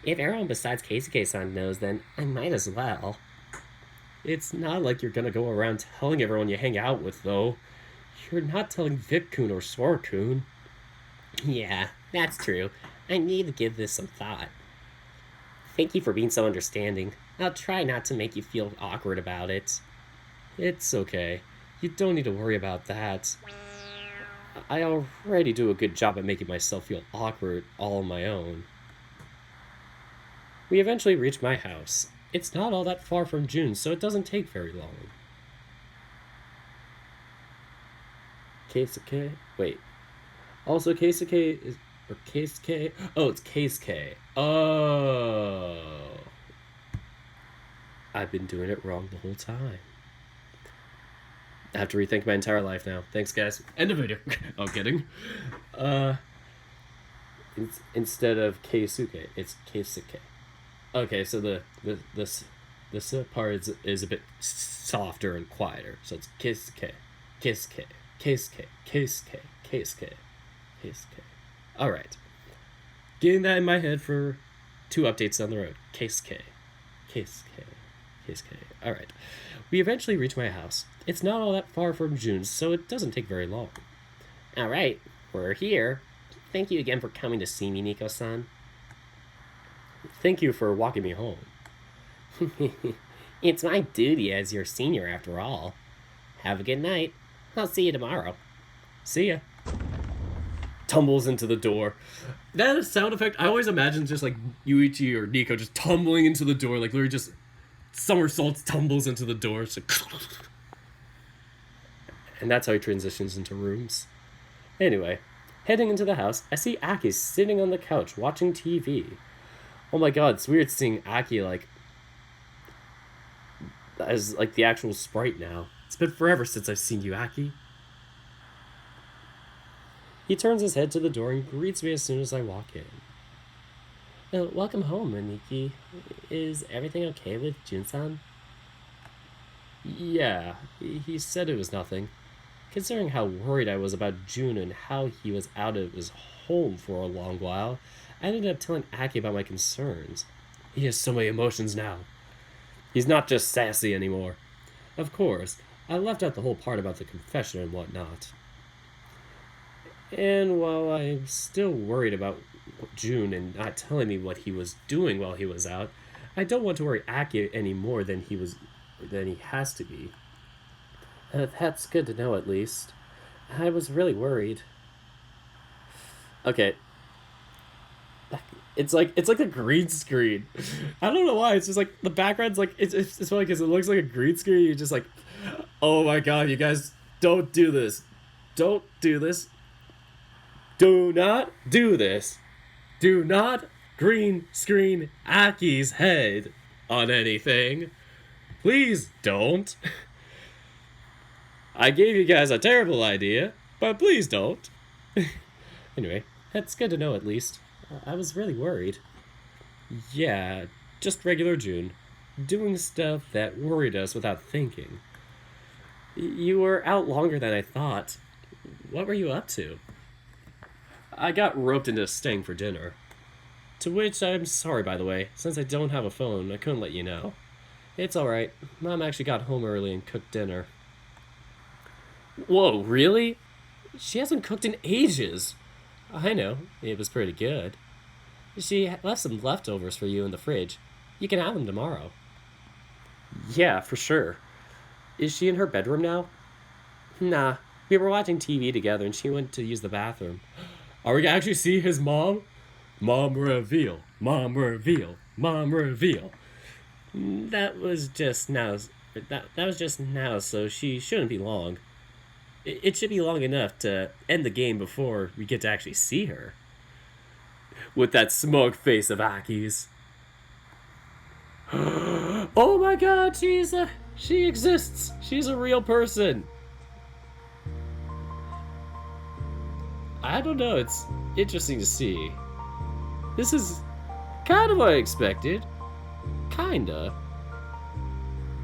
If everyone besides Keisuke-san knows, then I might as well. It's not like you're gonna go around telling everyone you hang out with, though. You're not telling Vic-kun or Sora-kun. Yeah, that's true. I need to give this some thought. Thank you for being so understanding. I'll try not to make you feel awkward about it. It's okay. You don't need to worry about that. I already do a good job at making myself feel awkward all on my own. We eventually reach my house. It's not all that far from Jun, so it doesn't take very long. Keisuke? Wait. Also, Keisuke is... Or Keisuke? Oh, it's Keisuke. Oh. I've been doing it wrong the whole time. I have to rethink my entire life now. Thanks, guys. End of video. I'm kidding. Instead of Keisuke, it's Keisuke. Okay, so this part is a bit softer and quieter. So it's Keisuke, Keisuke, Keisuke, Keisuke, Keisuke, Keisuke. All right. Getting that in my head for 2 updates down the road. Keisuke, Keisuke, Keisuke. All right. We eventually reach my house. It's not all that far from Jun's, so it doesn't take very long. All right, we're here. Thank you again for coming to see me, Nico-san. Thank you for walking me home. It's my duty as your senior, after all. Have a good night. I'll see you tomorrow. See ya. Tumbles into the door. That is a sound effect. I always imagine just like Yuichi or Nico just tumbling into the door, like literally just somersaults, tumbles into the door. So and that's how he transitions into rooms. Anyway, heading into the house, I see Aki sitting on the couch watching TV. Oh my god, it's weird seeing Aki like as like the actual sprite now. It's been forever since I've seen you, Aki. He turns his head to the door and greets me as soon as I walk in. Welcome home, Aniki. Is everything okay with Jun-san? Yeah, he said it was nothing. Considering how worried I was about Jun and how he was out of his home for a long while, I ended up telling Aki about my concerns. He has so many emotions now. He's not just sassy anymore. Of course, I left out the whole part about the confession and whatnot. And while I'm still worried about Jun and not telling me what he was doing while he was out, I don't want to worry Aki any more than he has to be. That's good to know, at least. I was really worried. Okay. It's like a green screen. I don't know why. It's just like the background's like it's funny because it looks like a green screen. You're just like, oh my god, you guys, don't do this. Don't do this. Do not do this. Do not green screen Aki's head on anything. Please don't. I gave you guys a terrible idea, but please don't. Anyway, That's good to know at least. I was really worried. Yeah, just regular June. Doing stuff that worried us without thinking. You were out longer than I thought. What were you up to? I got roped into staying for dinner. To which I'm sorry, by the way. Since I don't have a phone, I couldn't let you know. It's alright. Mom actually got home early and cooked dinner. Whoa, really? She hasn't cooked in ages. I know, it was pretty good. She left some leftovers for you in the fridge. You can have them tomorrow. Yeah, for sure. Is she in her bedroom now? Nah, we were watching TV together and she went to use the bathroom. Are we gonna actually see his mom? Mom reveal, mom reveal, mom reveal. That was just now. That was just now, so she shouldn't be long. It should be long enough to end the game before we get to actually see her. With that smug face of Aki's. Oh my god, she exists. She's a real person. I don't know, it's interesting to see. This is kind of what I expected. Kinda.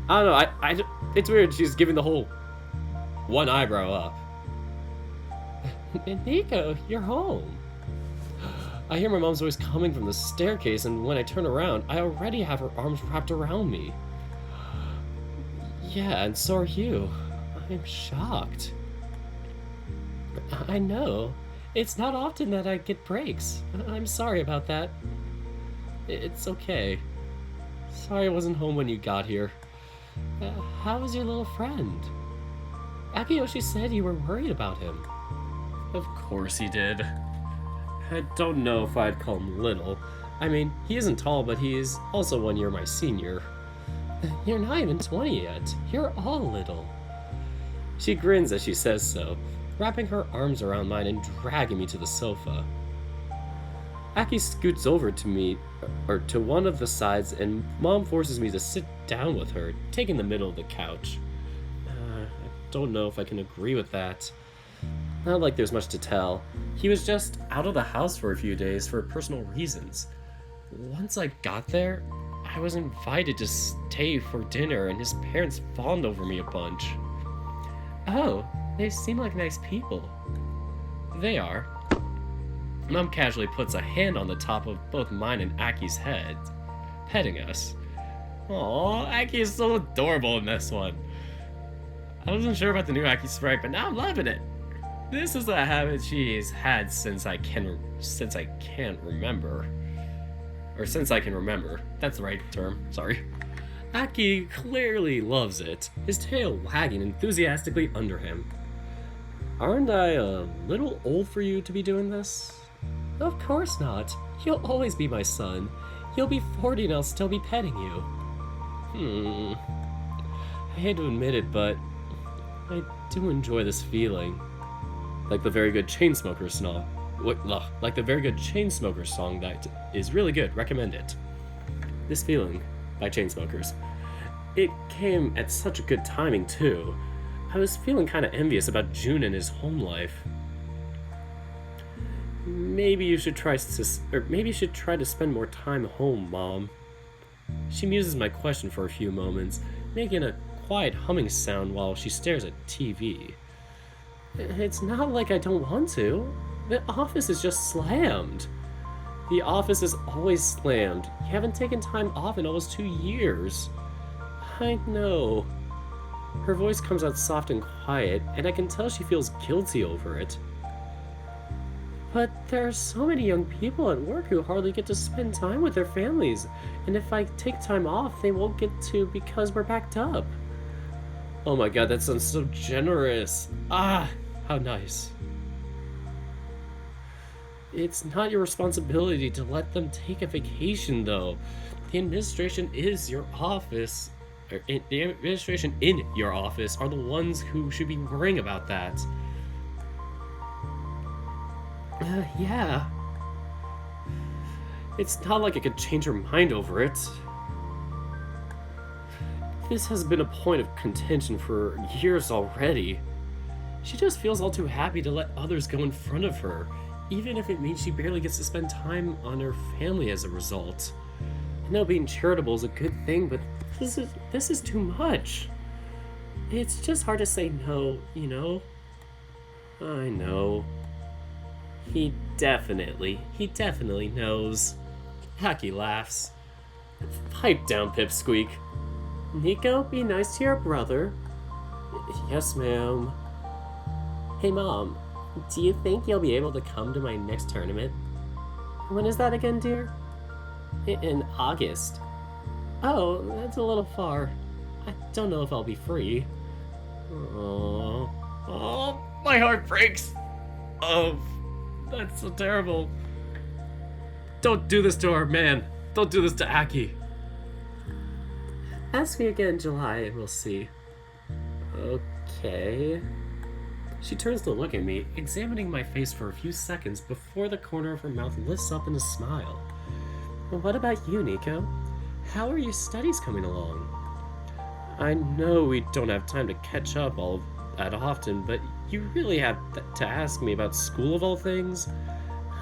I don't know, it's weird she's giving the whole one eyebrow up. Nico, you're home. I hear my mom's voice coming from the staircase, and when I turn around, I already have her arms wrapped around me. Yeah, and so are you. I'm shocked. I know. It's not often that I get breaks. I'm sorry about that. It's okay. Sorry I wasn't home when you got here. How was your little friend? Akiyoshi said you were worried about him. Of course he did. I don't know if I'd call him little. I mean, he isn't tall, but he is also 1 year my senior. You're not even 20 yet. You're all little. She grins as she says so, wrapping her arms around mine and dragging me to the sofa. Aki scoots over to me, or to one of the sides, and Mom forces me to sit down with her, taking the middle of the couch. I don't know if I can agree with that. Not like there's much to tell. He was just out of the house for a few days for personal reasons. Once I got there, I was invited to stay for dinner, and his parents fawned over me a bunch. Oh, they seem like nice people. They are. Mom casually puts a hand on the top of both mine and Aki's head, petting us. Aww, Aki is so adorable in this one. I wasn't sure about the new Aki sprite, but now I'm loving it. This is a habit she's had since I can remember. Or since I can remember. That's the right term, sorry. Aki clearly loves it, his tail wagging enthusiastically under him. Aren't I a little old for you to be doing this? Of course not. You'll always be my son. You'll be 40 and I'll still be petting you. I hate to admit it, but I do enjoy this feeling. Like the very good Chainsmokers song. Like the very good Chainsmokers song that is really good. Recommend it. This Feeling by Chainsmokers. It came at such a good timing too. I was feeling kind of envious about Jun and his home life. Maybe you should try to spend more time home, Mom. She muses my question for a few moments, making a quiet humming sound while she stares at TV. It's not like I don't want to. The office is just slammed. The office is always slammed. You haven't taken time off in almost 2 years. I know. Her voice comes out soft and quiet, and I can tell she feels guilty over it. But there are so many young people at work who hardly get to spend time with their families, and if I take time off, they won't get to because we're backed up. Oh my god, that sounds so generous. Ah, how nice. It's not your responsibility to let them take a vacation, though. The administration is your office. The administration in your office are the ones who should be worrying about that. Yeah. It's not like I could change her mind over it. This has been a point of contention for years already. She just feels all too happy to let others go in front of her, even if it means she barely gets to spend time on her family as a result. I know being charitable is a good thing, but this is too much. It's just hard to say no, you know? I know. He definitely knows. Haki laughs. Pipe down, Pipsqueak. Nico, be nice to your brother. Yes, ma'am. Hey, Mom, do you think you'll be able to come to my next tournament? When is that again, dear? In August. Oh, that's a little far. I don't know if I'll be free. Oh, my heart breaks. Oh, that's so terrible. Don't do this to our man. Don't do this to Aki. Ask me again in July and we'll see. Okay. She turns to look at me, examining my face for a few seconds before the corner of her mouth lifts up in a smile. What about you, Nico? How are your studies coming along? I know we don't have time to catch up all that often, but you really have to ask me about school of all things?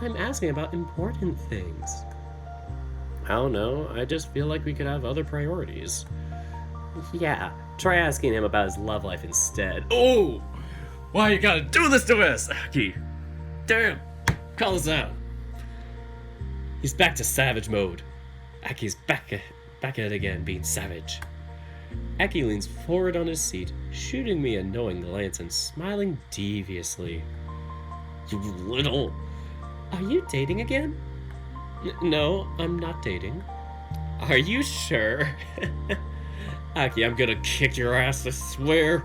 I'm asking about important things. I don't know, I just feel like we could have other priorities. Yeah, try asking him about his love life instead. Oh! Why you gotta do this to us, Aki? Damn! Call us out. He's back to savage mode. Aki's back at it again, being savage. Aki leans forward on his seat, shooting me a knowing glance and smiling deviously. You little... Are you dating again? No, I'm not dating. Are you sure? Aki, I'm gonna kick your ass, I swear.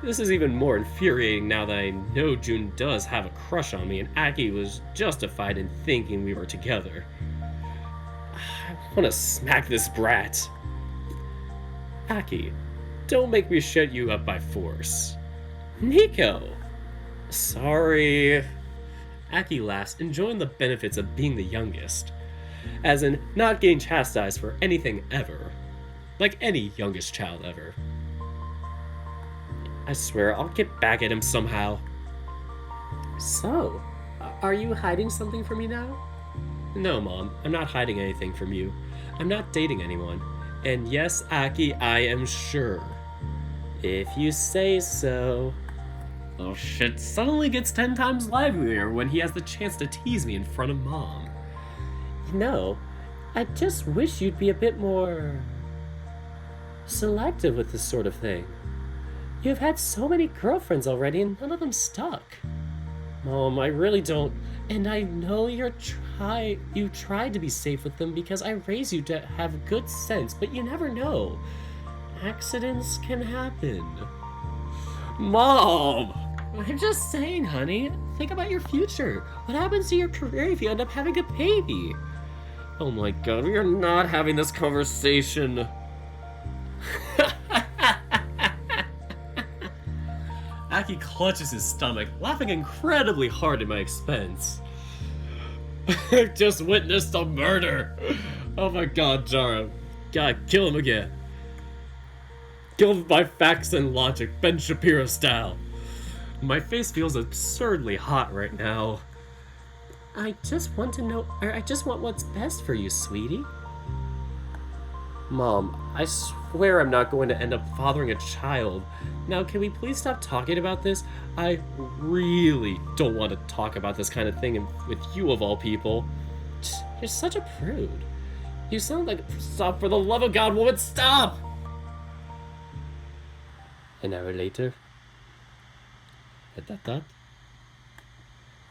This is even more infuriating now that I know Jun does have a crush on me and Aki was justified in thinking we were together. I want to smack this brat. Aki, don't make me shut you up by force. Nico! Sorry. Aki laughs, enjoying the benefits of being the youngest. As in, not getting chastised for anything ever. Like any youngest child ever. I swear, I'll get back at him somehow. So, are you hiding something from me now? No, Mom, I'm not hiding anything from you. I'm not dating anyone. And yes, Aki, I am sure. If you say so. Oh shit, suddenly gets 10 times livelier when he has the chance to tease me in front of Mom. You know, I just wish you'd be a bit more... selective with this sort of thing. You've had so many girlfriends already and none of them stuck. Mom, I really don't... And I know you tried to be safe with them because I raised you to have good sense, but you never know. Accidents can happen. Mom! I'm just saying, honey. Think about your future. What happens to your career if you end up having a baby? Oh my god, we are not having this conversation. Aki clutches his stomach, laughing incredibly hard at my expense. I've just witnessed a murder! Oh my god, Jara. God, kill him again. Kill him by facts and logic, Ben Shapiro style. My face feels absurdly hot right now. I just want what's best for you, sweetie. Mom, I swear I'm not going to end up fathering a child. Now, can we please stop talking about this? I really don't want to talk about this kind of thing with you of all people. You're such a prude. You sound like... Stop, for the love of God, woman, stop! An hour later.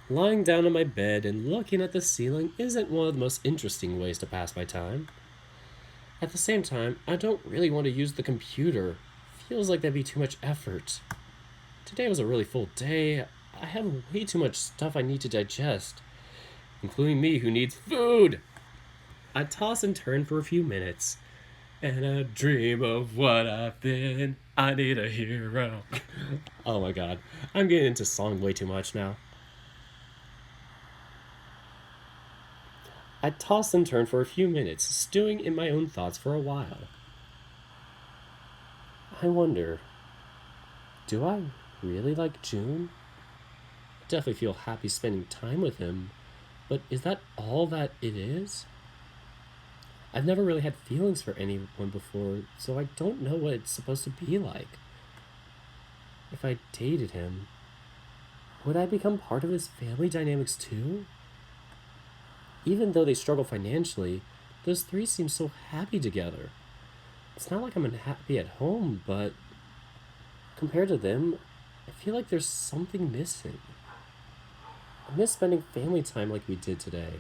Lying down on my bed and looking at the ceiling isn't one of the most interesting ways to pass my time. At the same time, I don't really want to use the computer. Feels like that'd be too much effort. Today was a really full day. I have way too much stuff I need to digest, including me who needs food. I toss and turn for a few minutes, and I dream of what I've been. I need a hero. Oh my god, I'm getting into song way too much now. I toss and turn for a few minutes, stewing in my own thoughts for a while. I wonder, do I really like Jun? definitely feel happy spending time with him, but is that all that it is? I've never really had feelings for anyone before, so I don't know what it's supposed to be like. If I dated him, would I become part of his family dynamics too? Even though they struggle financially, those three seem so happy together. It's not like I'm unhappy at home, but compared to them, I feel like there's something missing. I miss spending family time like we did today,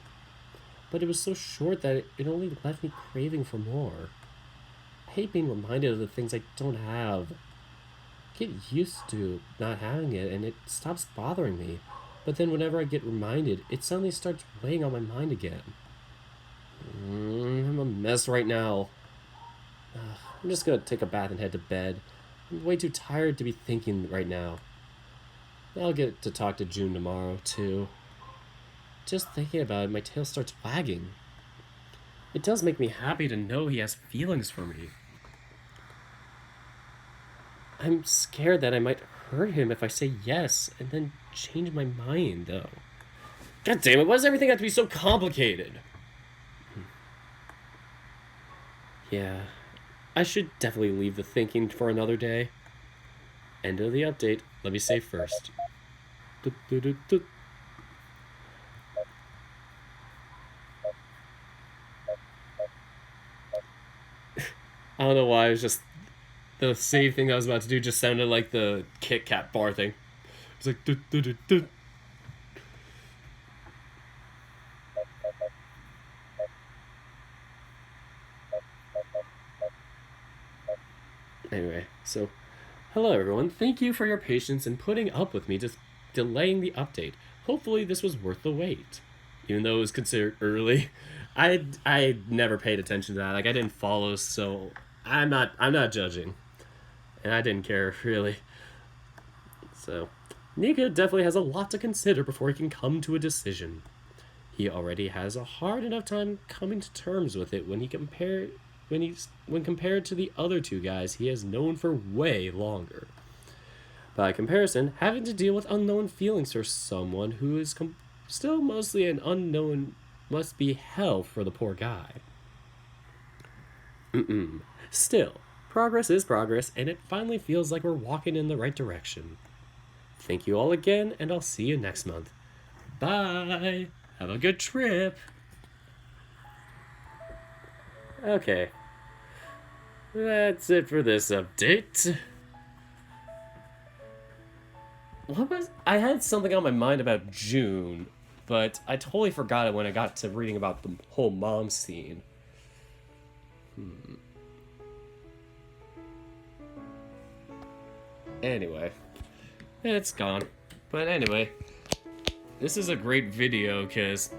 but it was so short that it only left me craving for more. I hate being reminded of the things I don't have. I get used to not having it and it stops bothering me, but then whenever I get reminded, it suddenly starts weighing on my mind again. I'm a mess right now. I'm just gonna take a bath and head to bed. I'm way too tired to be thinking right now. I'll get to talk to Jun tomorrow, too. Just thinking about it, my tail starts wagging. It does make me happy to know he has feelings for me. I'm scared that I might hurt him if I say yes and then change my mind, though. God damn it, why does everything have to be so complicated? Yeah, I should definitely leave the thinking for another day. End of the update. Let me save first. I don't know why, it was just the save thing I was about to do just sounded like the Kit Kat bar thing. It's like Anyway, so hello everyone. Thank you for your patience and putting up with me just delaying the update. Hopefully this was worth the wait. Even though it was considered early. I never paid attention to that. Like I didn't follow, so I'm not judging. And I didn't care really. So Nico definitely has a lot to consider before he can come to a decision. He already has a hard enough time coming to terms with it when compared to the other two guys he has known for way longer. By comparison, having to deal with unknown feelings for someone who is still mostly an unknown must be hell for the poor guy. Still, progress is progress, and it finally feels like we're walking in the right direction. Thank you all again, and I'll see you next month. Bye! Have a good trip! Okay. That's it for this update. I had something on my mind about Jun, but I totally forgot it when I got to reading about the whole mom scene. Anyway, it's gone. But anyway, this is a great video because,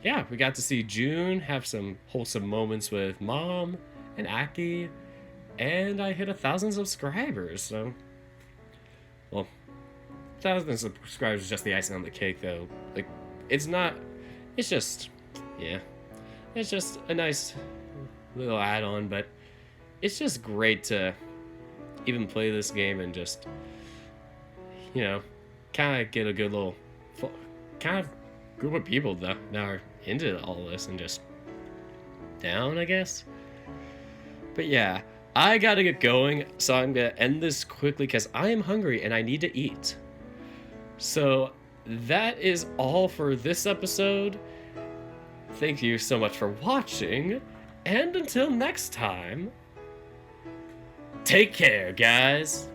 yeah, we got to see Jun have some wholesome moments with Mom and Aki, and I hit 1,000 subscribers, so, well, 1,000 subscribers is just the icing on the cake, though. Like, it's just a nice little add-on, but it's just great to even play this game and just, kind of get a good little, kind of group of people that now are into all this and just down, I guess. But yeah, I gotta get going, so I'm gonna end this quickly because I am hungry and I need to eat. So that is all for this episode. Thank you so much for watching, and until next time, take care, guys.